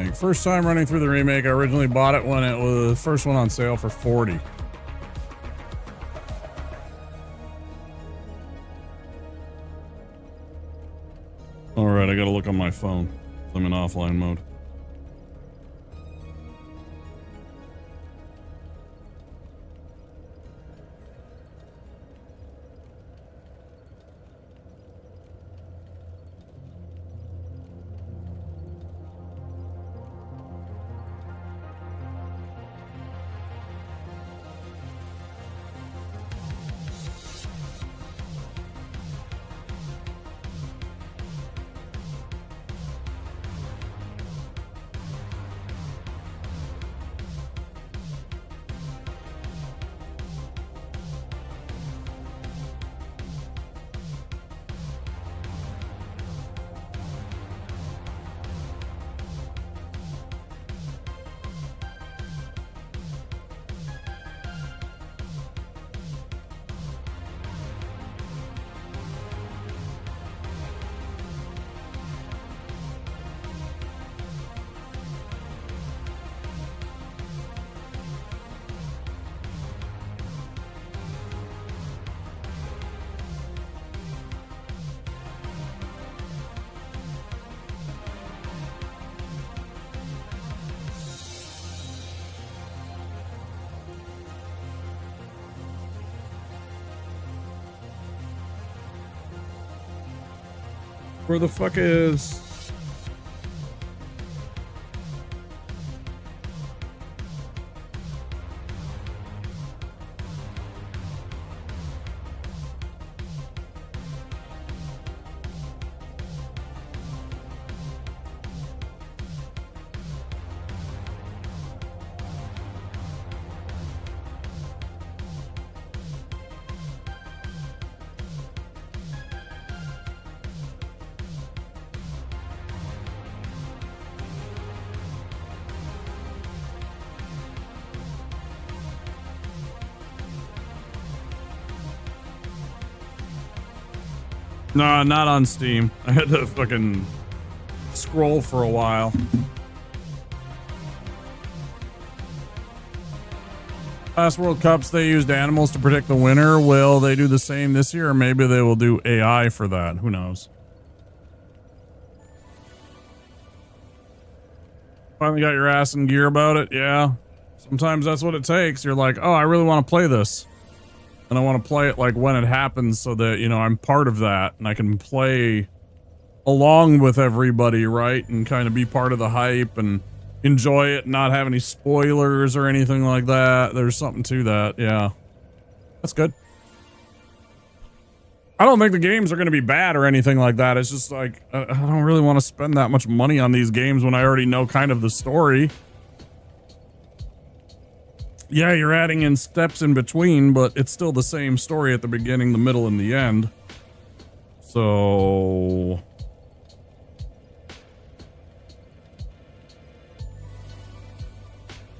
Like, first time running through the remake, I originally bought it when it was the first one on sale for $40. All right, I gotta look on my phone. I'm in offline mode. Where the fuck is... No, not on Steam. I had to fucking scroll for a while. Last World Cups, they used animals to predict the winner. Will they do the same this year? Or maybe they will do AI for that. Who knows? Finally got your ass in gear about it? Yeah. Sometimes that's what it takes. You're like, oh, I really want to play this. And I want to play it like when it happens so that, you know, I'm part of that and I can play along with everybody, right? And kind of be part of the hype and enjoy it and not have any spoilers or anything like that. There's something to that. Yeah. That's good. I don't think the games are going to be bad or anything like that. It's just like, I don't really want to spend that much money on these games when I already know kind of the story. Yeah, you're adding in steps in between, but it's still the same story at the beginning, the middle, and the end. So...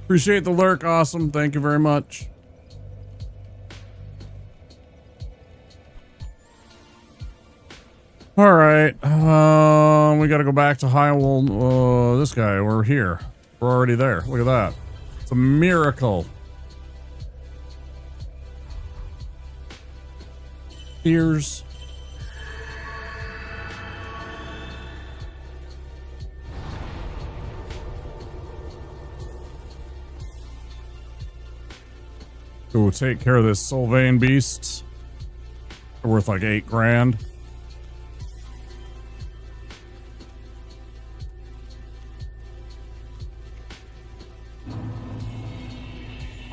appreciate the lurk. Awesome. Thank you very much. All right. We got to go back to Hyrule. This guy, we're here. We're already there. Look at that. It's a miracle. Ears. Go take care of this Sylvain beast. They're worth like $8 grand.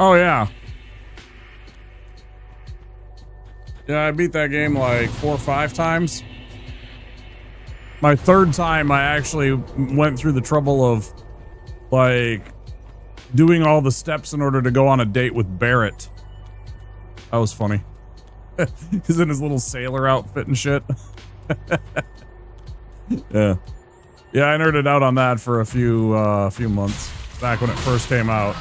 Oh yeah. Yeah, I beat that game like 4 or 5 times. My 3rd time, I actually went through the trouble of like doing all the steps in order to go on a date with Barrett. That was funny. He's in his little sailor outfit and shit. Yeah. Yeah, I nerded out on that for a few months back when it first came out.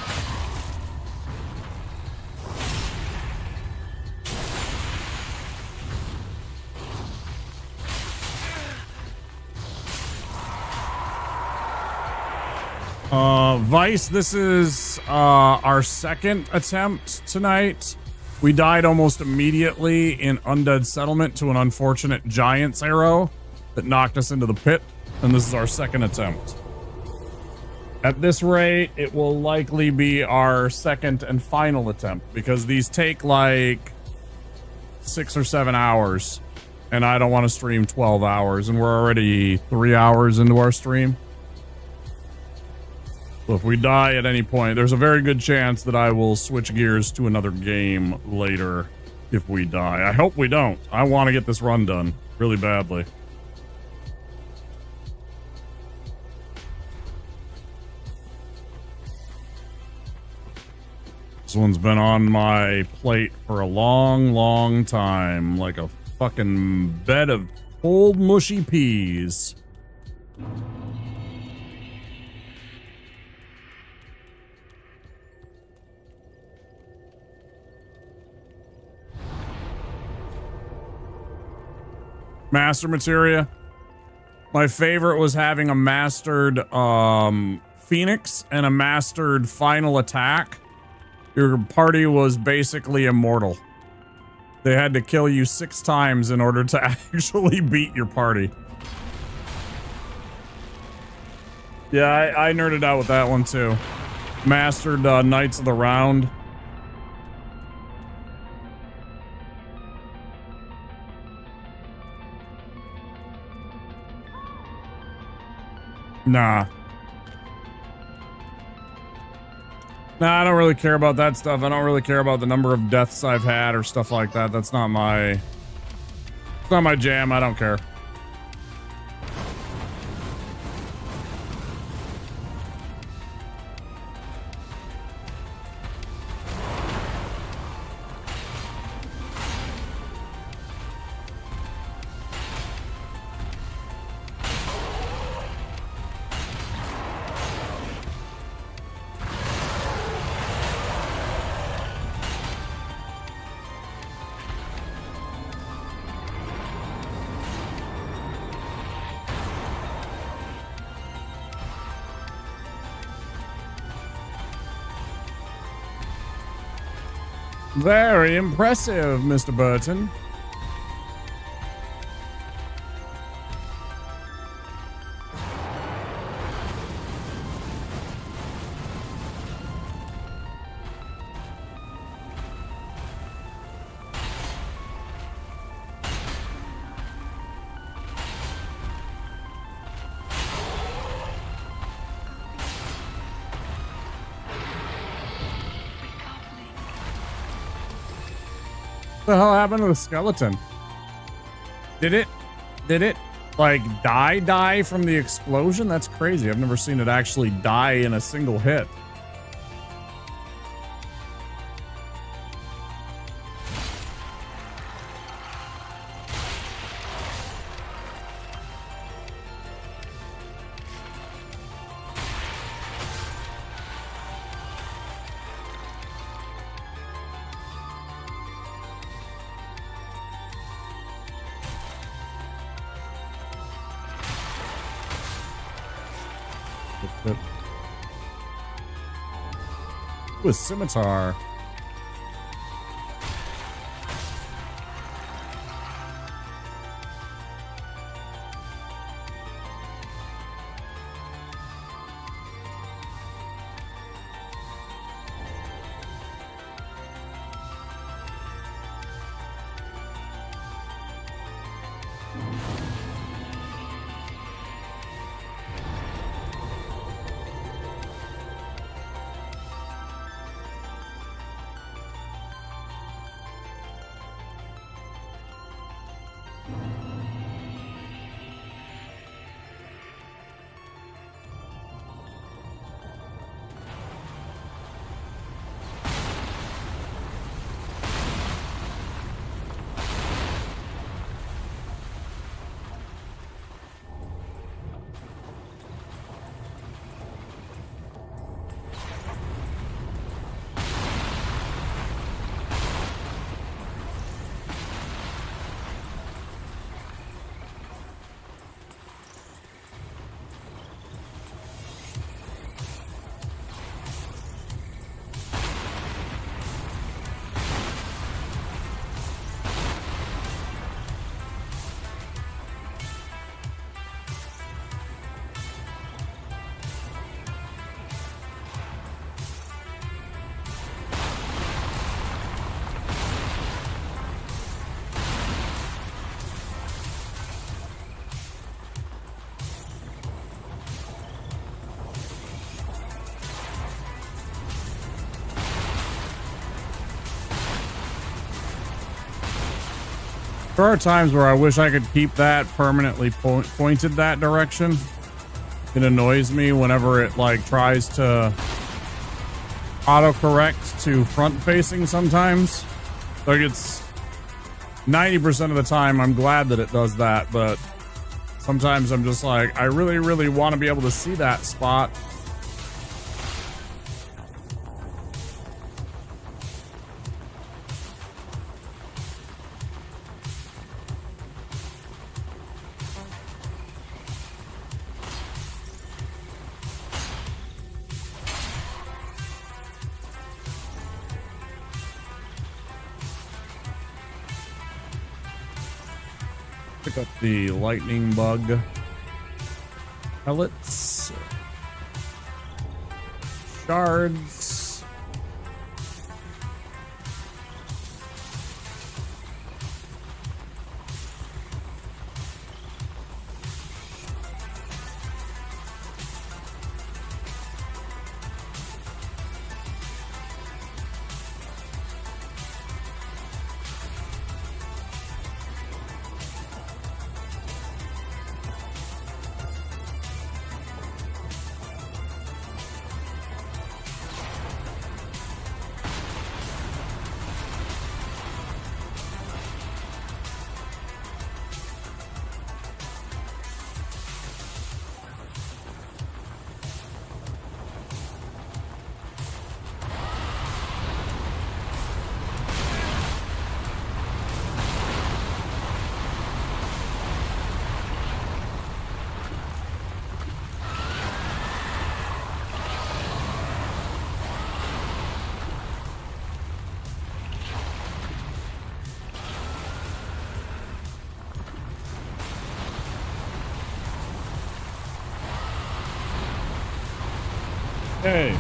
Vice, this is our second attempt tonight. We died almost immediately in Undead Settlement to an unfortunate giant's arrow that knocked us into the pit, and this is our second attempt. At this rate, it will likely be our second and final attempt, because these take like 6 or 7 hours, and I don't want to stream 12 hours, and we're already 3 hours into our stream. So if we die at any point, there's a very good chance that I will switch gears to another game later if we die. I hope we don't. I want to get this run done really badly. This one's been on my plate for a long, long time, like a fucking bed of cold, mushy peas. Master materia. My favorite was having a mastered Phoenix and a mastered final attack. Your party was basically immortal. They had to kill you 6 times in order to actually beat your party. Yeah, I nerded out with that one too. Mastered Knights of the Round. Nah, I don't really care about that stuff. I don't really care about the number of deaths I've had or stuff like that. That's not my... It's not my jam. I don't care. Very impressive, Mr. Burton. What the hell happened to the skeleton? Did it like die from the explosion? That's crazy. I've never seen it actually die in a single hit. With scimitar. There are times where I wish I could keep that permanently pointed that direction. It annoys me whenever it like tries to autocorrect to front facing sometimes. Like it's 90% of the time I'm glad that it does that, but sometimes I'm just like, I really, really want to be able to see that spot. Pick up the lightning bug pellets, shards. Hey.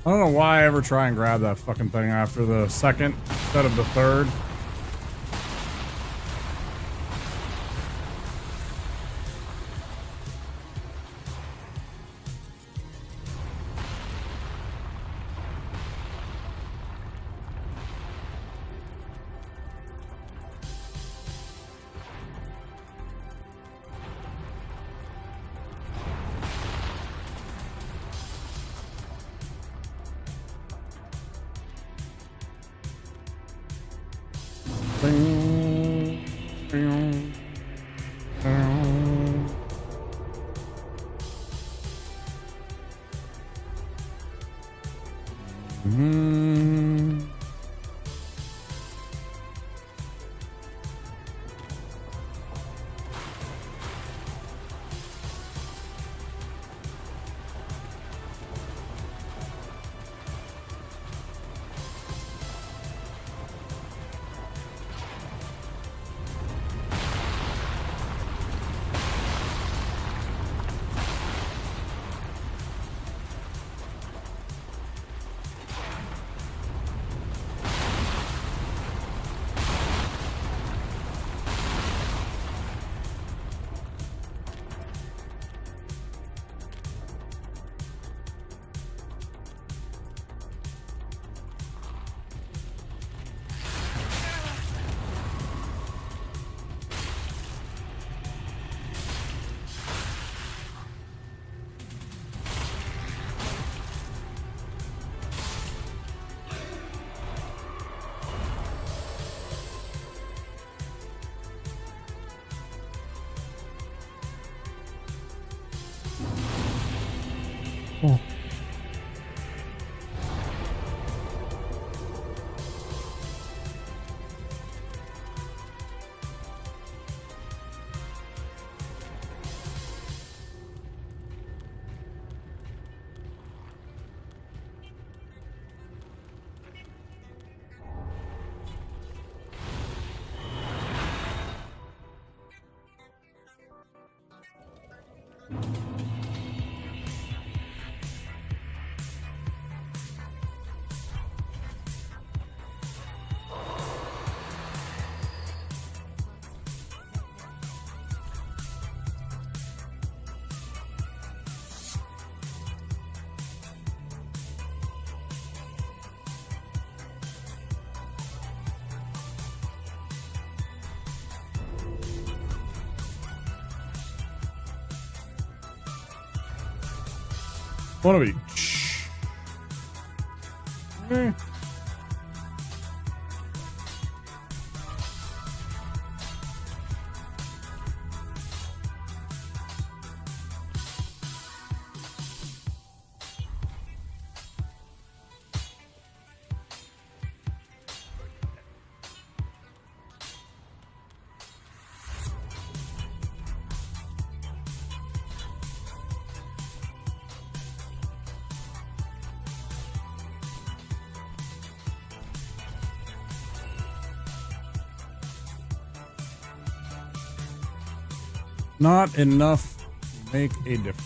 I don't know why I ever try and grab that fucking thing after the second instead of the third. One of each. Eh. Not enough to make a difference.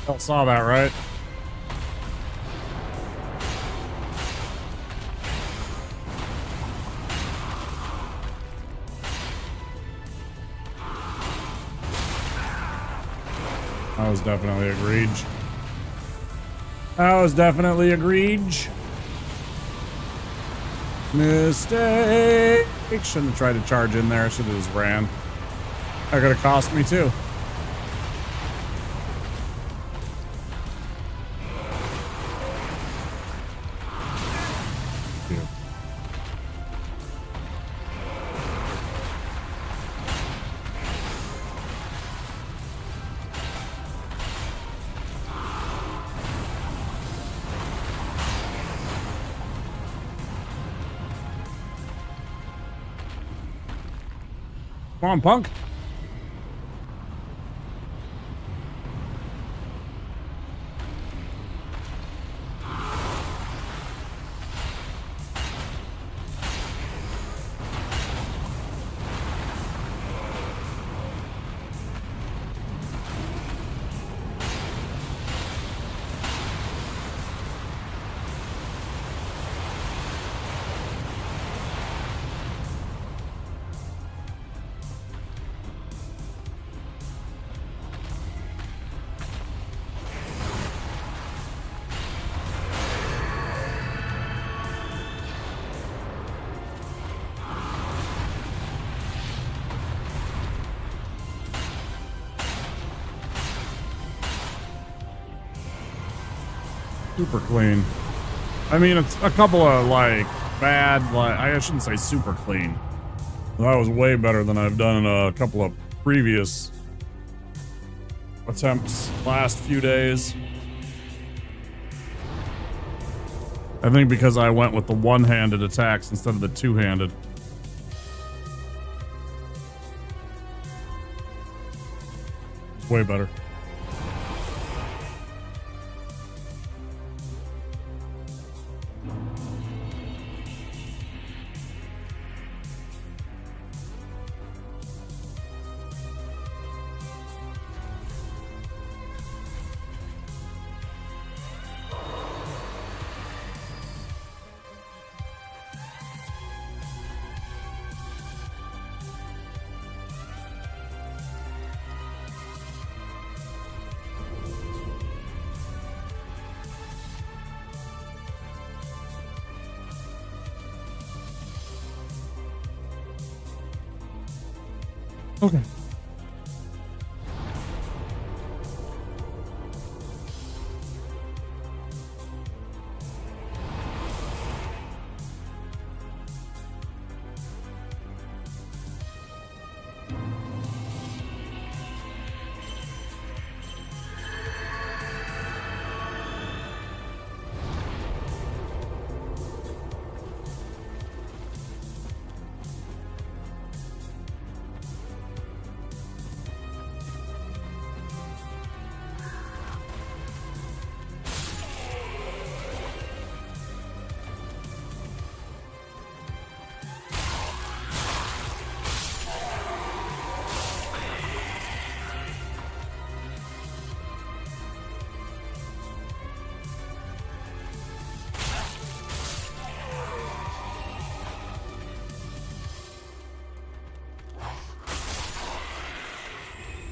Y'all saw that, right? That was definitely agreed. That was definitely agreed. Mistake. Shouldn't have tried to charge in there. Should have just ran. That could have cost me too. Come on, punk. Super clean. I mean, it's a couple of like bad, like I shouldn't say super clean. That was way better than I've done in a couple of previous attempts last few days. I think because I went with the one-handed attacks instead of the two-handed. It's way better. Okay.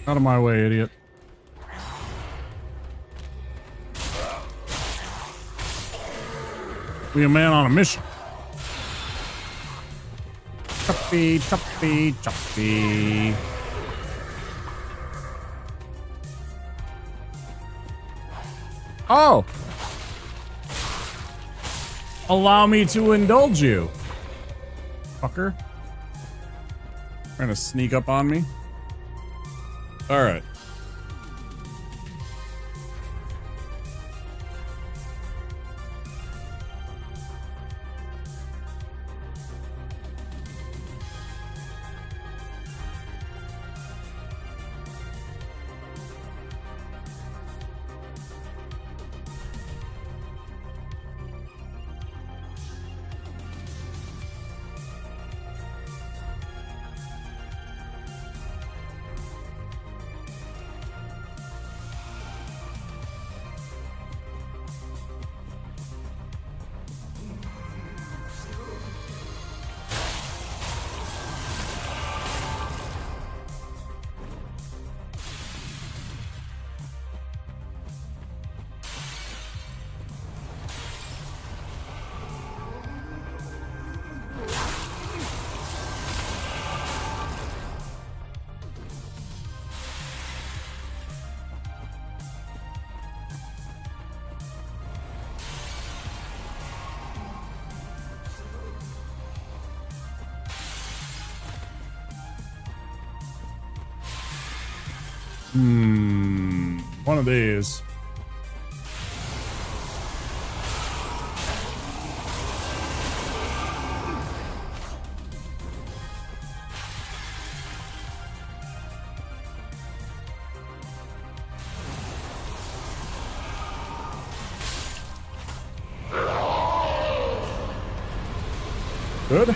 Out of my way, idiot. We a man on a mission. Choppy, choppy, choppy. Oh! Allow me to indulge you. Fucker. Trying to sneak up on me. Alright. One of these. Good.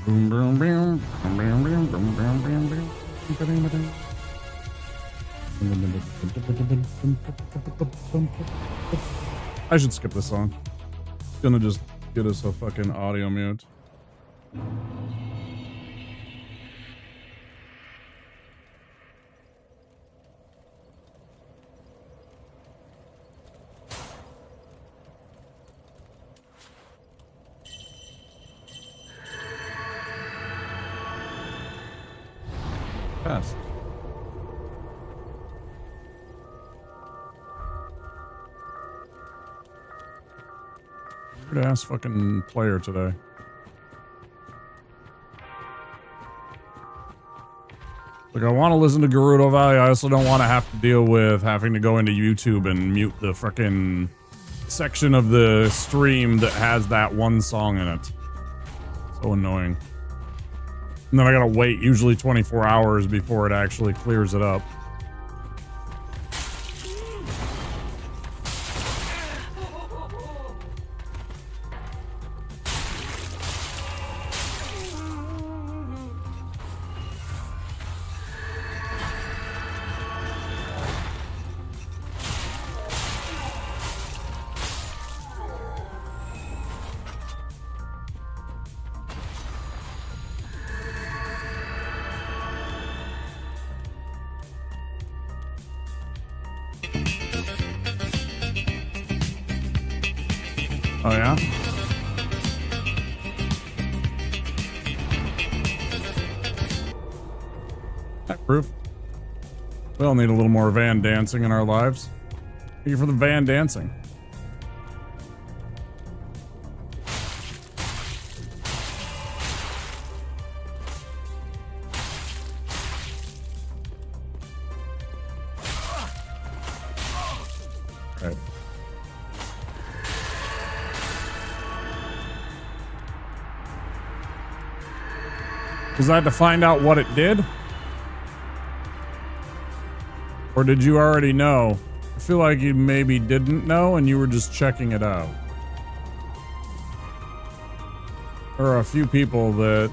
Boom, boom, boom, boom, boom, boom, boom, boom, boom. I should skip this song. It's gonna just get us a fucking audio mute. Fast. Weird ass fucking player today. Like, I want to listen to Gerudo Valley. I also don't want to have to deal with having to go into YouTube and mute the frickin' section of the stream that has that one song in it. So annoying. And then I gotta wait usually 24 hours before it actually clears it up. Oh yeah? That proof. We all need a little more van dancing in our lives. Thank you for the van dancing. Right. Was I to find out what it did? Or did you already know? I feel like you maybe didn't know and you were just checking it out. There are a few people that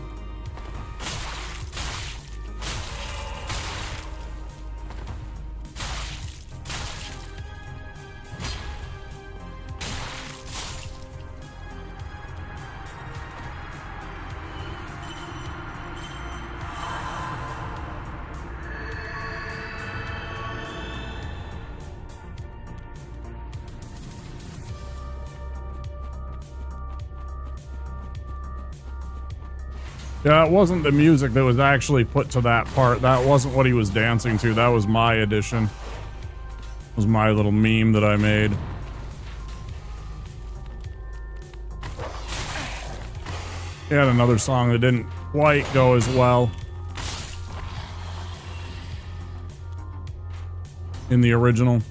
yeah, it wasn't the music that was actually put to that part. That wasn't what he was dancing to. That was my addition. It was my little meme that I made. He had another song that didn't quite go as well in the original.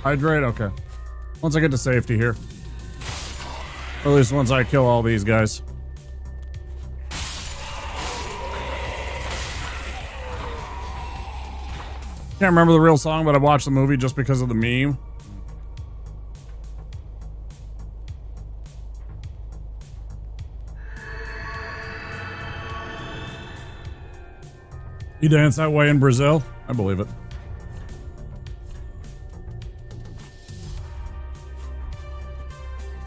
Hydrate? Okay. Once I get to safety here. Or at least once I kill all these guys. Can't remember the real song, but I watched the movie just because of the meme. You dance that way in Brazil? I believe it.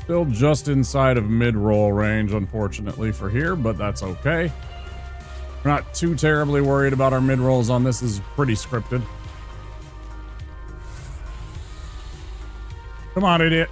Still just inside of mid-roll range, unfortunately, for here, but that's okay. We're not too terribly worried about our mid-rolls on this. This is pretty scripted. Come on, idiot.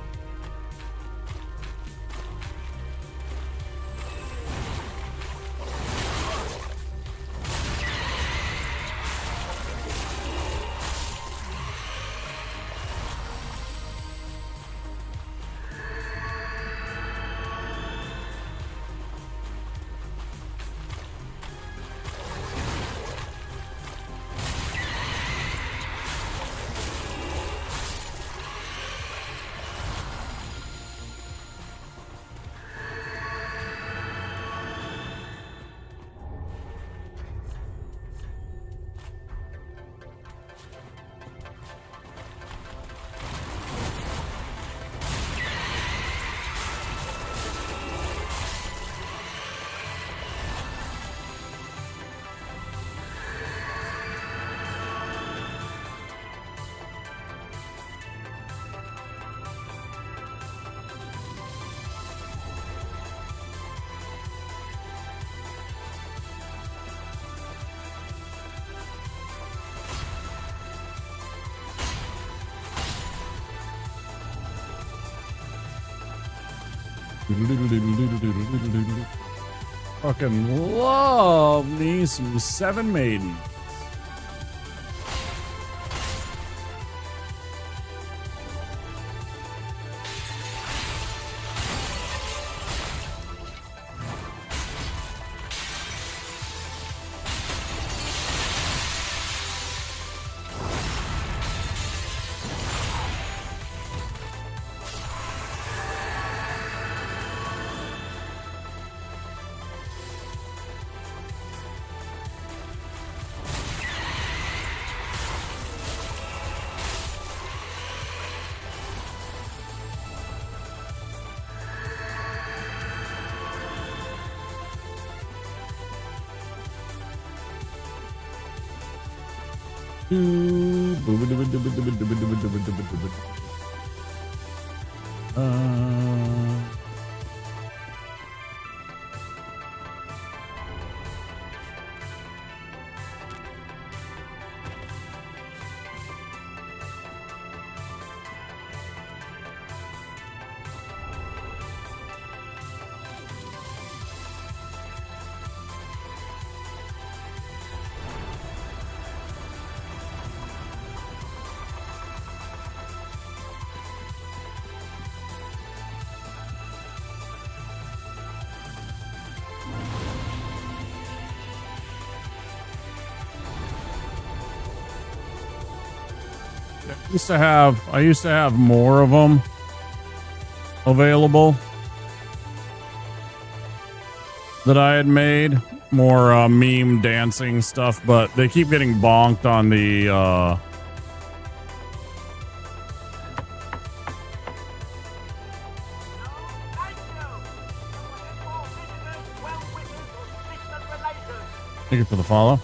Fucking love me some Seven Maidens. I used to have more of them available that I had made, more meme dancing stuff, but they keep getting bonked on the Thank you for the follow.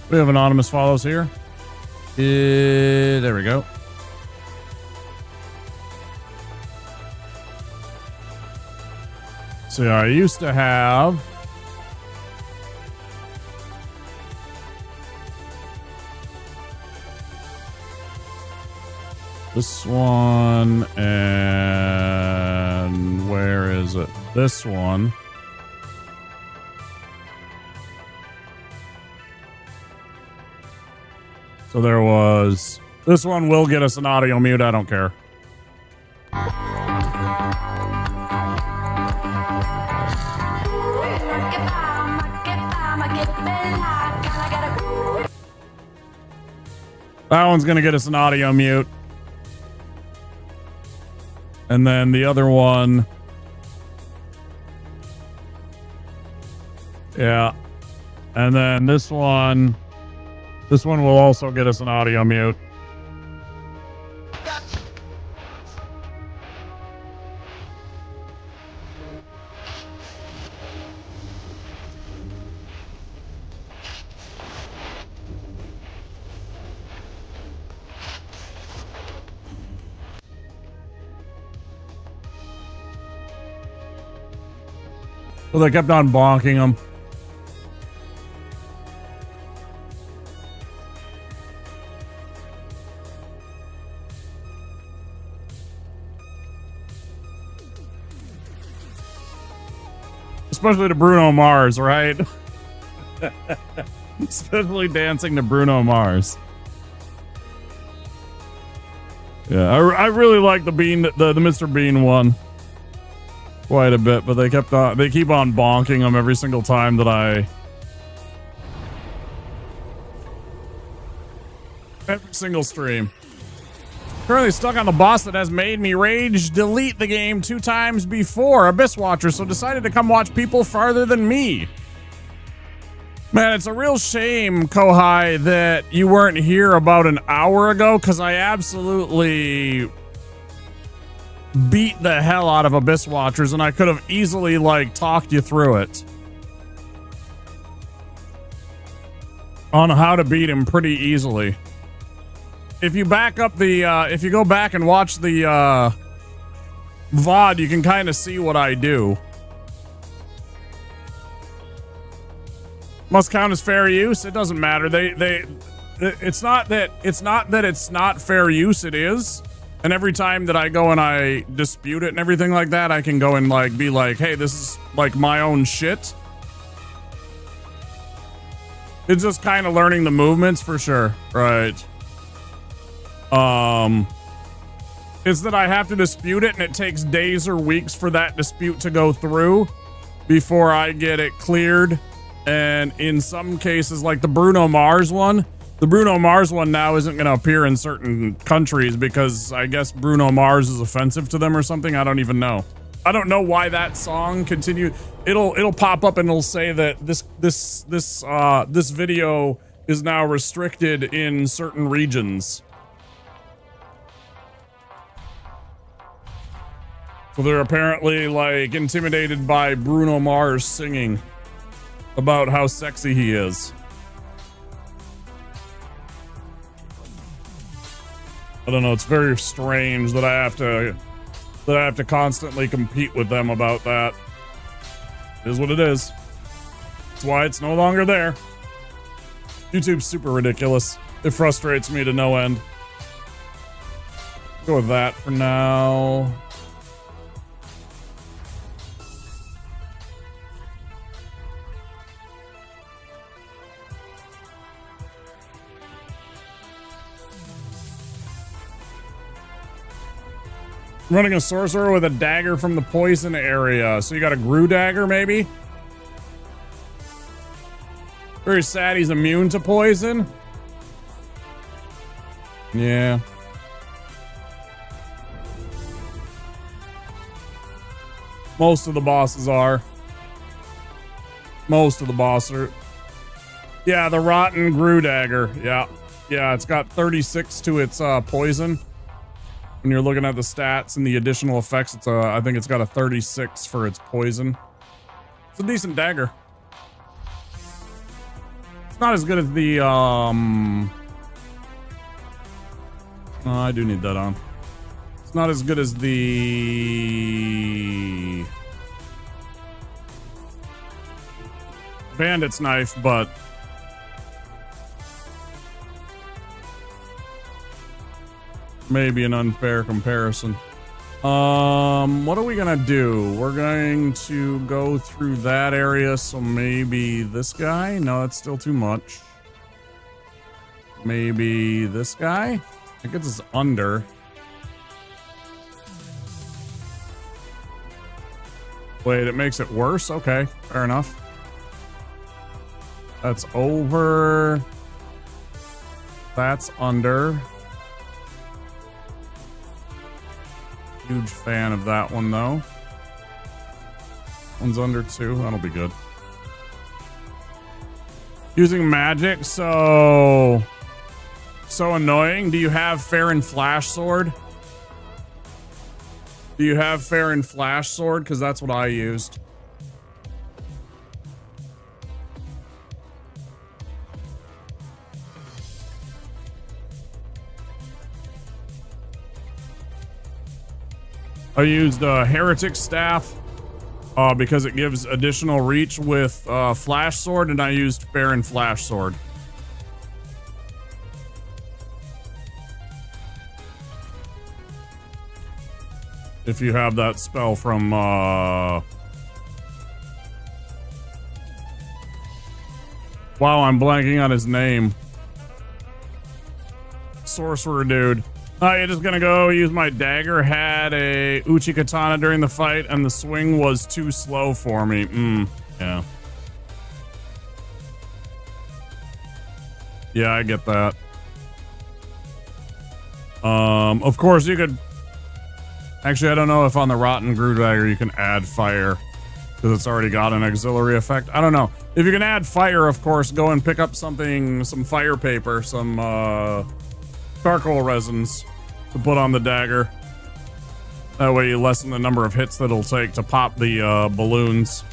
We have anonymous follows here. There we go. So yeah, I used to have this one, and where is it? This one. So there was, this one will get us an audio mute. I don't care. That one's going to get us an audio mute. And then the other one. Yeah. And then this one. This one will also get us an audio mute. So they kept on bonking them. Especially to Bruno Mars, right? Especially dancing to Bruno Mars. Yeah, I really like the Mr. Bean one quite a bit, but they keep on bonking them every single time that every single stream. Currently stuck on the boss that has made me rage delete the game 2 times before, Abyss Watcher, so decided to come watch people farther than me. Man, it's a real shame, Kohai, that you weren't here about an hour ago, because I absolutely beat the hell out of Abyss Watchers, and I could have easily, like, talked you through it. On how to beat him pretty easily. If you back up the, if you go back and watch the, VOD, you can kind of see what I do. Must count as fair use. It doesn't matter. It's not that it's not fair use. It is. And every time that I go and I dispute it and everything like that, I can go and like be like, hey, this is like my own shit. It's just kind of learning the movements for sure. Right. It's that I have to dispute it and it takes days or weeks for that dispute to go through before I get it cleared. And in some cases, like the Bruno Mars one, the Bruno Mars one now isn't going to appear in certain countries because I guess Bruno Mars is offensive to them or something. I don't even know. I don't know why that song continued. It'll pop up and it'll say that this video is now restricted in certain regions. So they're apparently like intimidated by Bruno Mars singing about how sexy he is. I don't know, it's very strange that I have to constantly compete with them about that. It is what it is. That's why it's no longer there. YouTube's super ridiculous. It frustrates me to no end. Go with that for now. Running a sorcerer with a dagger from the poison area. So you got a Gru dagger, maybe? Very sad he's immune to poison. Yeah. Most of the bosses are. Most of the bosses are. Yeah, the rotten Gru dagger. Yeah. Yeah, it's got 36 to its poison. When you're looking at the stats and the additional effects, it's I think it's got a 36 for its poison. It's a decent dagger. It's not as good as the oh, I do need that on. It's not as good as the bandit's knife, but maybe an unfair comparison. What are we gonna do? We're going to go through that area, so maybe this guy? No, that's still too much. Maybe this guy? I think it's under. Wait, it makes it worse? Okay, fair enough. That's over. That's under. Huge fan of that one, though. One's under 2. That'll be good. Using magic, so annoying. Do you have Farron Flash Sword? Do you have Farron Flash Sword? Because that's what I used. I used Heretic Staff because it gives additional reach with Flash Sword, and I used Farron Flash Sword. If you have that spell from wow, I'm blanking on his name. Sorcerer dude. You're just gonna go use my dagger. Had a Uchi Katana during the fight, and the swing was too slow for me. Yeah. Yeah, I get that. Of course you could. Actually, I don't know if on the Rotten Gru Dagger you can add fire, because it's already got an auxiliary effect. I don't know. If you can add fire, of course, go and pick up something, some fire paper, some charcoal resins to put on the dagger. That way you lessen the number of hits that it'll take to pop the balloons.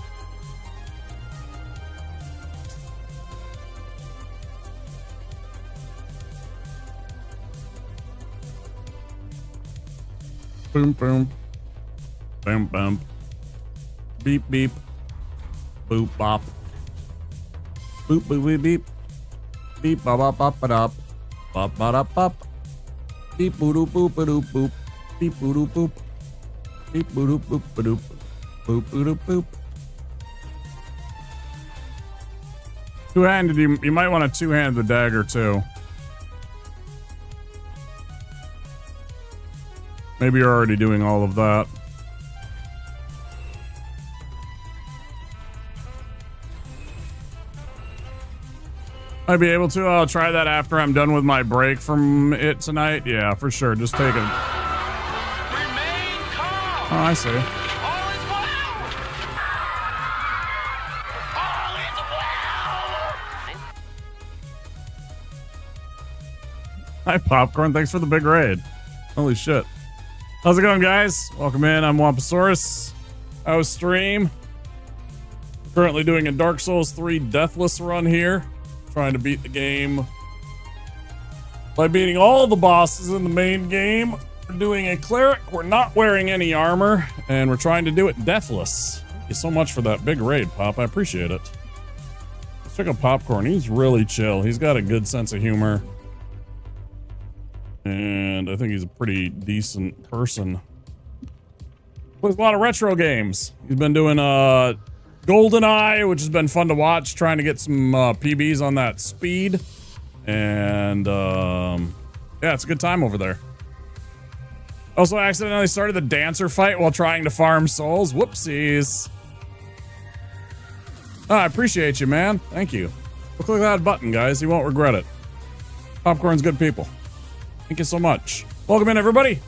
Boom, boom. Boom, boom. Beep, beep. Boop, bop. Boop, boop, beep, beep. Beep, bop, bop, bop, bop. Bop, bop, bop, bop. Beep boop boop boop boop. Beep boop boop. Beep boop boop boop. Boop boop boop. Two-handed, you might want to two-hand the dagger too. Maybe you're already doing all of that. I'd be able to. I'll try that after I'm done with my break from it tonight. Yeah, for sure. Just take it. Oh, I see. Hi, Popcorn. Thanks for the big raid. Holy shit. How's it going, guys? Welcome in. I'm Wampasaurus. How's stream? Currently doing a Dark Souls 3 Deathless run here. Trying to beat the game by beating all the bosses in the main game. We're doing a Cleric. We're not wearing any armor, and we're trying to do it Deathless. Thank you so much for that big raid, Pop. I appreciate it. Let's check out Popcorn. He's really chill. He's got a good sense of humor. And I think he's a pretty decent person. Plays a lot of retro games. He's been doing GoldenEye, which has been fun to watch, trying to get some PBs on that speed. And yeah, it's a good time over there. Also accidentally started the dancer fight while trying to farm souls. Whoopsies. Oh, I appreciate you, man. Thank you. Well, click that button, guys. You won't regret it. Popcorn's good people. Thank you so much. Welcome in, everybody.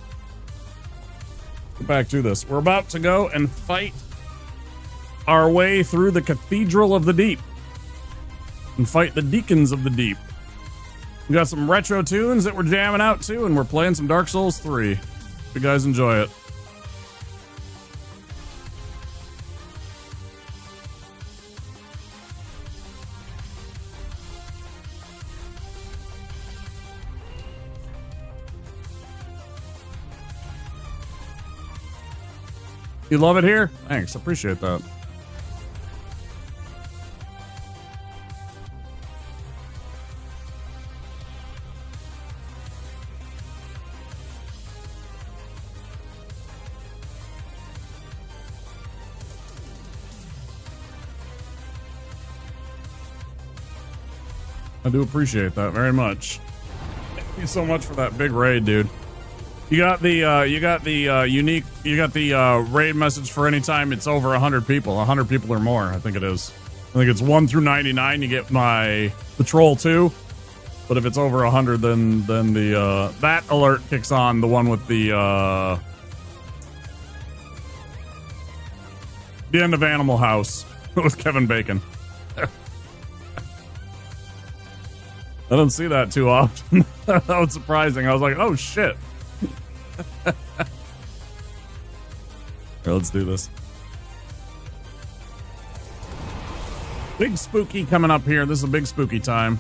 Get back to this. We're about to go and fight our way through the Cathedral of the Deep and fight the Deacons of the Deep. We got some retro tunes that we're jamming out to, and we're playing some Dark Souls 3. Hope you guys enjoy it. You love it here? Thanks, appreciate that. I do appreciate that very much. Thank you so much for that big raid, dude. You got the raid message for any time it's over 100 people. 100 people or more, I think it is. I think it's 1 through 99. You get the troll too. But if it's over 100, then the that alert kicks on. The one with the end of Animal House with Kevin Bacon. I don't see that too often. That was surprising. I was like, oh shit. Here, let's do this. Big spooky coming up here. This is a big spooky time.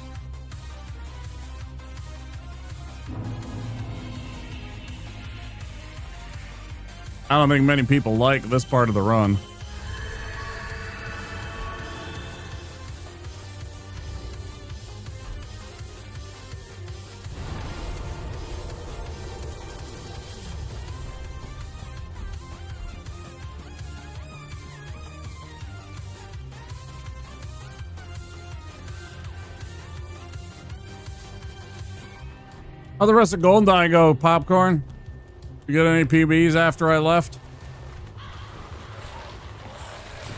I don't think many people like this part of the run. How'd the rest of GoldenEye go, Popcorn? You get any PBs after I left?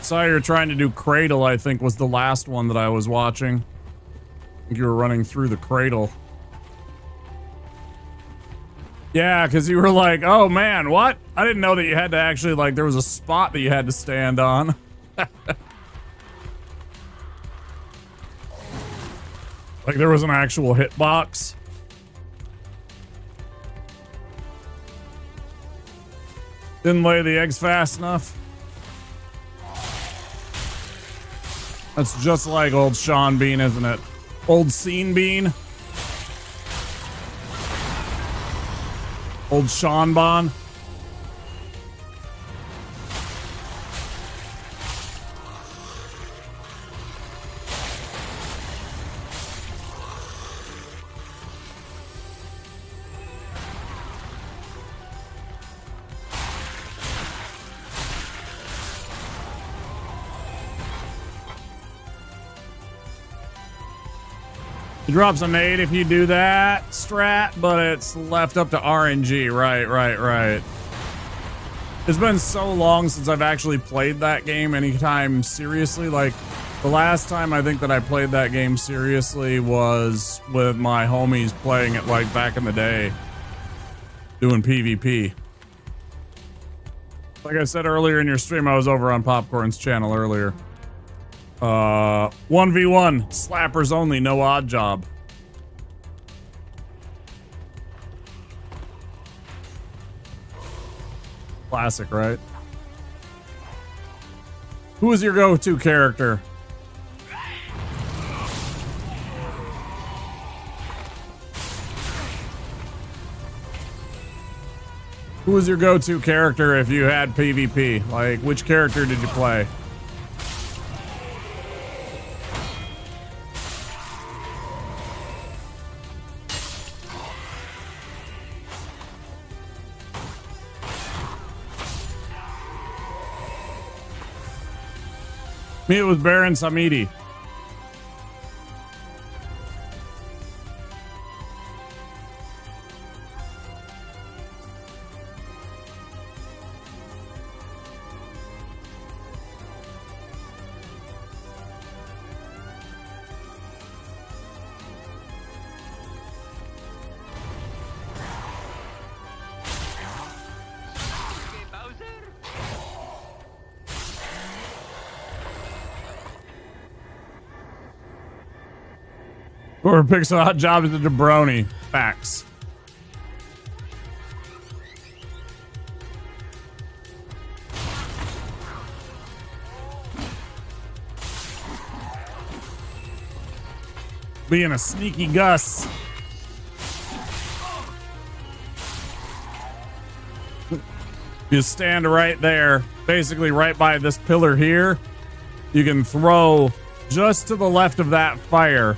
Saw you were trying to do Cradle, I think was the last one that I was watching. I think you were running through the Cradle. Yeah, because you were like, oh man, what? I didn't know that you had to actually, like, there was a spot that you had to stand on. Like there was an actual hitbox. Didn't lay the eggs fast enough. That's just like old Sean Bean, isn't it? Old Scene Bean. Old Sean Bon. It drops a nade if you do that strat, but it's left up to RNG. Right. It's been so long since I've actually played that game anytime seriously. Like, the last time I think that I played that game seriously was with my homies playing it like back in the day, doing PvP. Like I said earlier in your stream, I was over on Popcorn's channel earlier. 1v1, slappers only, no odd job. Classic, right? Who is your go-to character? Who was your go-to character if you had PvP? Like, which character did you play? Me, it was Baron Samedi. Whoever picks a hot job is a jabroni. Facts. Being a sneaky Gus. You stand right there, basically right by this pillar here. You can throw just to the left of that fire.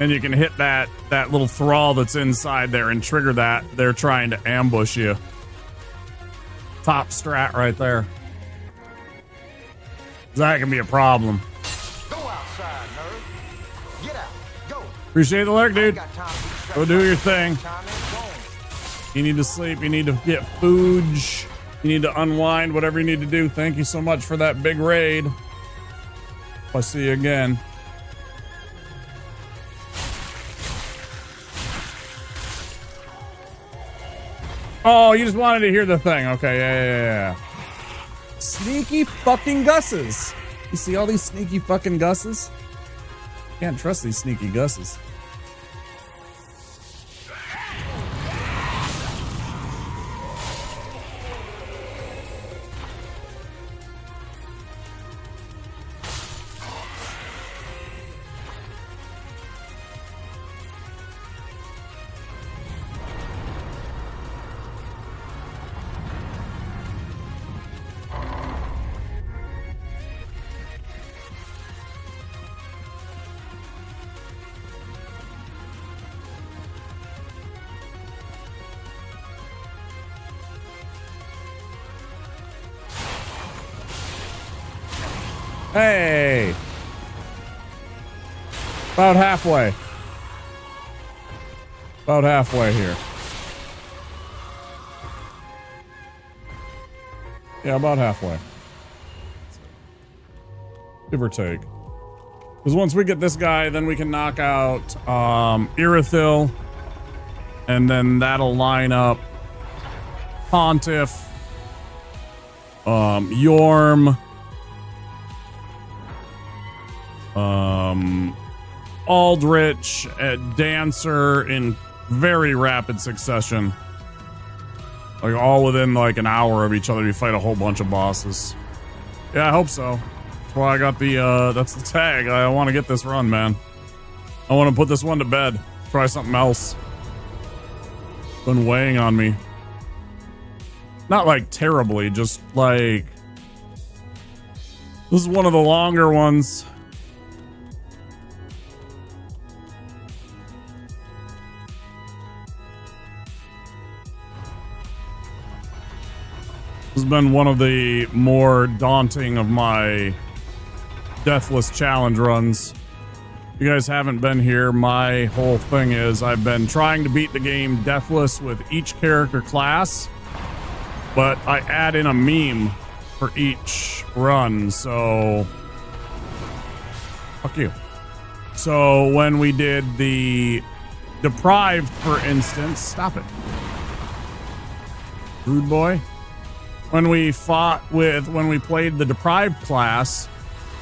And you can hit that little thrall that's inside there and trigger that. They're trying to ambush you. Top strat right there. That can be a problem. Go outside, nerd. Get out. Go. Appreciate the lurk, dude. Go do your thing. You need to sleep. You need to get food. You need to unwind. Whatever you need to do. Thank you so much for that big raid. I'll see you again. Oh, you just wanted to hear the thing. Okay, yeah. Sneaky fucking Gusses. You see all these sneaky fucking Gusses? Can't trust these sneaky Gusses. Hey! About halfway. About halfway here. Yeah, about halfway. Give or take. Because once we get this guy, then we can knock out Irithil. And then that'll line up Pontiff, Yorm, Aldrich, Dancer in very rapid succession. Like all within like an hour of each other, you fight a whole bunch of bosses. Yeah, I hope so. That's why I got the, that's the tag. I want to get this run, man. I want to put this one to bed. Try something else. Been weighing on me. Not like terribly, just like... This is one of the longer ones. This has been one of the more daunting of my Deathless challenge runs. you guys haven't been here, my whole thing is I've been trying to beat the game Deathless with each character class, but I add in a meme for each run, so fuck you. So when we did the Deprived, for instance, stop it, rude boy. When we played the Deprived class,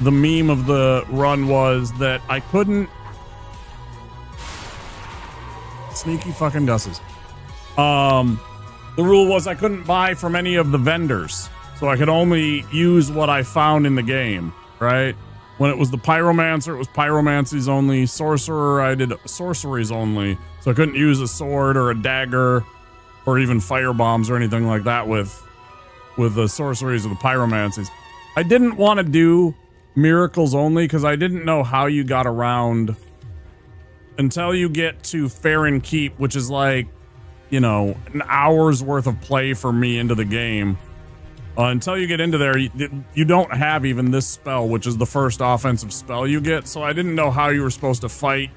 the meme of the run was that I couldn't. Sneaky fucking gusses. The rule was I couldn't buy from any of the vendors, so I could only use what I found in the game, right? When it was the Pyromancer, it was Pyromancies only. Sorcerer, I did sorceries only. So I couldn't use a sword or a dagger or even fire bombs or anything like that with the sorceries or the Pyromancies. I didn't want to do miracles only because I didn't know how you got around until you get to Farron Keep, which is like, you know, an hour's worth of play for me into the game. Until you get into there, you don't have even this spell, which is the first offensive spell you get. So I didn't know how you were supposed to fight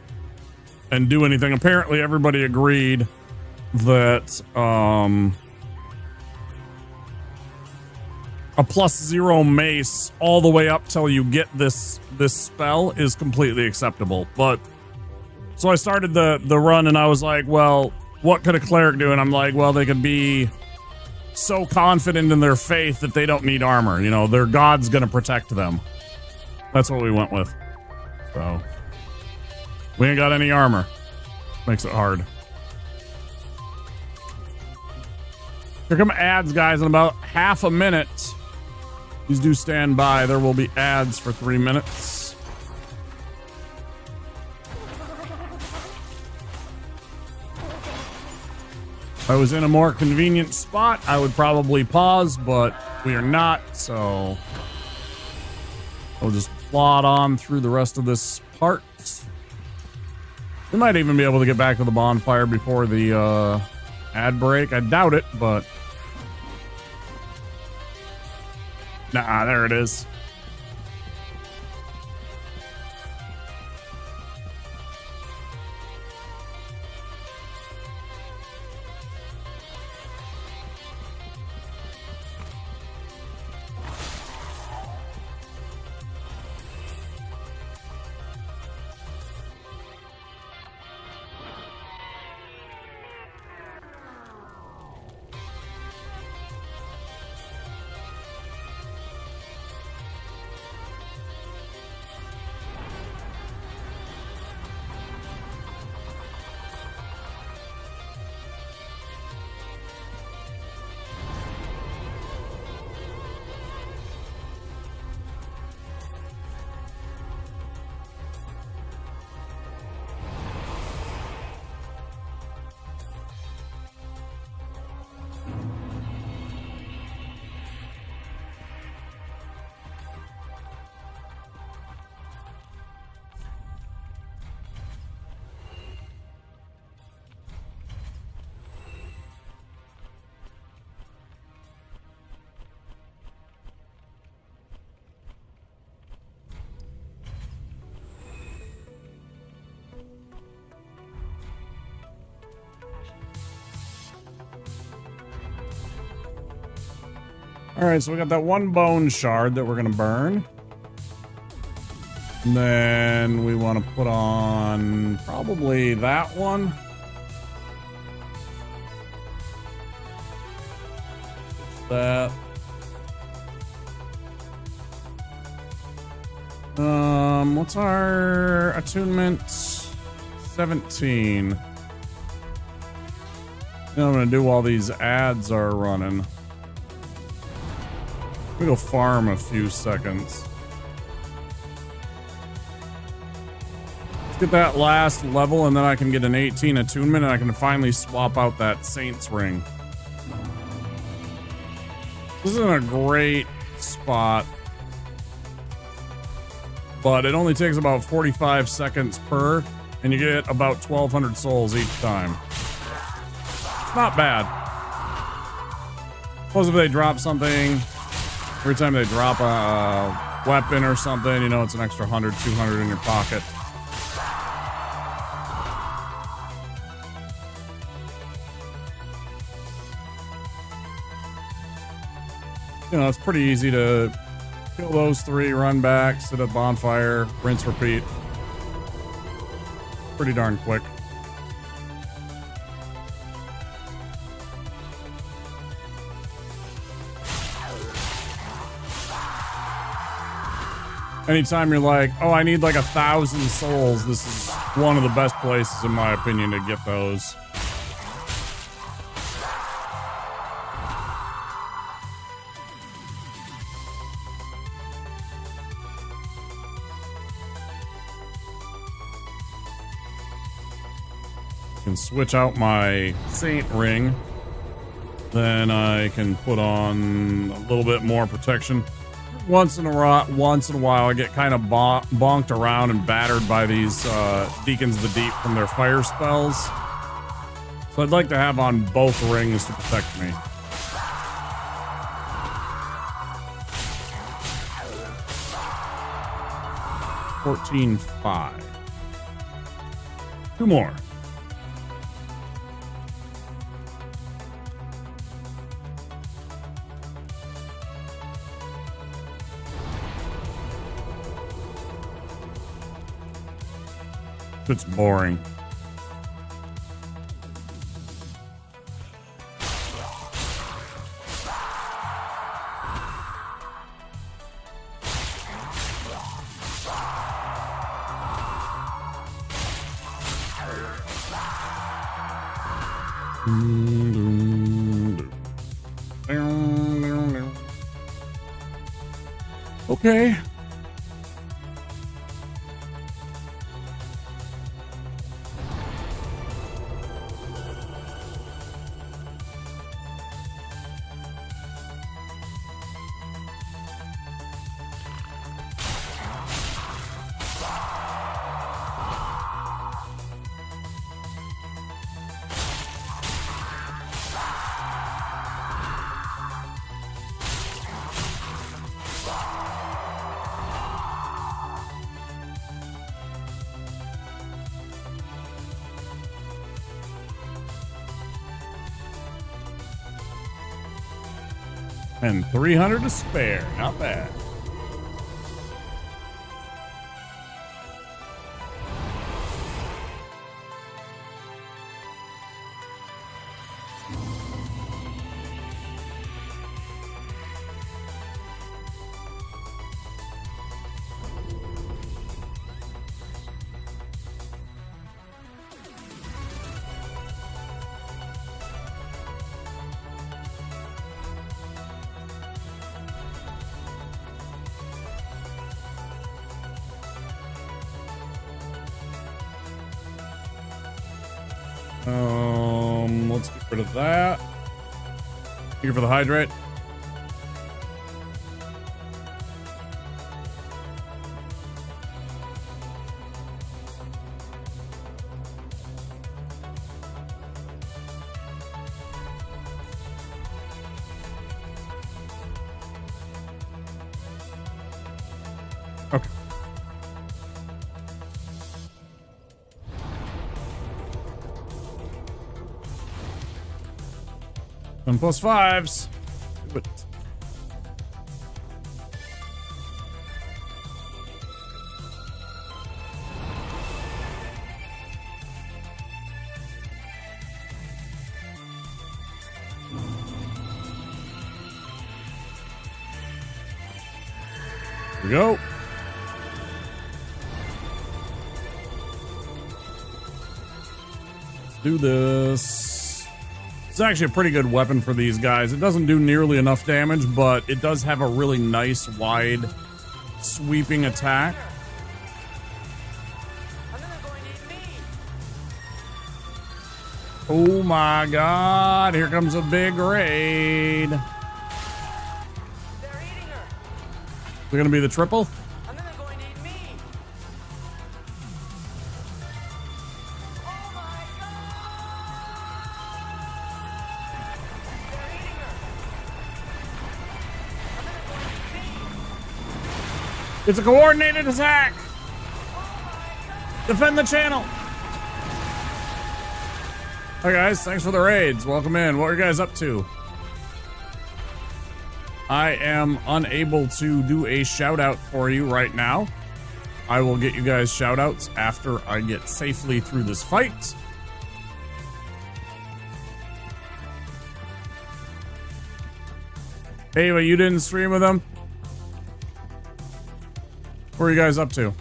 and do anything. Apparently, everybody agreed that a +0 mace all the way up till you get this spell is completely acceptable. But so I started the run and I was like, well, what could a cleric do? And I'm like, well, they could be so confident in their faith that they don't need armor. You know, their god's gonna protect them. That's what we went with. So we ain't got any armor. Makes it hard. Here come ads, guys, in about half a minute. Please do stand by. There will be ads for 3 minutes. If I was in a more convenient spot, I would probably pause, but we are not, so we'll just plod on through the rest of this part. We might even be able to get back to the bonfire before the ad break. I doubt it, but nah, there it is. All right, so we got that one bone shard that we're gonna burn. And then we want to put on probably that one. That. What's our attunement? 17. Then I'm gonna do while these ads are running. We go farm a few seconds. Let's get that last level, and then I can get an 18 attunement, and I can finally swap out that Saint's Ring. This isn't a great spot, but it only takes about 45 seconds per, and you get about 1,200 souls each time. It's not bad. Suppose if they drop something, every time they drop a weapon or something, you know, it's an extra 100, 200 in your pocket. You know, it's pretty easy to kill those 3, run back, sit at bonfire, rinse, repeat. Pretty darn quick. Anytime you're like, oh, I need like 1,000 souls, this is one of the best places, in my opinion, to get those. Can switch out my Saint ring. Then I can put on a little bit more protection. Once in a while, I get kind of bonked around and battered by these Deacons of the Deep from their fire spells. So I'd like to have on both rings to protect me. $14,500. 2 more. It's boring. Okay. And 300 to spare. Not bad. Let's get rid of that. Here for the hydrate. Okay. And +5s. Do it. Here we go. Let's do this. It's actually a pretty good weapon for these guys. It doesn't do nearly enough damage, but it does have a really nice, wide, sweeping attack. Oh my god, here comes a big raid. Is it gonna be the triple? It's a coordinated attack. Defend the channel. Hi guys, thanks for the raids. Welcome in. What are you guys up to? I am unable to do a shout out for you right now. I will get you guys shout outs after I get safely through this fight. Ava, you didn't stream with them? What are you guys up to?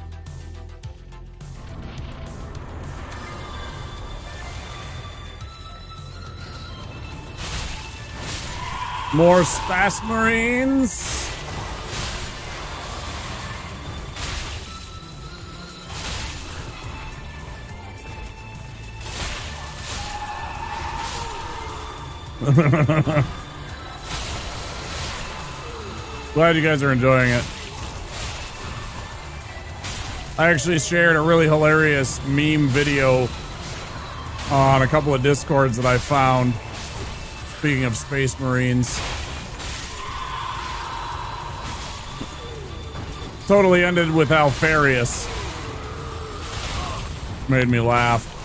More Space Marines. Glad you guys are enjoying it. I actually shared a really hilarious meme video on a couple of Discords that I found. Speaking of Space Marines. Totally ended with Alfarius. Made me laugh.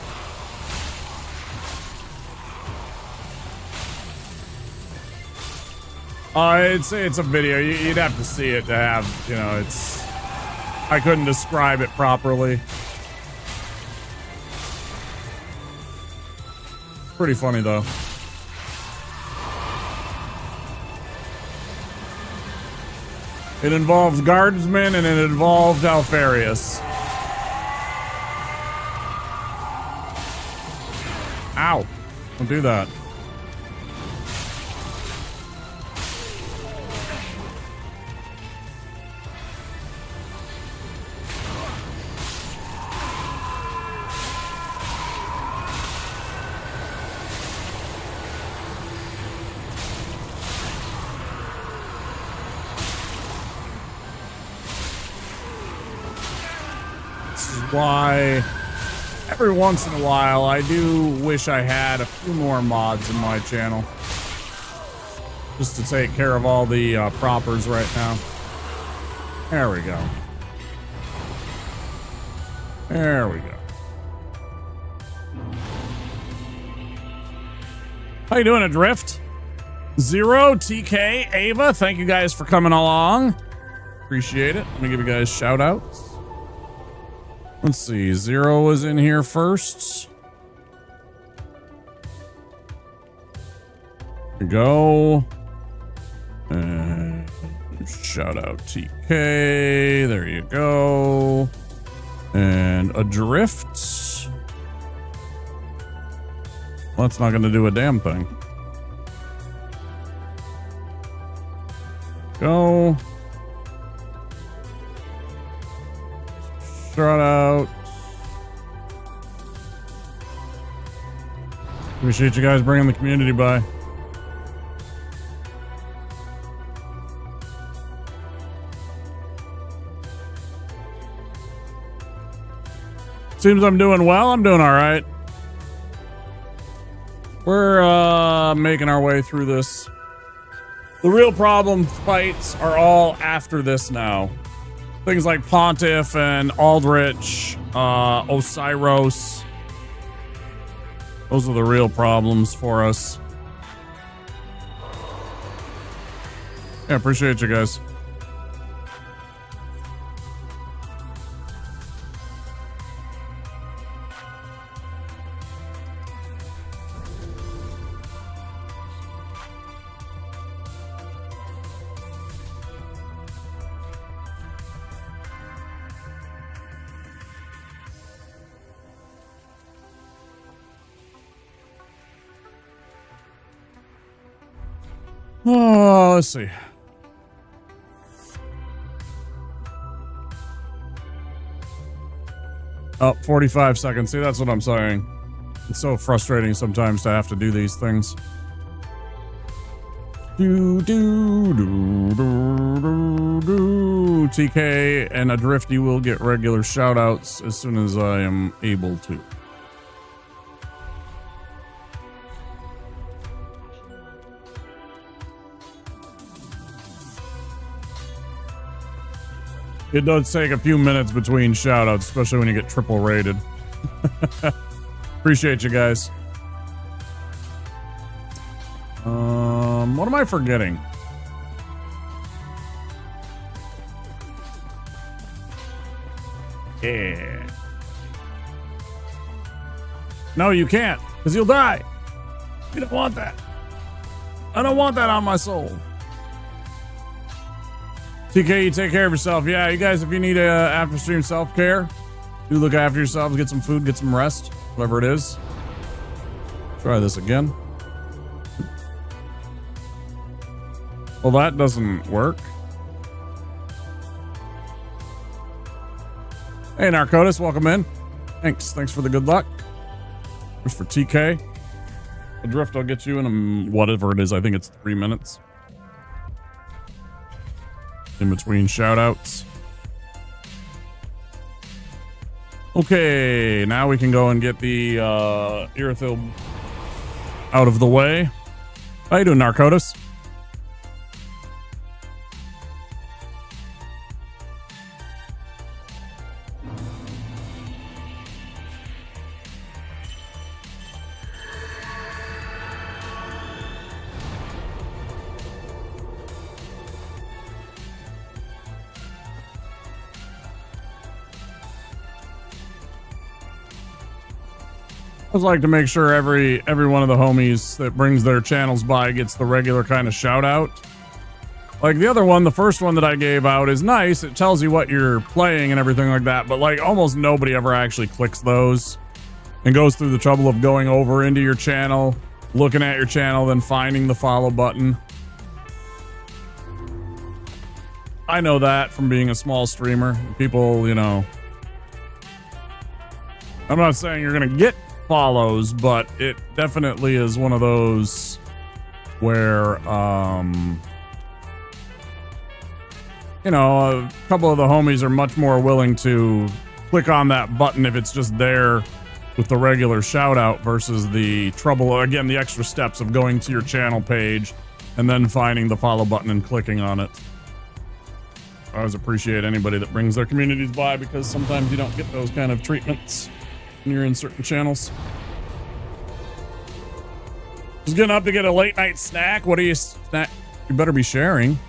I'd say it's a video. You'd have to see it to have, you know, it's... I couldn't describe it properly. Pretty funny, though. It involves guardsmen and it involved Alfarius. Ow. Don't do that. Why every once in a while I do wish I had a few more mods in my channel just to take care of all the propers right now. There we go. There we go. How you doing, Adrift? Zero, TK, Ava, thank you guys for coming along. Appreciate it. Let me give you guys shout outs. Let's see, Zero was in here first. Here we go. And shout out TK. There you go. And Adrift. Well, that's not going to do a damn thing. Go. Shout out. Appreciate you guys bringing the community by. Seems I'm doing well. I'm doing all right. We're making our way through this. The real problem fights are all after this now. Things like Pontiff and Aldrich, Osiris. Those are the real problems for us. Yeah, appreciate you guys. Oh, let's see. Oh, 45 seconds. See, that's what I'm saying. It's so frustrating sometimes to have to do these things. TK and Adrift, you will get regular shout outs as soon as I am able to. It does take a few minutes between shoutouts, especially when you get triple rated. Appreciate you guys. What am I forgetting? Yeah. No, you can't, because you'll die. You don't want that. I don't want that on my soul. TK, you take care of yourself. Yeah, you guys, if you need after stream self-care, do look after yourselves. Get some food, get some rest, whatever it is. Try this again. Well, that doesn't work. Hey, Narcotis, welcome in. Thanks for the good luck. Here's for TK. Adrift, I'll get you in whatever it is. I think it's 3 minutes. In between shout-outs. Okay, now we can go and get the Irithyll out of the way. How you doing, Narcotis? I always like to make sure every one of the homies that brings their channels by gets the regular kind of shout out. Like the other one, the first one that I gave out is nice. It tells you what you're playing and everything like that. But like almost nobody ever actually clicks those and goes through the trouble of going over into your channel, looking at your channel, then finding the follow button. I know that from being a small streamer. People, you know, I'm not saying you're going to get follows, but it definitely is one of those where you know, a couple of the homies are much more willing to click on that button if it's just there with the regular shout out versus the trouble, again, the extra steps of going to your channel page and then finding the follow button and clicking on it. I always appreciate anybody that brings their communities by, because sometimes you don't get those kind of treatments when you're in certain channels. Just getting up to get a late night snack. What do you snack? You better be sharing.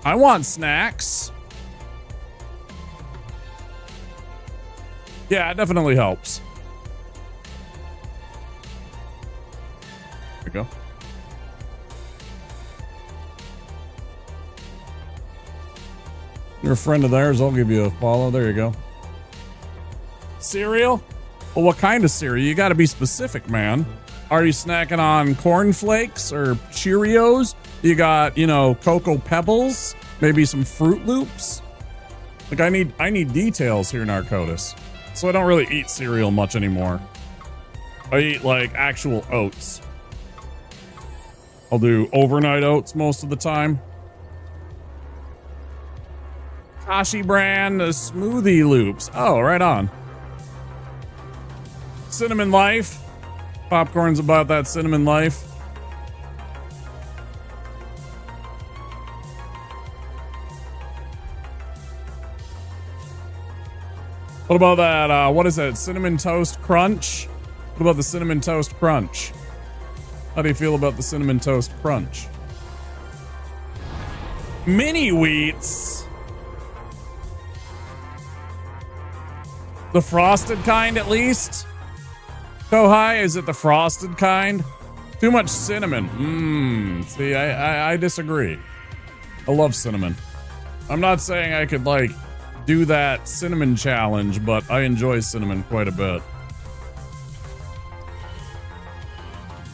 I want snacks. Yeah, it definitely helps. There we go. You're a friend of theirs, I'll give you a follow. There you go. Cereal? Well, what kind of cereal? You gotta be specific, man. Are you snacking on cornflakes or Cheerios? You got, you know, Cocoa Pebbles, maybe some Fruit Loops. Like I need details here, Narcotis. So I don't really eat cereal much anymore. I eat like actual oats. I'll do overnight oats most of the time. Kashi brand smoothie loops. Oh, right on. Cinnamon Life. Popcorn's about that cinnamon life. What about that, what is that, Cinnamon Toast Crunch? What about the Cinnamon Toast Crunch? How do you feel about the Cinnamon Toast Crunch? Mini Wheats. The frosted kind, at least? Kohai, is it the frosted kind? Too much cinnamon. See, I disagree. I love cinnamon. I'm not saying I could, like, do that cinnamon challenge, but I enjoy cinnamon quite a bit.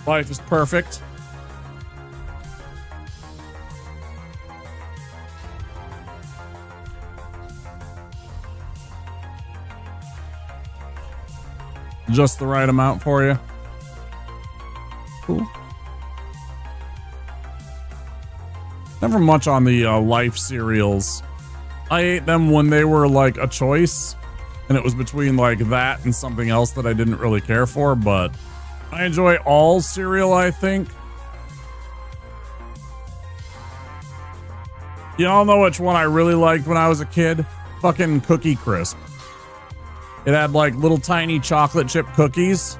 Life is perfect. Just the right amount for you. Cool. Never much on the Life cereals. I ate them when they were like a choice, and it was between like that and something else that I didn't really care for, but I enjoy all cereal, I think. Y'all know which one I really liked when I was a kid? Fucking Cookie Crisp. It had like little tiny chocolate chip cookies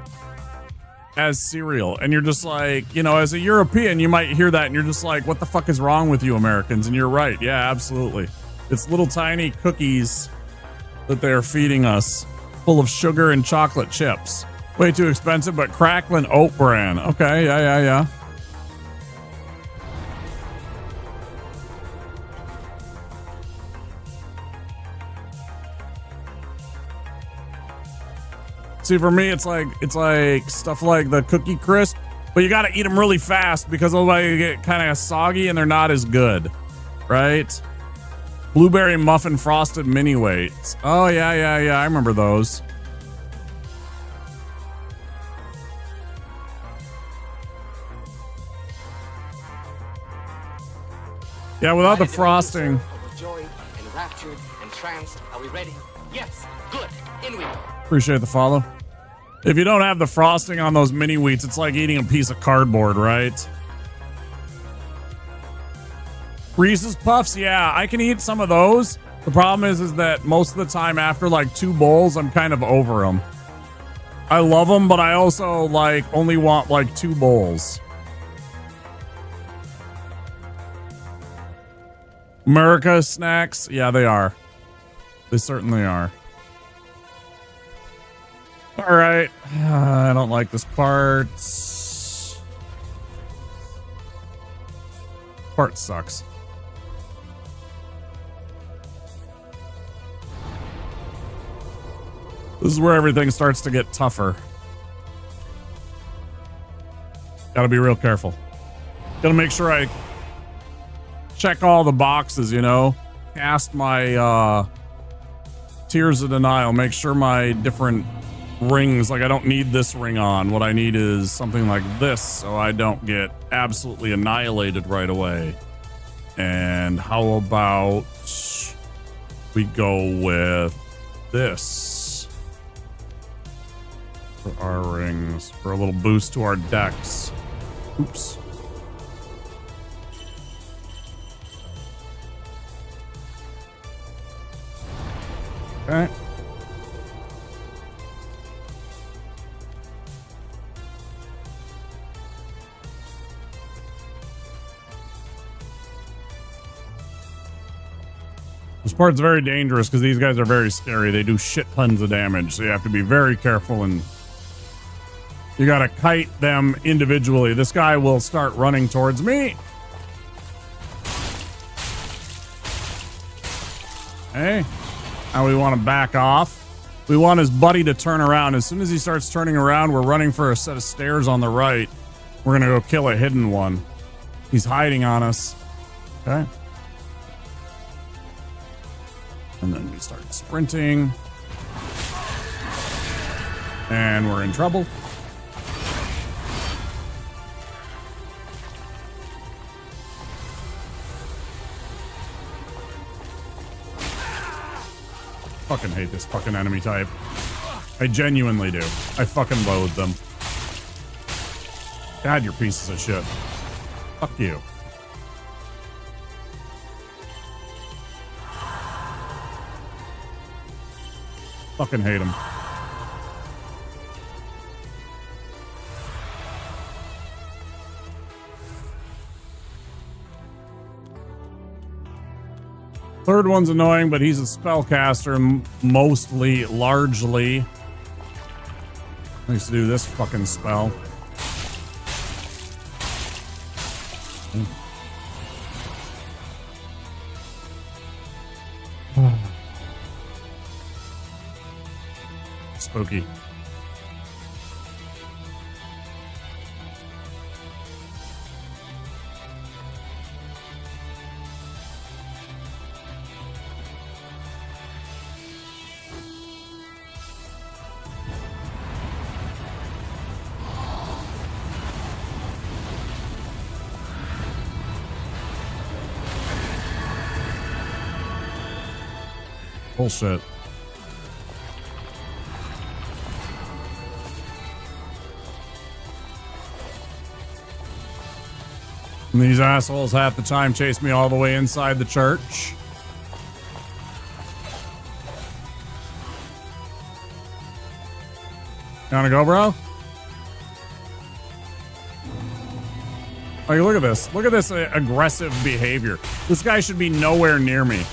as cereal. And you're just like, you know, as a European, you might hear that and you're just like, what the fuck is wrong with you Americans? And you're right. Yeah, absolutely. It's little tiny cookies that they are feeding us, full of sugar and chocolate chips. Way too expensive, but Cracklin' Oat Bran. Okay, yeah. See, for me, it's like stuff like the Cookie Crisp, but you got to eat them really fast because otherwise you get kind of soggy and they're not as good, right? Blueberry Muffin Frosted Mini Weights. Oh, yeah. I remember those. Yeah, without the frosting. Overjoyed, enraptured, entranced. Are we ready? Yes. Good. In we go. Appreciate the follow. If you don't have the frosting on those mini wheats, it's like eating a piece of cardboard, right? Reese's Puffs, yeah, I can eat some of those. The problem is that most of the time after like 2 bowls, I'm kind of over them. I love them, but I also like only want like 2 bowls. America snacks, yeah, they are. They certainly are. All right, I don't like this part. Part sucks. This is where everything starts to get tougher. Gotta be real careful. Gotta make sure I check all the boxes, you know? Cast my Tears of Denial. Make sure my different rings, like I don't need this ring on. What I need is something like this so I don't get absolutely annihilated right away. And how about we go with this for our rings for a little boost to our decks. Oops. Okay. This part's very dangerous because these guys are very scary. They do shit tons of damage, so you have to be very careful and you gotta kite them individually. This guy will start running towards me. Okay. Now we want to back off. We want his buddy to turn around. As soon as he starts turning around, we're running for a set of stairs on the right. We're gonna go kill a hidden one. He's hiding on us. Okay. And then we start sprinting. And we're in trouble. Fucking hate this fucking enemy type. I genuinely do. I fucking loathe them. God, you're pieces of shit. Fuck you. Fucking hate him. Third one's annoying, but he's a spellcaster, mostly, largely. I used to do this fucking spell. Spooky. Bullshit. And these assholes half the time chase me all the way inside the church. You wanna go, bro? Like, look at this. Look at this aggressive behavior. This guy should be nowhere near me.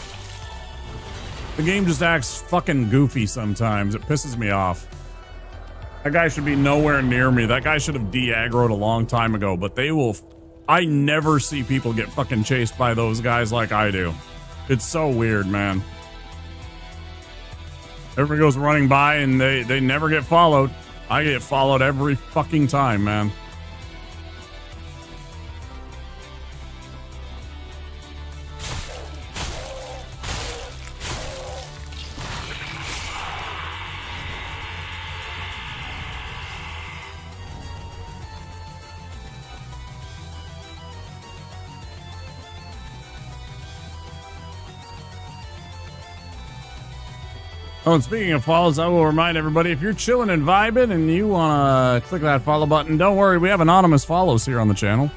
The game just acts fucking goofy sometimes. It pisses me off. That guy should be nowhere near me. That guy should have de-aggroed a long time ago, but they will... I never see people get fucking chased by those guys like I do. It's so weird, man. Everybody goes running by and they never get followed. I get followed every fucking time, man. Oh, and speaking of follows, I will remind everybody, if you're chilling and vibing and you want to click that follow button, don't worry, we have anonymous follows here on the channel.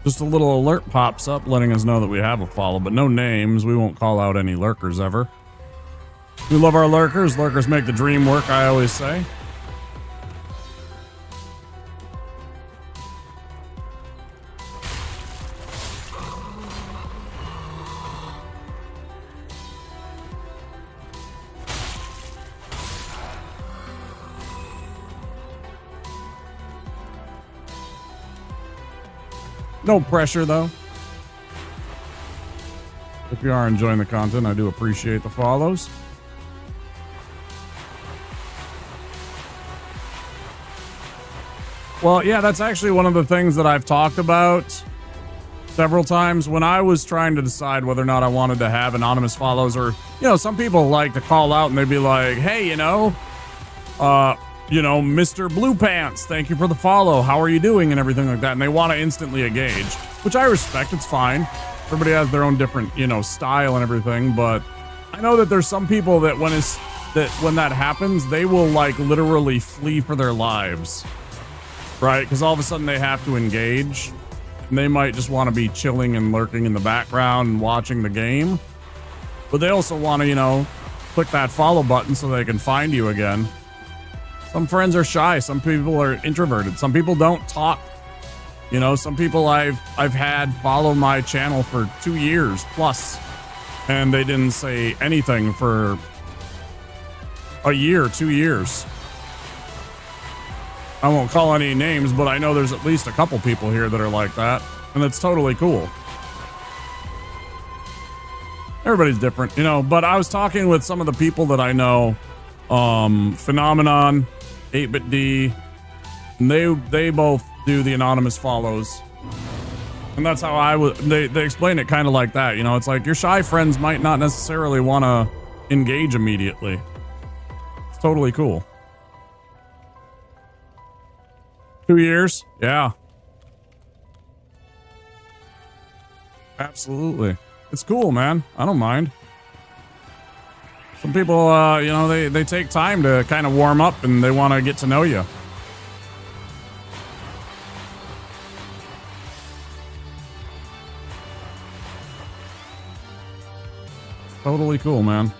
Just a little alert pops up letting us know that we have a follow, but no names. We won't call out any lurkers ever. We love our lurkers. Lurkers make the dream work, I always say. No pressure, though. If you are enjoying the content, I do appreciate the follows. Well, yeah, that's actually one of the things that I've talked about several times when I was trying to decide whether or not I wanted to have anonymous follows, or, you know, some people like to call out and they'd be like, hey, you know, Mr. Blue Pants, thank you for the follow. How are you doing? And everything like that. And they want to instantly engage, which I respect. It's fine. Everybody has their own different, style and everything. But I know that there's some people that when that happens, they will like literally flee for their lives, right? Because all of a sudden they have to engage, and they might just want to be chilling and lurking in the background and watching the game. But they also want to, click that follow button so they can find you again. Some friends are shy. Some people are introverted. Some people don't talk. Some people I've had follow my channel for 2 years plus, and they didn't say anything for a year, 2 years. I won't call any names, but I know there's at least a couple people here that are like that, and that's totally cool. Everybody's different, but I was talking with some of the people that I know, Phenomenon, 8BitD, and they both do the anonymous follows, and that's how they explain it kind of like that. It's like your shy friends might not necessarily want to engage immediately. It's totally cool. 2 years, yeah, absolutely. It's cool, man. I don't mind. Some people, they take time to kind of warm up and they want to get to know you. Totally cool, man.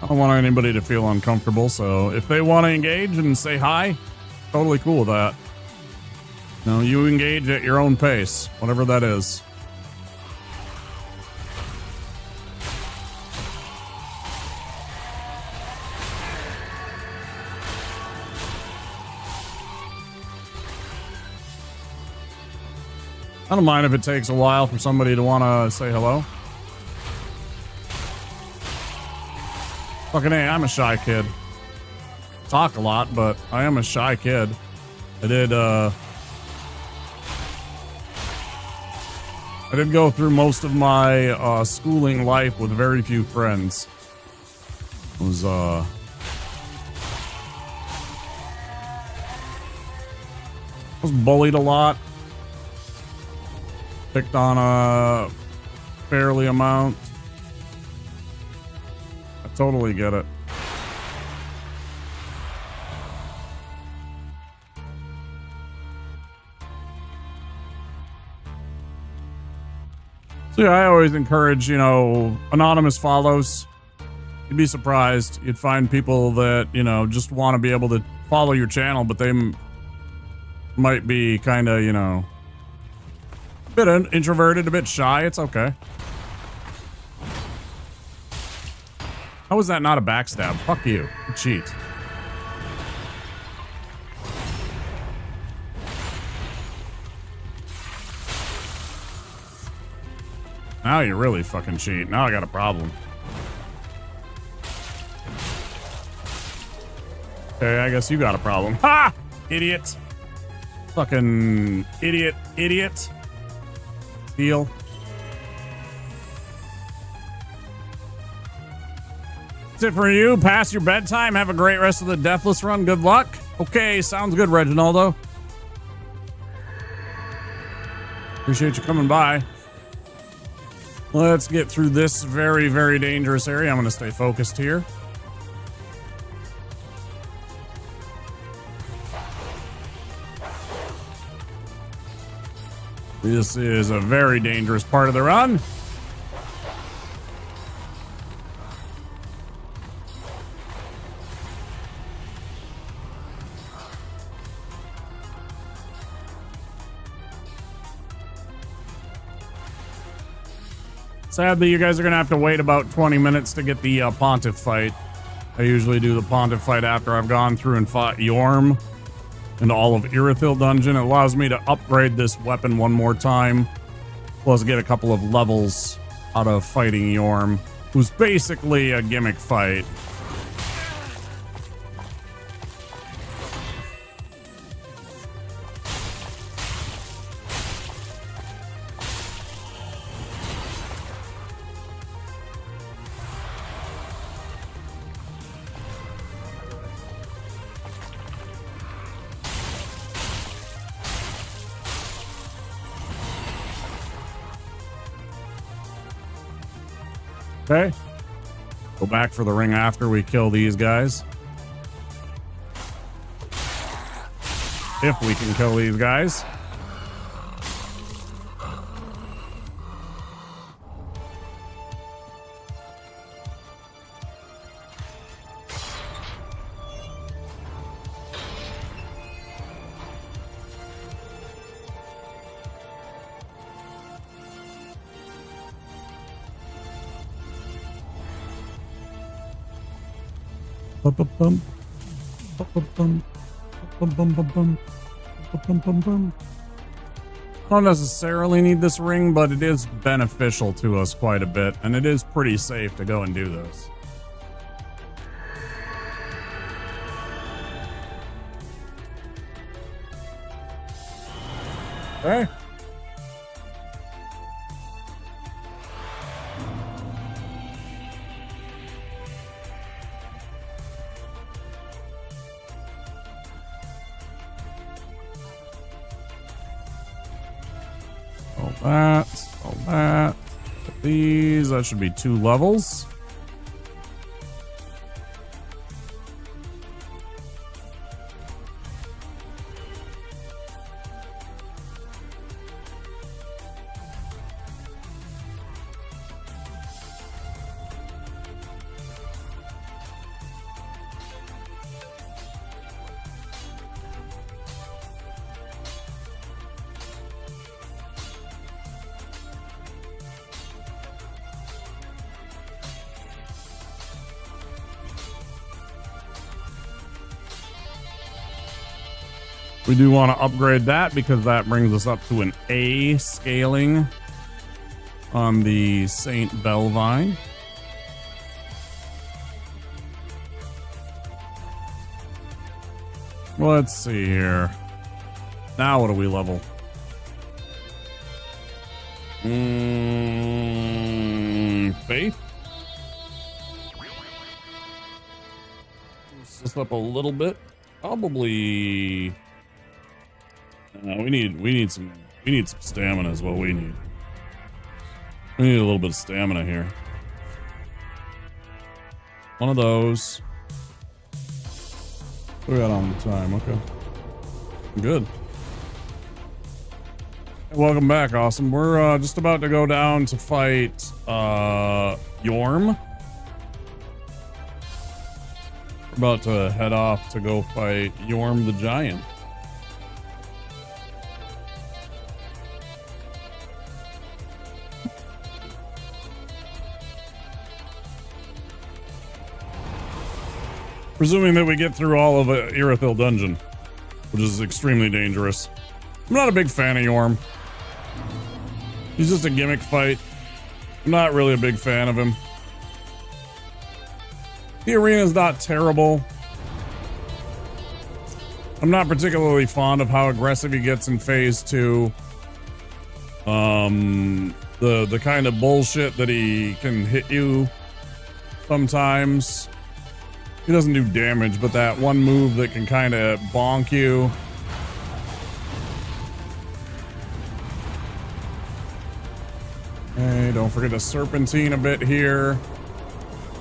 I don't want anybody to feel uncomfortable, so if they want to engage and say hi, totally cool with that. You engage at your own pace, whatever that is. I don't mind if it takes a while for somebody to want to say hello. Fucking A, I'm a shy kid. Talk a lot, but I am a shy kid. I did go through most of my schooling life with very few friends. I was bullied a lot. Picked on a fairly amount. I totally get it. So yeah, I always encourage, anonymous follows. You'd be surprised. You'd find people that, just want to be able to follow your channel, but they might be kind of, Bit introverted, a bit shy. It's okay. How is that not a backstab? Fuck you. You cheat. Now you really fucking cheat. Now I got a problem. Okay, I guess you got a problem. Ha! Idiot. Fucking idiot. Idiot. Steal. That's it for you. Pass your bedtime. Have a great rest of the Deathless run. Good luck. Okay, sounds good, Reginaldo. Appreciate you coming by. Let's get through this very, very dangerous area. I'm going to stay focused here. This is a very dangerous part of the run. Sadly, you guys are going to have to wait about 20 minutes to get the Pontiff fight. I usually do the Pontiff fight after I've gone through and fought Yorm and all of Irithyll dungeon. It allows me to upgrade this weapon one more time, plus get a couple of levels out of fighting Yorm, who's basically a gimmick fight. Okay. Go back for the ring after we kill these guys. If we can kill these guys. I don't necessarily need this ring, but it is beneficial to us quite a bit, and it is pretty safe to go and do this. Okay. All that. These, that should be 2 levels. We do want to upgrade that because that brings us up to an A scaling on the Saint Belvine. Let's see here. Now what do we level? Faith? Boost this up a little bit. Probably... we need some stamina is what we need. We need a little bit of stamina here. One of those. We got on the time, okay. Good. Welcome back, awesome. We're just about to go down to fight Yorm. We're about to head off to go fight Yorm the Giant. Presuming that we get through all of Irithyll Dungeon, which is extremely dangerous. I'm not a big fan of Yorm. He's just a gimmick fight. I'm not really a big fan of him. The arena's not terrible. I'm not particularly fond of how aggressive he gets in phase 2. The kind of bullshit that he can hit you sometimes. He doesn't do damage, but that one move that can kind of bonk you. Hey, don't forget to serpentine a bit here,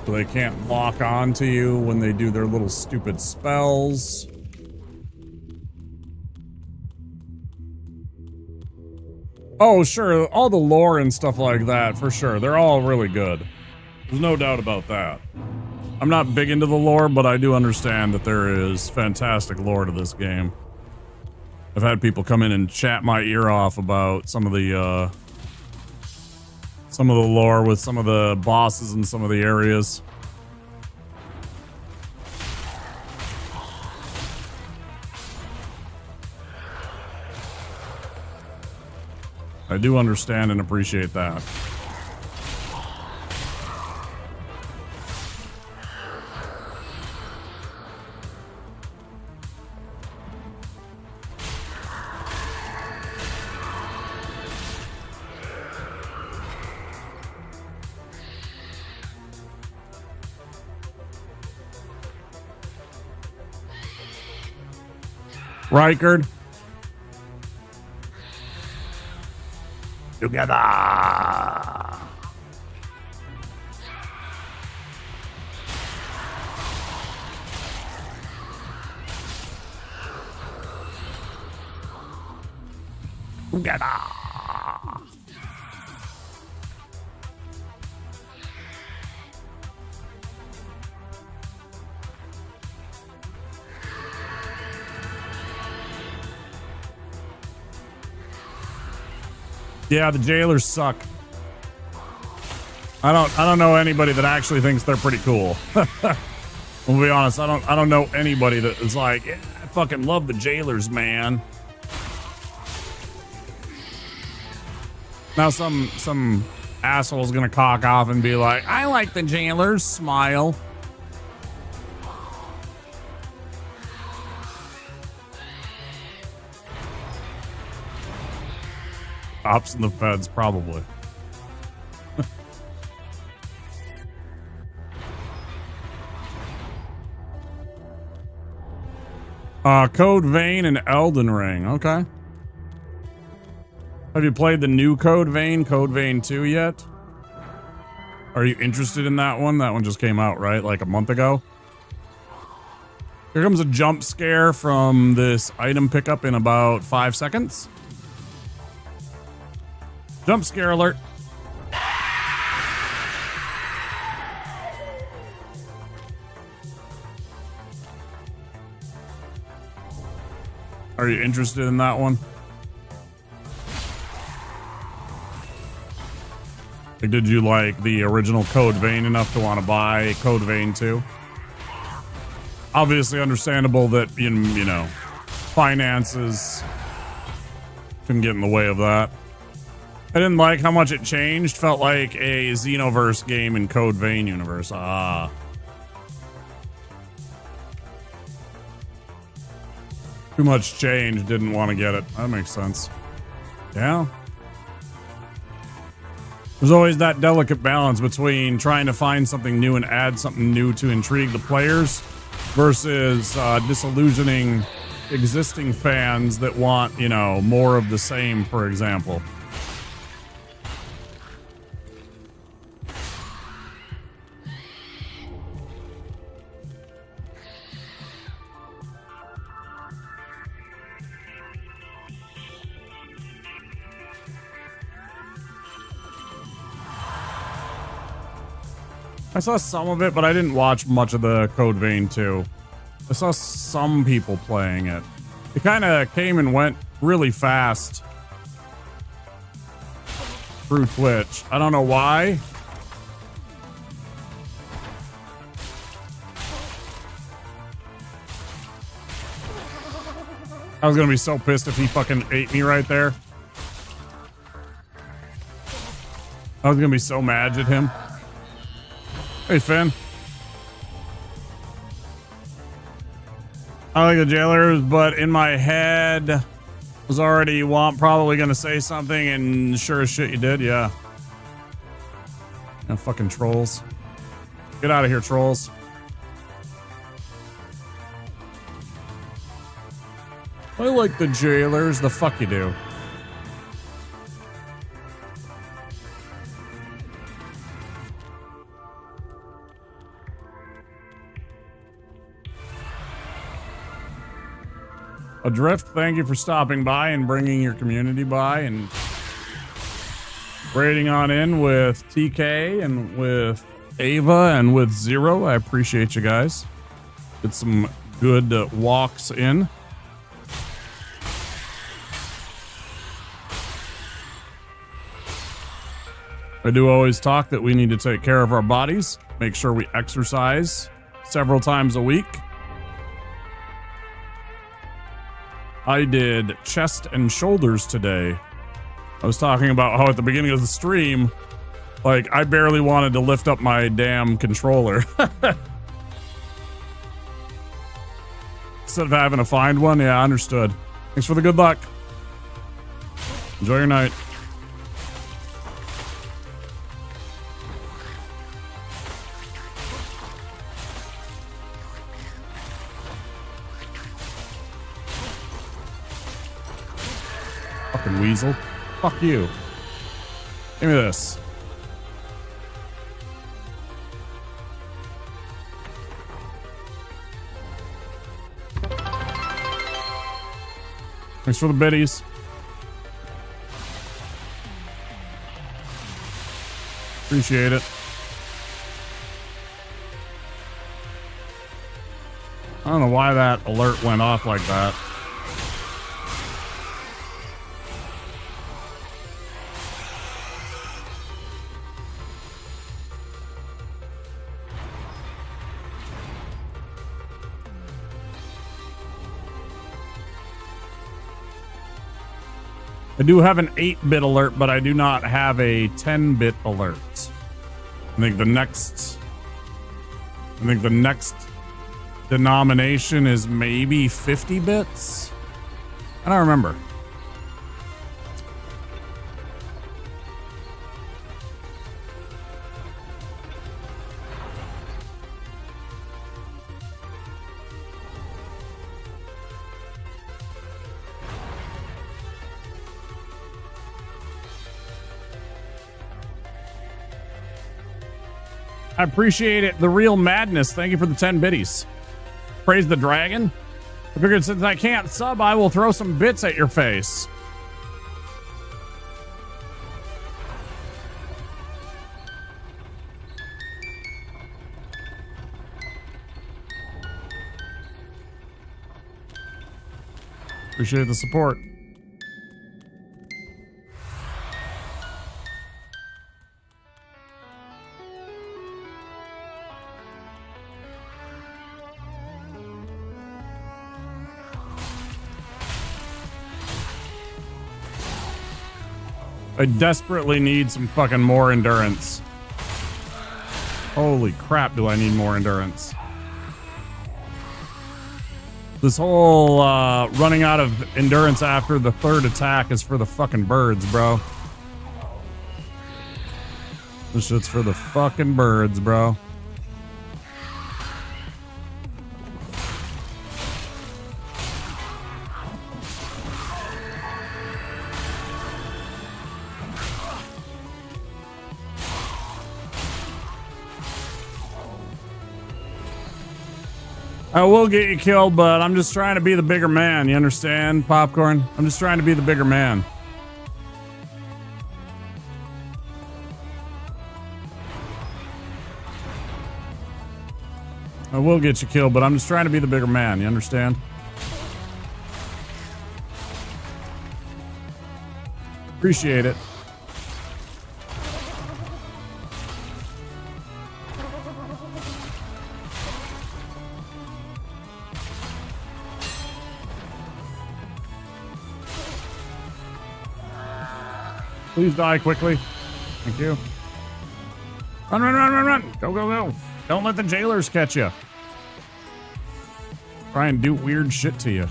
so they can't lock onto you when they do their little stupid spells. Oh, sure, all the lore and stuff like that, for sure. They're all really good. There's no doubt about that. I'm not big into the lore, but I do understand that there is fantastic lore to this game. I've had people come in and chat my ear off about some of the lore with some of the bosses in some of the areas. I do understand and appreciate that. Rykard. Together. Together. Yeah, the jailers suck. I don't know anybody that actually thinks they're pretty cool. We'll be honest, I don't know anybody that is like, yeah, I fucking love the jailers, man. Now some asshole's gonna cock off and be like, I like the jailers, smile. Cops and the feds, probably. Code Vein and Elden Ring. Okay. Have you played the new Code Vein 2 yet? Are you interested in that one? That one just came out, right? Like a month ago? Here comes a jump scare from this item pickup in about 5 seconds. Jump scare alert. Are you interested in that one? Like, did you like the original Code Vein enough to want to buy Code Vein 2? Obviously understandable that, you know, finances can get in the way of that. I didn't like how much it changed. Felt like a Xenoverse game in Code Vein universe. Ah. Too much change. Didn't want to get it. That makes sense. Yeah. There's always that delicate balance between trying to find something new and add something new to intrigue the players versus disillusioning existing fans that want, you know, more of the same, for example. I saw some of it, but I didn't watch much of the Code Vein 2. I saw some people playing it. It kind of came and went really fast through Twitch. I don't know why. I was gonna be so pissed if he fucking ate me right there. I was gonna be so mad at him. Hey, Finn. I like the jailers, but in my head was already probably gonna say something, and sure as shit you did, yeah. Fucking trolls. Get out of here, trolls. I like the jailers. The fuck you do. Adrift, thank you for stopping by and bringing your community by and raiding on in with TK and with Ava and with Zero. I appreciate you guys. Get some good walks in. I do always talk that we need to take care of our bodies, make sure we exercise several times a week. I did chest and shoulders today. I was talking about how at the beginning of the stream, like, I barely wanted to lift up my damn controller. Instead of having to find one, yeah, understood. Thanks for the good luck. Enjoy your night. Fucking weasel. Fuck you. Give me this. Thanks for the biddies. Appreciate it. I don't know why that alert went off like that. I do have an 8-bit alert, but I do not have a 10-bit alert. I think the next denomination is maybe 50 bits. I don't remember. I appreciate it. The Real Madness. Thank you for the 10 biddies. Praise the dragon. I figured since I can't sub, I will throw some bits at your face. Appreciate the support. I desperately need some fucking more endurance. Holy crap, do I need more endurance. This whole running out of endurance after the third attack is for the fucking birds, bro. This shit's for the fucking birds, bro. I will get you killed, but I'm just trying to be the bigger man. You understand, Popcorn? I'm just trying to be the bigger man. I will get you killed, but I'm just trying to be the bigger man. You understand? Appreciate it. Please die quickly. Thank you. Run, run, run, run, run. Go, go, go. Don't let the jailers catch you. Try and do weird shit to you.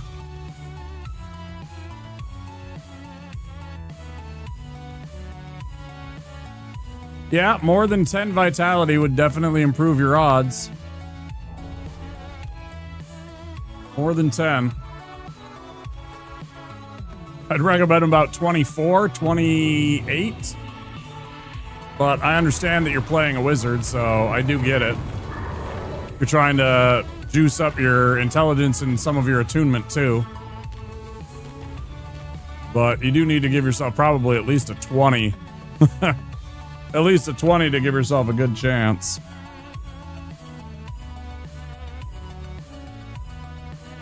Yeah, more than 10 vitality would definitely improve your odds. More than 10. I'd recommend about 24, 28. But I understand that you're playing a wizard, so I do get it. You're trying to juice up your intelligence and some of your attunement too. But you do need to give yourself probably at least a 20. At least a 20 to give yourself a good chance.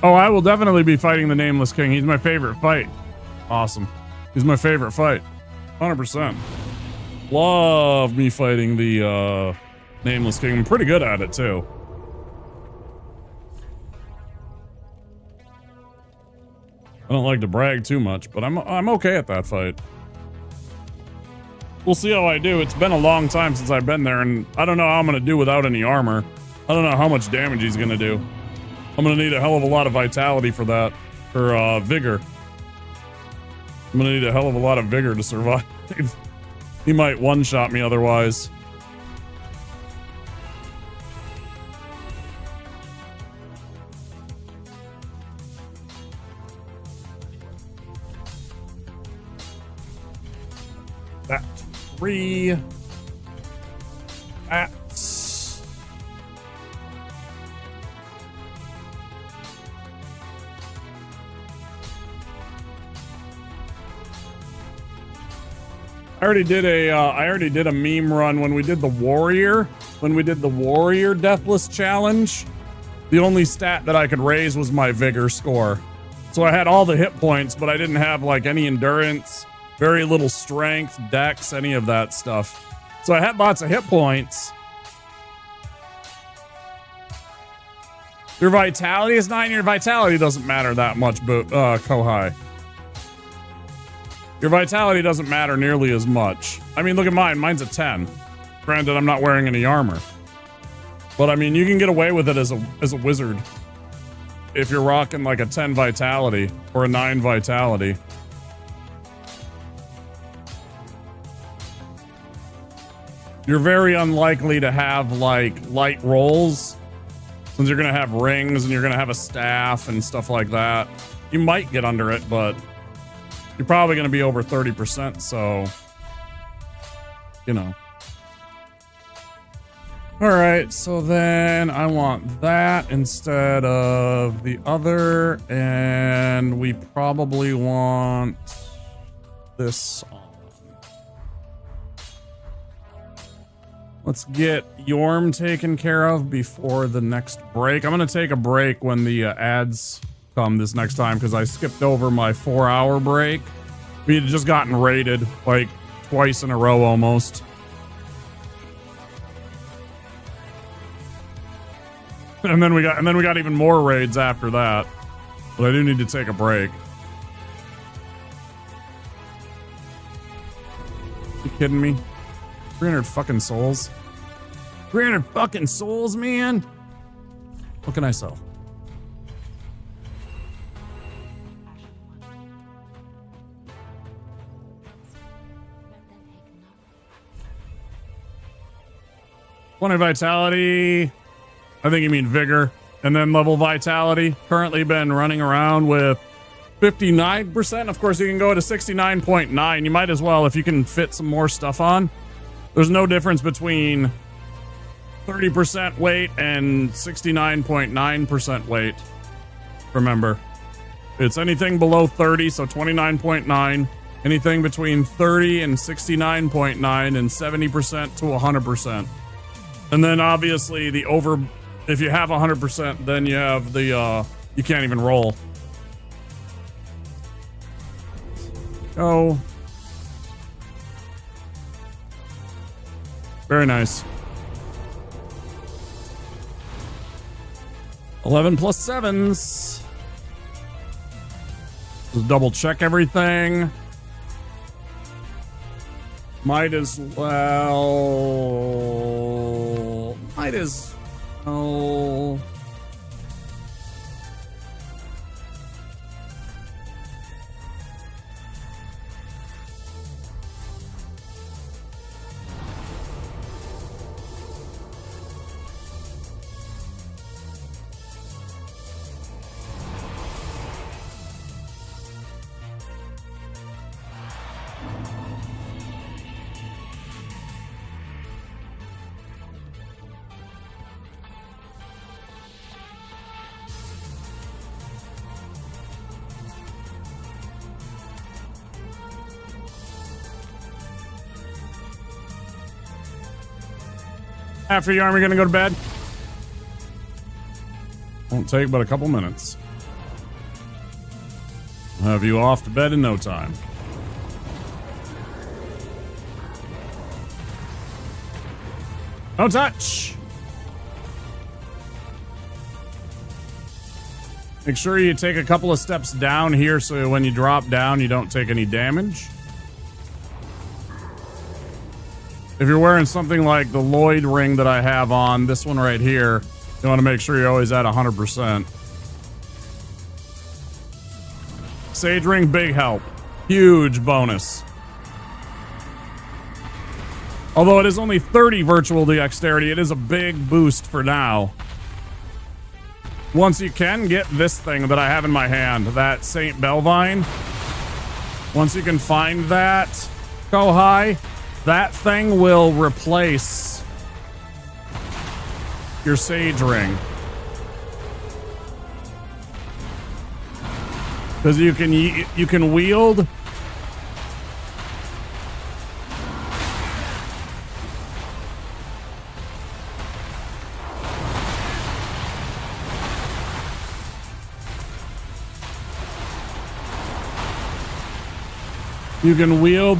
Oh, I will definitely be fighting the Nameless King. He's my favorite fight. Awesome. He's my favorite fight. 100%. Love me fighting the Nameless King. I'm pretty good at it too. I don't like to brag too much, but I'm okay at that fight. We'll see how I do. It's been a long time since I've been there, and I don't know how I'm going to do without any armor. I don't know how much damage he's going to do. I'm going to need a hell of a lot of vitality for that. Or vigor. I'm going to need a hell of a lot of vigor to survive. He might one-shot me otherwise. That 3. That's... I already did a meme run when we did the warrior. When we did the warrior Deathless challenge, the only stat that I could raise was my vigor score. So I had all the hit points, but I didn't have like any endurance, very little strength, dex, any of that stuff. So I had lots of hit points. Your vitality is 9. Your vitality doesn't matter that much, but Kohai. Your vitality doesn't matter nearly as much. I mean, look at mine. Mine's a 10. Granted, I'm not wearing any armor. But I mean, you can get away with it as a wizard. If you're rocking like a 10 vitality or a 9 vitality. You're very unlikely to have like light rolls, since you're going to have rings and you're going to have a staff and stuff like that. You might get under it, but you're probably going to be over 30%, so, you know. All right, so then I want that instead of the other, and we probably want this on. Let's get Yorm taken care of before the next break. I'm going to take a break when the ads come this next time, because I skipped over my 4-hour break. We had just gotten raided like twice in a row almost. And then we got even more raids after that. But I do need to take a break. You kidding me? 300 fucking souls? 300 fucking souls, man? What can I sell? One vitality. I think you mean vigor. And then level vitality. Currently been running around with 59%. Of course, you can go to 69.9. You might as well if you can fit some more stuff on. There's no difference between 30% weight and 69.9% weight. Remember, it's anything below 30, so 29.9. Anything between 30 and 69.9 and 70% to 100%. And then obviously the over, if you have 100%, then you have the, you can't even roll. Oh. Very nice. 11 plus 7s. Just double check everything. Might as well. Might as well. After your army gonna go to bed? Won't take but a couple minutes. I'll have you off to bed in no time. No touch. Make sure you take a couple of steps down here so when you drop down you don't take any damage. If you're wearing something like the Lloyd ring that I have on, this one right here, you want to make sure you're always at 100%. Sage ring, big help. Huge bonus. Although it is only 30 virtual dexterity, it is a big boost for now. Once you can get this thing that I have in my hand, that Saint Belvine. Once you can find that, go high. That thing will replace your Sage ring. Because you can wield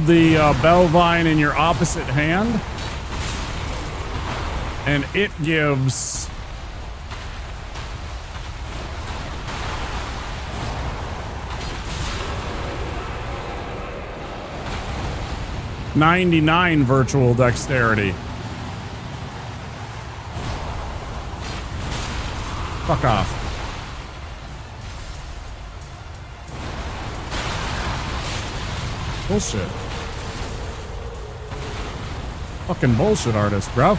the Belvine in your opposite hand, and it gives (99) virtual dexterity. Fuck off. Bullshit. Fucking bullshit artist, bro.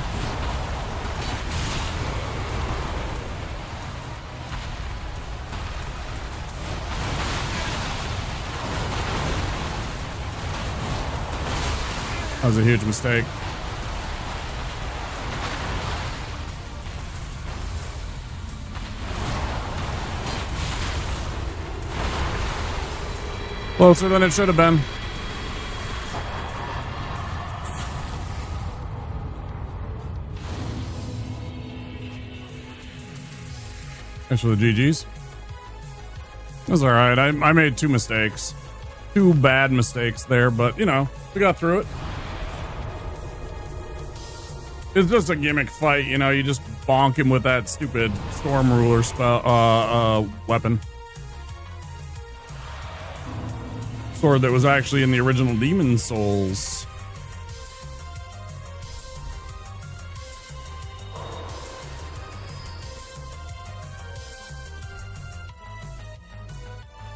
That was a huge mistake. Closer than it should have been. Thanks for the GGs. That's all right. I made 2 mistakes. 2 bad mistakes there, but, you know, we got through it. It's just a gimmick fight, you know. You just bonk him with that stupid Storm Ruler spell, weapon. Sword that was actually in the original Demon Souls.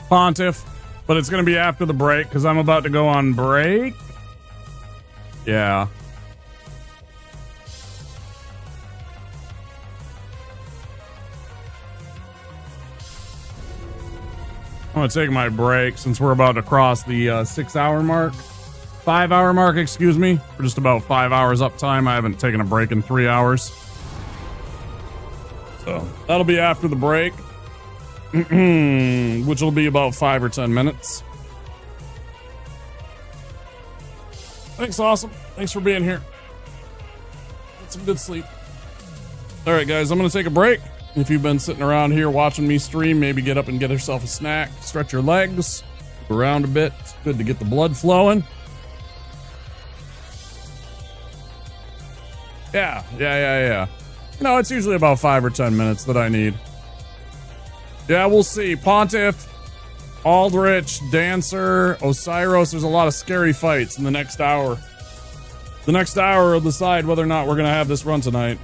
Pontiff, but it's going to be after the break because I'm about to go on break. Yeah. I'm going to take my break since we're about to cross the 6-hour mark. 5-hour mark, excuse me. For just about 5 hours uptime. I haven't taken a break in 3 hours. So that'll be after the break. Which will be about 5 or 10 minutes. Thanks, awesome. Thanks for being here. Get some good sleep. All right, guys, I'm going to take a break. If you've been sitting around here watching me stream, maybe get up and get yourself a snack, stretch your legs, move around a bit. It's good to get the blood flowing. Yeah. You know, it's usually about 5 or 10 minutes that I need. Yeah, we'll see. Pontiff, Aldrich, Dancer, Osiris. There's a lot of scary fights in the next hour. The next hour will decide whether or not we're going to have this run tonight.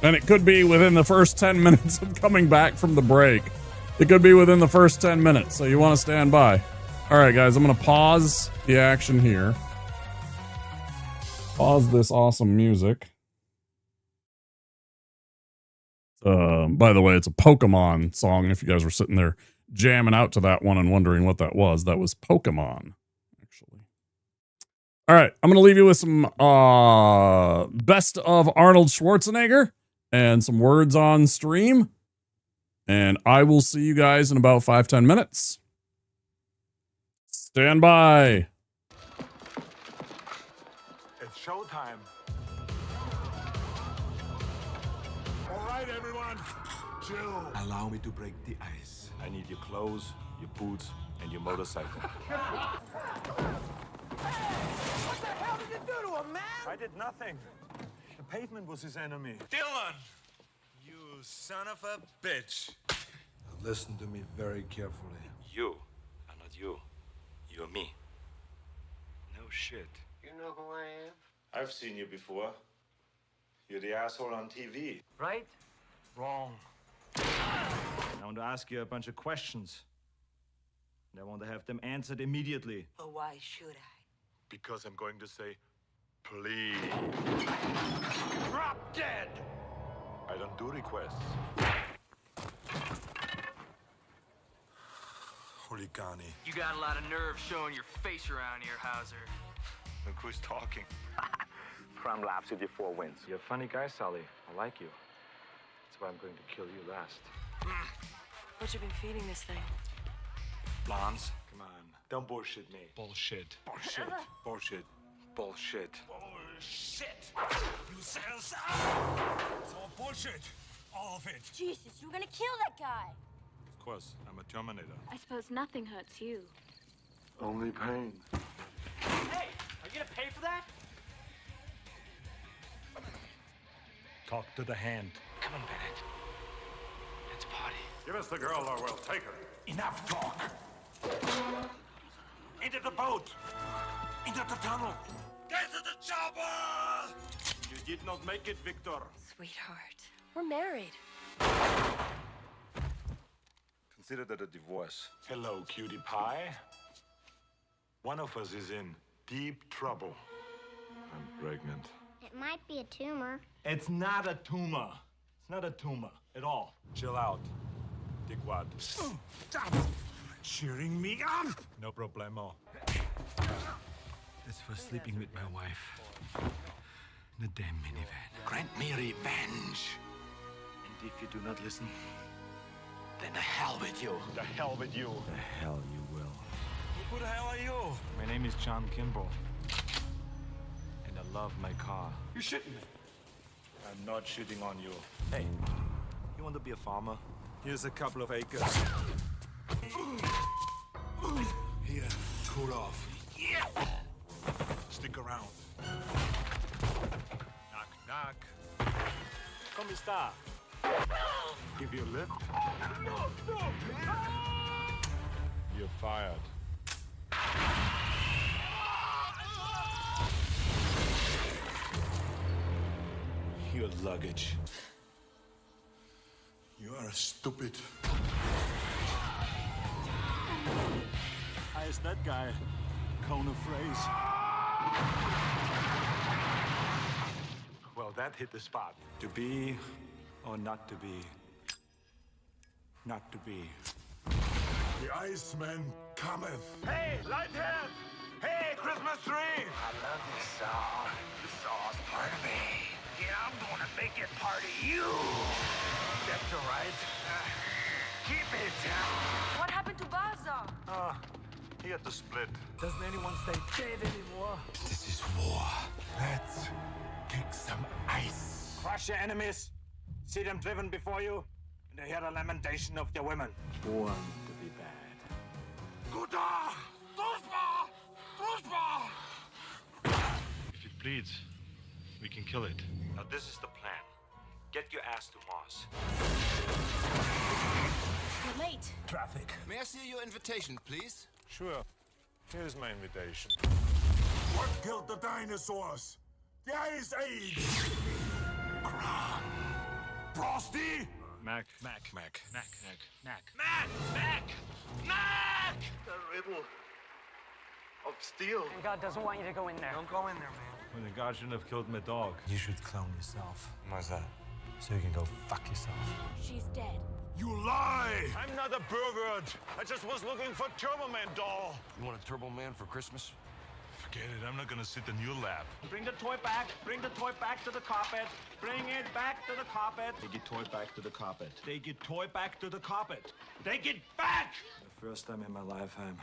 And it could be within the first 10 minutes of coming back from the break. It could be within the first 10 minutes, so you want to stand by. All right, guys, I'm going to pause the action here. Pause this awesome music. By the way, it's a Pokemon song. If you guys were sitting there jamming out to that one and wondering what that was Pokemon, actually. All right, I'm going to leave you with some best of Arnold Schwarzenegger and some words on stream. And I will see you guys in about 5-10 minutes. Stand by. It's showtime. All right, everyone. Chill. Allow me to break the ice. I need your clothes, your boots, and your motorcycle. What the hell did you do to him, man? I did nothing. The pavement was his enemy. Dylan! You son of a bitch. Now listen to me very carefully. You are not you. You're me. No shit. You know who I am? I've seen you before. You're the asshole on TV. Right? Wrong. I want to ask you a bunch of questions. And I want to have them answered immediately. But why should I? Because I'm going to say, please. Drop dead! I don't do requests. Huligani. You got a lot of nerve showing your face around here, Hauser. Look who's talking. Crime Labs with your 4 wins. You're a funny guy, Sully. I like you. That's why I'm going to kill you last. What you been feeding this thing? Blondes, come on. Don't bullshit me. Bullshit. Bullshit. Bullshit. Bullshit. Bullshit! You sense? It's all bullshit. All of it. Jesus, you were gonna kill that guy. Of course, I'm a Terminator. I suppose nothing hurts you. Only pain. Hey, are you gonna pay for that? Talk to the hand. Come on, Bennett. Let's party. Give us the girl or we'll take her. Enough talk. Into the boat. Into the tunnel. Get to the chopper! You did not make it, Victor. Sweetheart, we're married. Consider that a divorce. Hello, cutie pie. One of us is in deep trouble. I'm pregnant. It might be a tumor. It's not a tumor. It's not a tumor at all. Chill out, dickwad. Stop cheering me up! No problemo. That's for sleeping with my wife. In the damn minivan. Grant me revenge. And if you do not listen, then the hell with you. The hell with you. The hell you will. Who the hell are you? My name is John Kimball. And I love my car. You shouldn't. I'm not shitting on you. Hey, you want to be a farmer? Here's a couple of acres. Here, cool off. Yeah. Stick around. Knock, knock. Come sta? Give you a lift? You're fired. Your luggage. You are stupid. How is that guy? Cone of phrase. Well, that hit the spot. To be or not to be? Not to be. The Iceman cometh. Hey, Lighthead! Hey, Christmas tree! I love this song. This song's part of me. Yeah, I'm gonna make it part of you. That's all right. Keep it. What happened to Baza? He had to split. Doesn't anyone stay dead anymore? This is war. Let's kick some ice. Crush your enemies. See them driven before you. And hear the lamentation of their women. Born to be bad. Guta! Druspa! Druspa! If it bleeds, we can kill it. Now this is the plan. Get your ass to Mars. You're late. Traffic. May I see your invitation, please? Sure. Here's my invitation. What killed the dinosaurs? The Ice Age! Frosty? Mac. The riddle of steel. God doesn't want you to go in there. Don't go in there, man. Well, the guard shouldn't have killed my dog. You should clone yourself. Why's that? So you can go fuck yourself. She's dead. You lie! I'm not a pervert. I just was looking for Turbo Man doll. You want a Turbo Man for Christmas? Forget it. I'm not gonna sit in your lap. Bring the toy back. Bring the toy back to the carpet. Bring it back to the carpet. Take your toy back to the carpet. Take your toy back to the carpet. Take it back! The first time in my life, I'm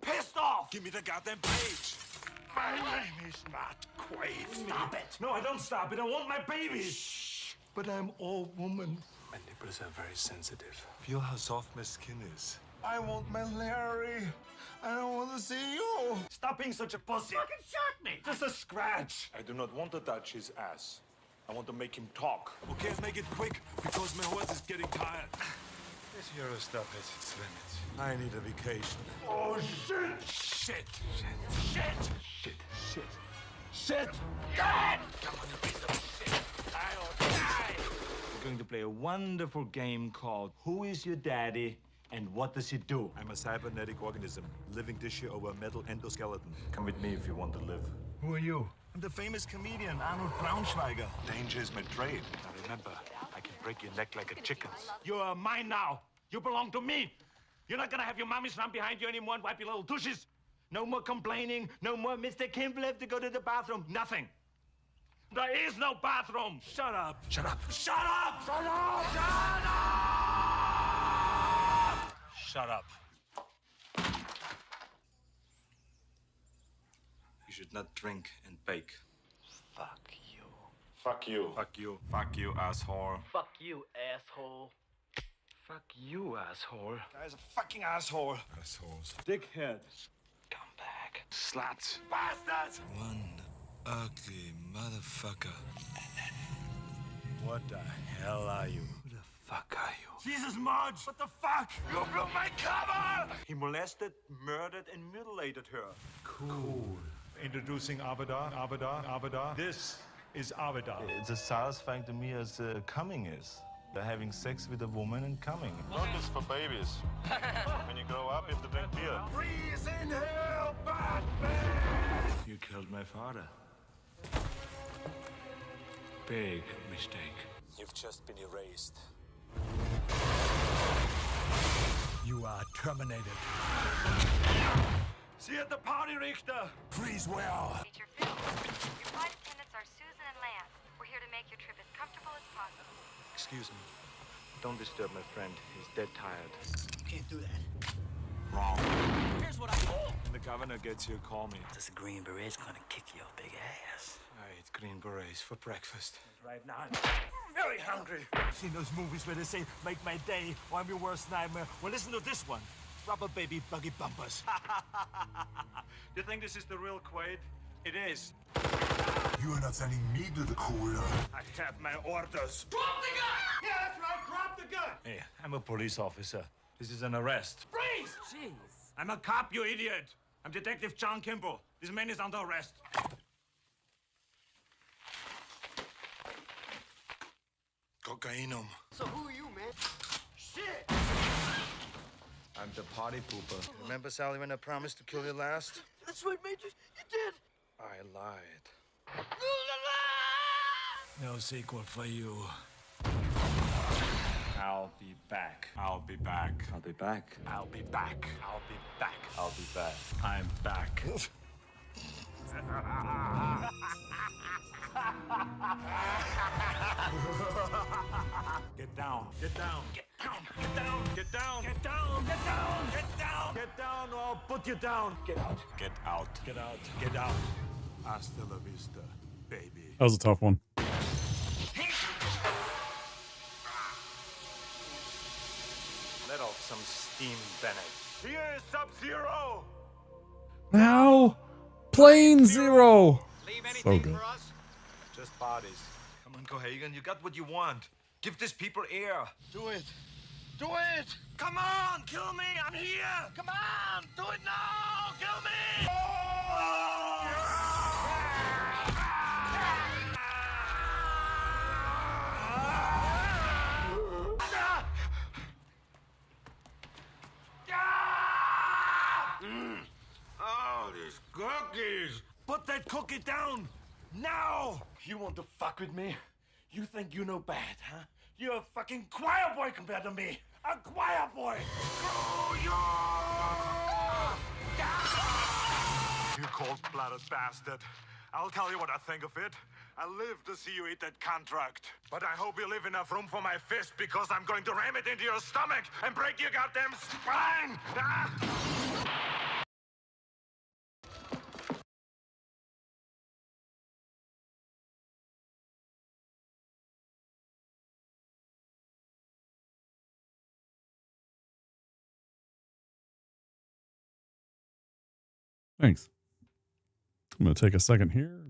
Pissed off! Give me the goddamn page. My name is not Quaid. Stop it! No, I don't stop it. I want my baby. Shh. But I'm all woman. My nipples are very sensitive. Feel how soft my skin is. I want my Larry. I don't want to see you. Stop being such a pussy. Fucking shot me. Just a scratch. I do not want to touch his ass. I want to make him talk. Okay, make it quick because my horse is getting tired. This hero stuff has its limits. I need a vacation. Oh, shit. Shit. Shit. God! Come on, you piece of shit. I'll die. We're going to play a wonderful game called Who is Your Daddy and What Does He Do? I'm a cybernetic organism, living tissue over a metal endoskeleton. Come with me if you want to live. Who are you? I'm the famous comedian Arnold Braunschweiger. Danger is my trade. Now remember, I can break your neck like a chicken's. You are mine now. You belong to me. You're not gonna have your mommies run behind you anymore and wipe your little tushes. No more complaining. No more Mr. Kimball have to go to the bathroom. Nothing. There is no bathroom. Shut up. Shut up. Shut up. Shut up. Shut up. Shut up. You should not drink and bake. Fuck you. Fuck you. Fuck you. Fuck you, asshole. Fuck you, asshole. Fuck you, asshole. Guy's a fucking asshole. Assholes. Dickhead. Come back. Sluts. Bastards! One ugly motherfucker. What the hell are you? Who the fuck are you? Jesus, Marge! What the fuck? You blew my cover! He molested, murdered, and mutilated her. Cool. Introducing Avada. This is Avada. It's as satisfying to me as coming is. Having sex with a woman and coming. Milk is for babies. When you grow up, you have to drink beer. Freeze in hell, Batman! You killed my father. Big mistake. You've just been erased. You are terminated. See you at the party, Richter. Freeze well. Major Phil, your flight attendants are Susan and Lance. We're here to make your trip as comfortable as possible. Excuse me. Don't disturb my friend. He's dead tired. Can't do that. Wrong. Here's what I want. When the governor gets here, call me. The Green Beret's gonna kick your big ass. I eat green berets for breakfast. Right now, I'm very hungry. Seen those movies where they say, make my day, or I'm your worst nightmare? Well, listen to this one. Rubber baby buggy bumpers. You think this is the real Quaid? It is. You are not sending me to the cooler. I have my orders. Drop the gun! Yeah, that's right, drop the gun! Hey, I'm a police officer. This is an arrest. Freeze! Jeez. I'm a cop, you idiot. I'm Detective John Kimball. This man is under arrest. Cocainum. So who are you, man? Shit! I'm the party pooper. Remember, Sally, when I promised to kill you last? That's right, Major. You did. I lied. No sequel for you. I'll be back. I'll be back. I'll be back. I'll be back. I'll be back. I'll be back. I'm back. Get down. Get down. Get down. Get down. Get down. Get down. Get down. Get down. Get down or I'll put you down. Get out. Get out. Get out. Get out. Hasta la vista, baby. That was a tough one. Let off some steam, Bennett. Here is Sub-Zero. Now, Plane Zero. So good. Just bodies. Come on, Cohagen. You got what you want. Give these people air. Do it. Do it! Come on! Kill me! I'm here! Come on! Do it now! Kill me! Oh! Put that cookie down! Now! You want to fuck with me? You think you know bad, huh? You're a fucking choir boy compared to me! A choir boy! You cold-blooded bastard. I'll tell you what I think of it. I live to see you eat that contract. But I hope you leave enough room for my fist, because I'm going to ram it into your stomach and break your goddamn spine! Ah! Thanks. I'm going to take a second here.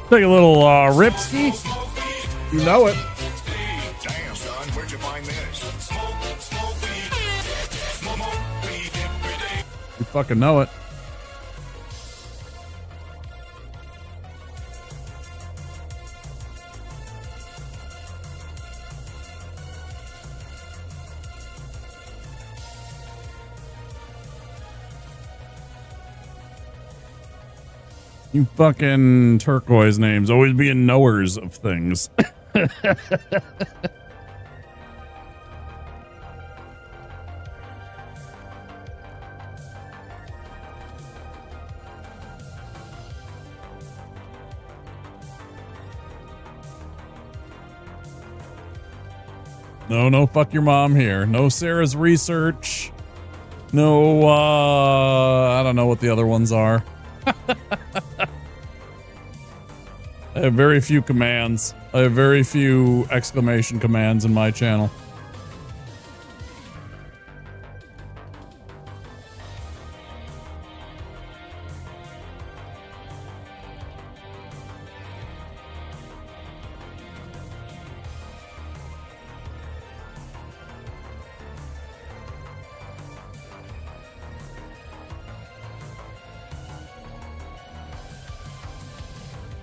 Take a little ripski. You know it. Damn, son, where'd you find this? You fucking know it. You fucking turquoise names always being knowers of things. No, fuck your mom here. No Sarah's research. No, I don't know what the other ones are. I have very few commands. I have very few exclamation commands in my channel.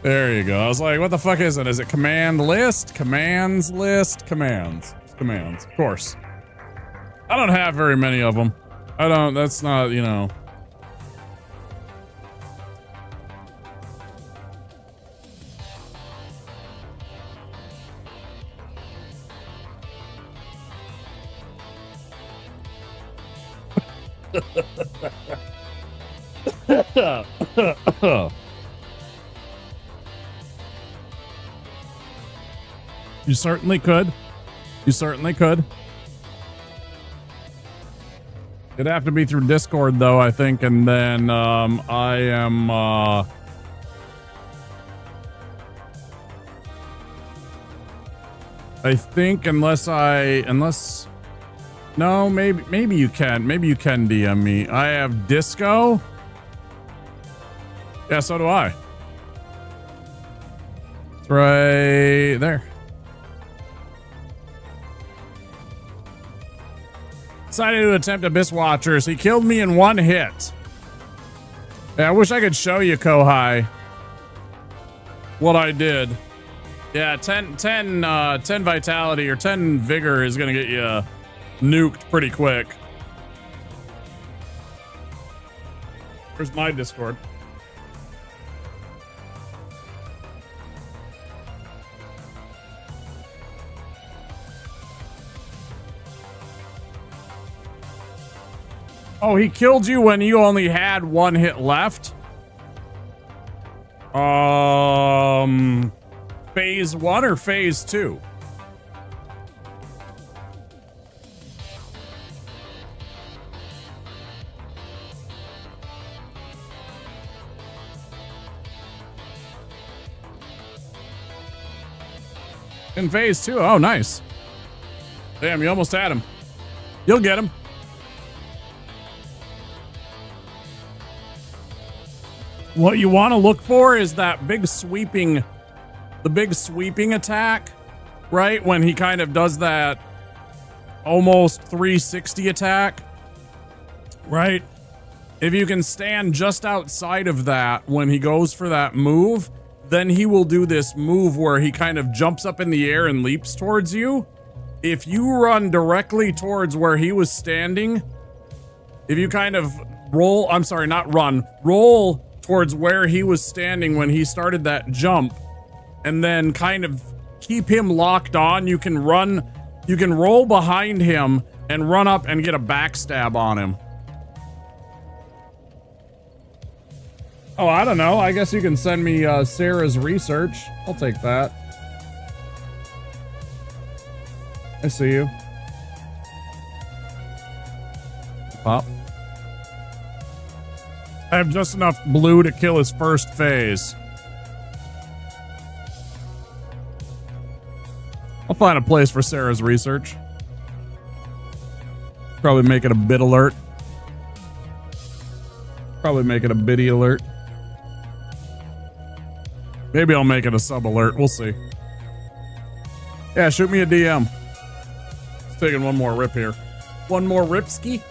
There you go. I was like, what the fuck is it? Is it command list? Commands list? Commands. It's commands. Of course. I don't have very many of them. I don't, that's not, you know. You certainly could. You certainly could. It'd have to be through Discord, though, I think, and then I am. I think unless. No, maybe you can. Maybe you can DM me. I have Disco. Yeah, so do I. It's right there. Decided to attempt Abyss Watchers. He killed me in one hit. Yeah, I wish I could show you, Kohai, what I did. Yeah, 10 vitality or 10 vigor is going to get you nuked pretty quick. Where's my Discord? Oh, he killed you when you only had one hit left? Phase 1 or phase 2? In phase 2? Oh, nice. Damn, you almost had him. You'll get him. What you want to look for is that big sweeping attack, right? When he kind of does that almost 360 attack, right? If you can stand just outside of that when he goes for that move, then he will do this move where he kind of jumps up in the air and leaps towards you. If you run directly towards where he was standing, if you kind of roll, I'm sorry, not run, roll towards where he was standing when he started that jump, and then kind of keep him locked on, you can roll behind him and run up and get a backstab on him. Oh, I don't know. I guess you can send me Sarah's research. I'll take that. I see you. Pop. I have just enough blue to kill his first phase. I'll find a place for Sarah's research. Probably make it a bit alert. Probably make it a bitty alert. Maybe I'll make it a sub alert. We'll see. Yeah, shoot me a DM. Just taking one more rip here. One more ripski.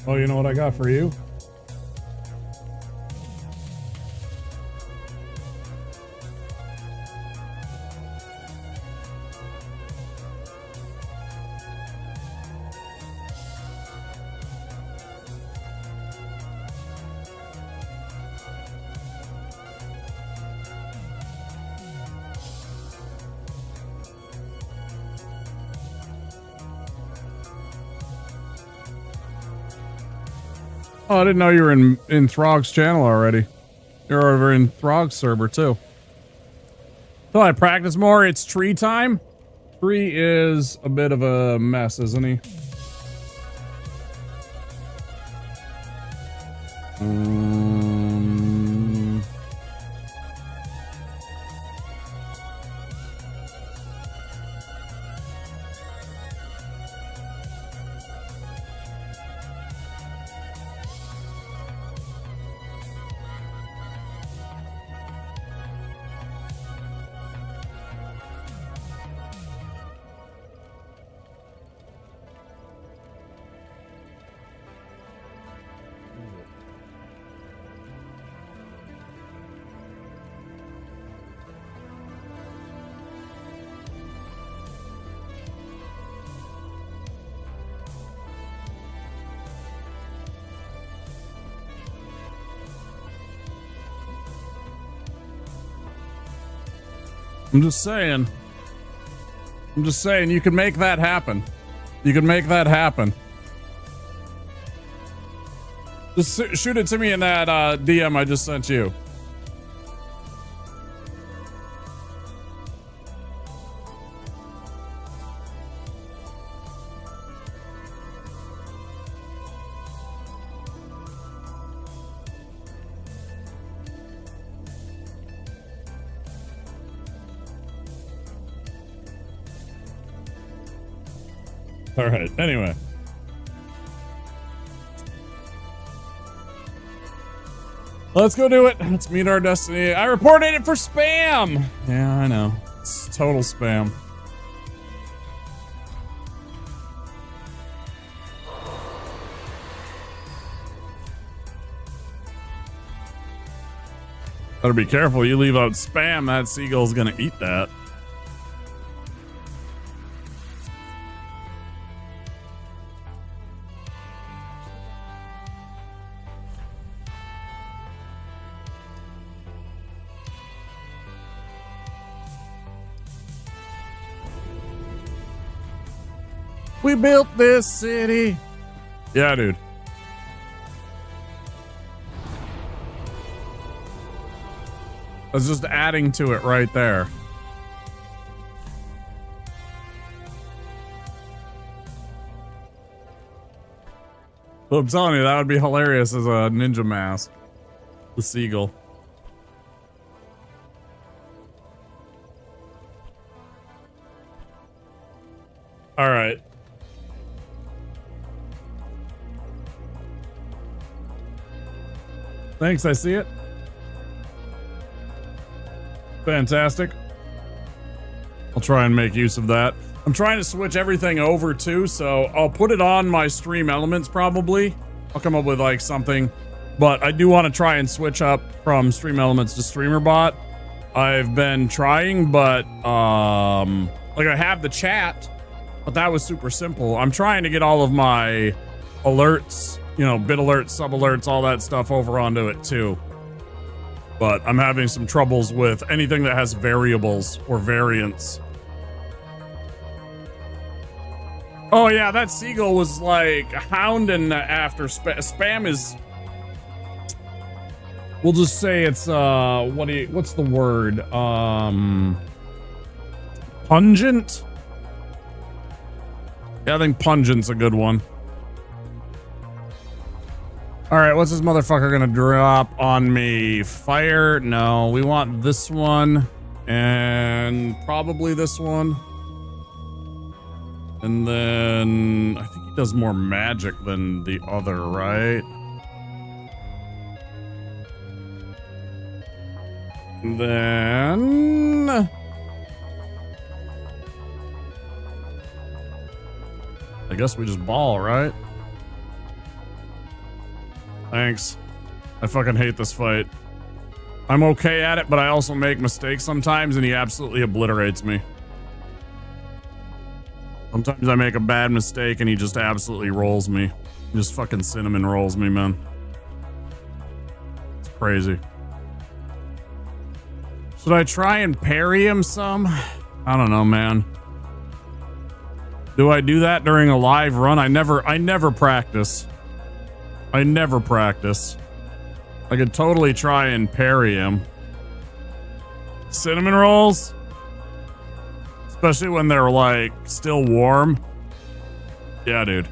Oh, you know what I got for you? Oh, I didn't know you were in Throg's channel already. You're over in Throg's server too. So I practice more. It's tree time. Tree is a bit of a mess, isn't he? I'm just saying you can make that happen. You can make that happen. Just shoot it to me in that DM I just sent you. All right. Anyway. Let's go do it. Let's meet our destiny. I reported it for spam. Yeah, I know. It's total spam. Better be careful. You leave out spam, that seagull's gonna eat that. We built this city. Yeah, dude. I was just adding to it right there. Well, I'm telling you, that would be hilarious as a ninja mask. The seagull. All right. Thanks, I see it. Fantastic. I'll try and make use of that. I'm trying to switch everything over too, so I'll put it on my stream elements probably. I'll come up with like something, but I do want to try and switch up from stream elements to StreamerBot. I've been trying, but like I have the chat, but that was super simple. I'm trying to get all of my alerts, you know, bit alerts, sub alerts, all that stuff over onto it too. But I'm having some troubles with anything that has variables or variants. Oh yeah, that seagull was like hounding after spam is. We'll just say it's what's the word? Pungent? Yeah, I think pungent's a good one. All right, what's this motherfucker gonna drop on me? Fire? No, we want this one and probably this one. And then I think he does more magic than the other, right? And then I guess we just ball, right? Thanks. I fucking hate this fight. I'm okay at it, but I also make mistakes sometimes, and he absolutely obliterates me. Sometimes I make a bad mistake, and he just absolutely rolls me. He just fucking cinnamon rolls me, man. It's crazy. Should I try and parry him some? I don't know, man. Do I do that during a live run? I never practice. I never practice. I could totally try and parry him. Cinnamon rolls? Especially when they're like still warm. Yeah, dude.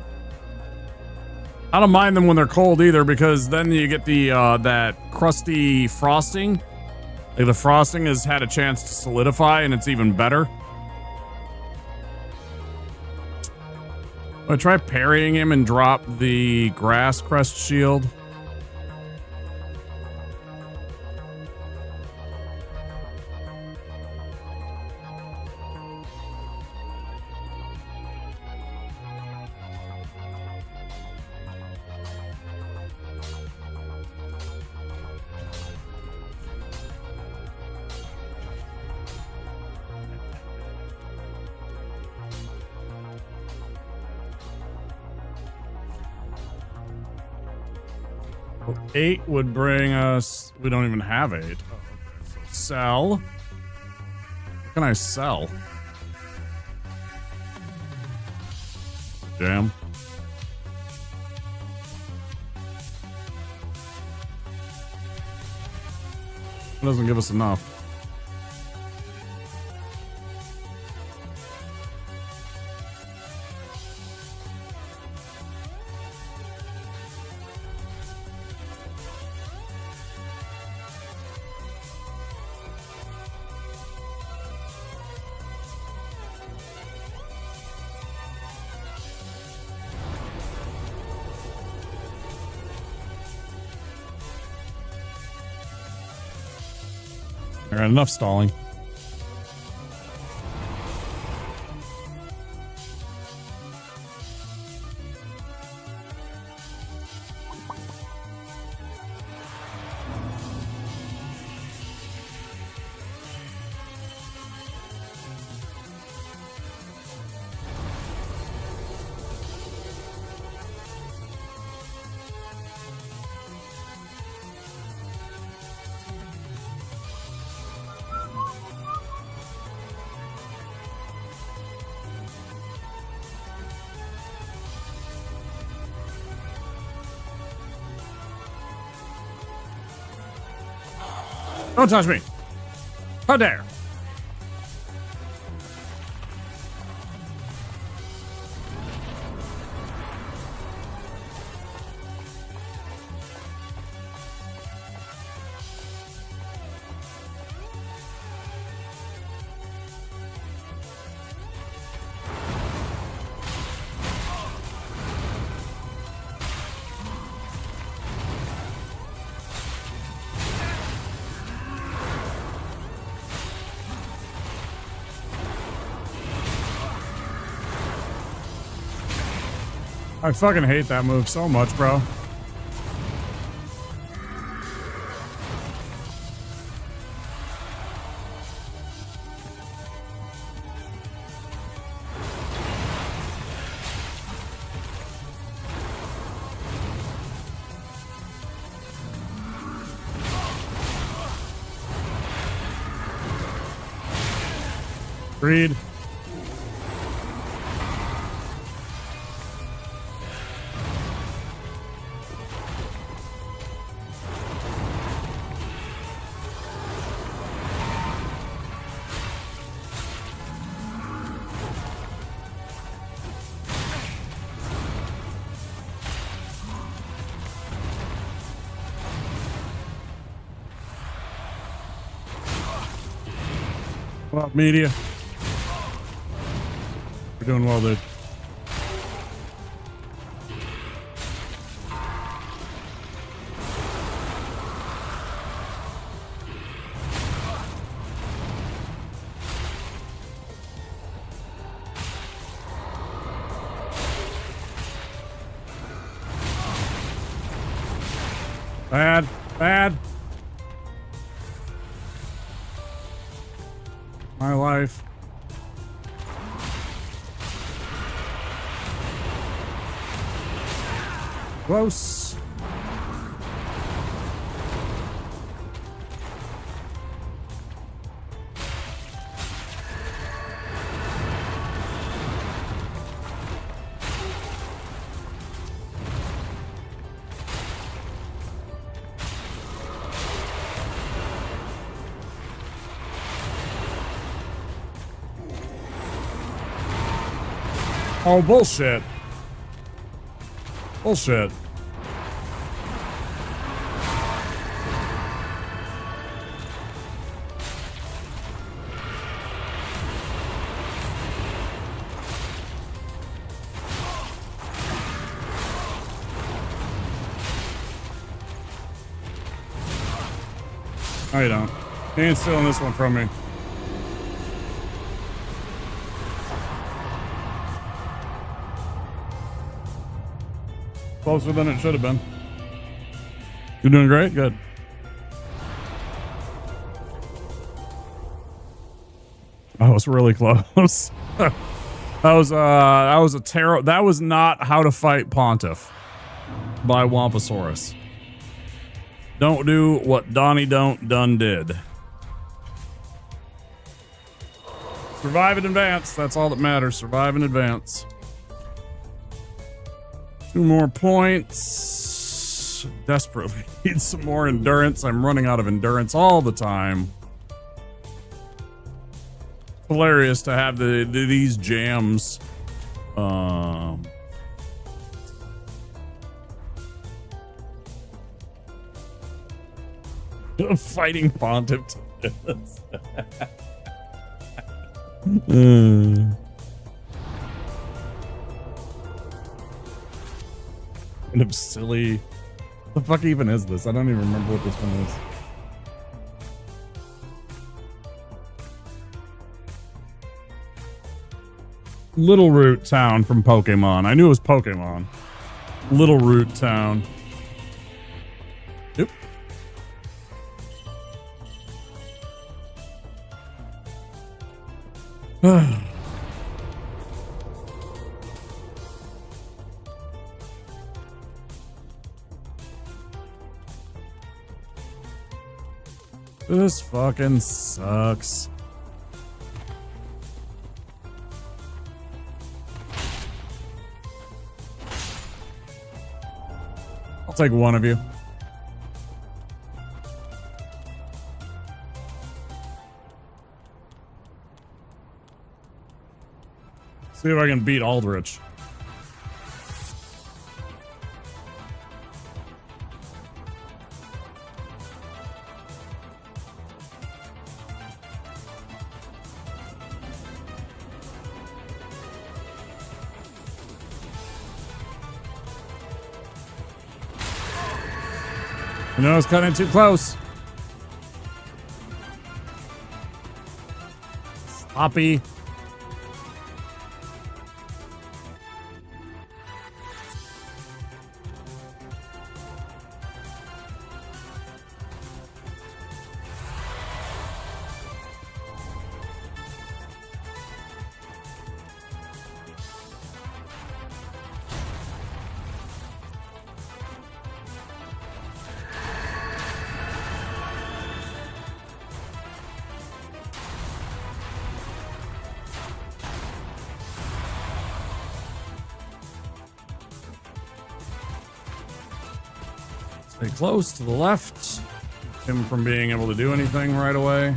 I don't mind them when they're cold either, because then you get the that crusty frosting. Like the frosting has had a chance to solidify and it's even better. I try parrying him and drop the grass crest shield. Well, 8 would bring us... We don't even have 8. Oh, okay. So sell. What can I sell? Jam. It doesn't give us enough. I got enough stalling. Don't touch me. How dare. I fucking hate that move so much, bro. Agreed. What up, media? We're doing well, dude. Bad, bad. My life. Close. Oh, bullshit. Bullshit. No, you don't. You ain't stealing this one from me. Closer than it should have been. You're doing great? Good. That was really close. that was a tarot. That was not How to Fight Pontiff by Wamposaurus. Don't do what Donnie Don't done did. Survive in advance. That's all that matters. Survive in advance. 2 more points. Desperately need some more endurance. I'm running out of endurance all the time. Hilarious to have these jams. Fighting Pontiff to this. Kind of silly. What the fuck even is this? I don't even remember what this one is. Little Root Town from Pokemon. I knew it was Pokemon. Little Root Town. Yep. This fucking sucks. I'll take one of you. See if I can beat Aldrich. No, it's cutting too close. Sloppy. Stay close to the left. Keeps him from being able to do anything right away.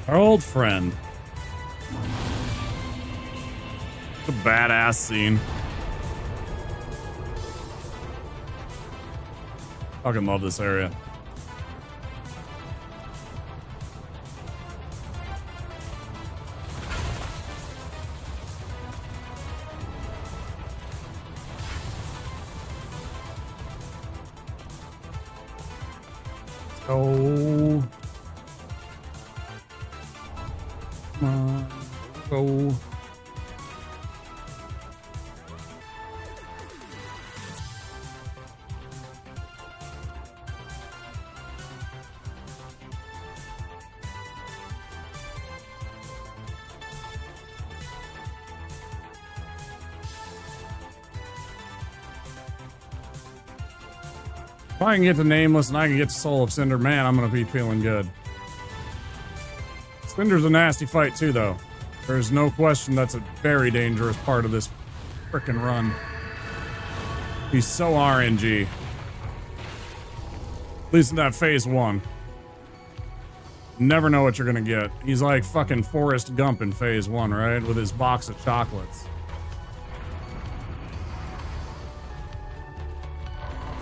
Our old friend. It's a badass scene. Fucking love this area. Oh. Come on. Go. If I can get to Nameless and I can get to Soul of Cinder, man, I'm going to be feeling good. Cinder's a nasty fight too, though. There's no question that's a very dangerous part of this frickin' run. He's so RNG. At least in that phase 1. Never know what you're gonna get. He's like fucking Forrest Gump in phase 1, right? With his box of chocolates.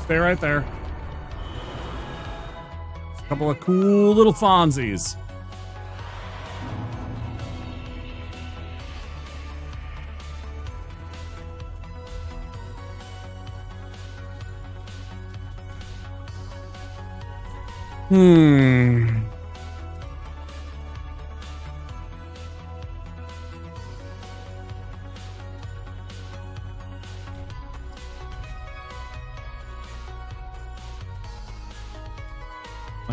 Stay right there. A couple of cool little Fonzies.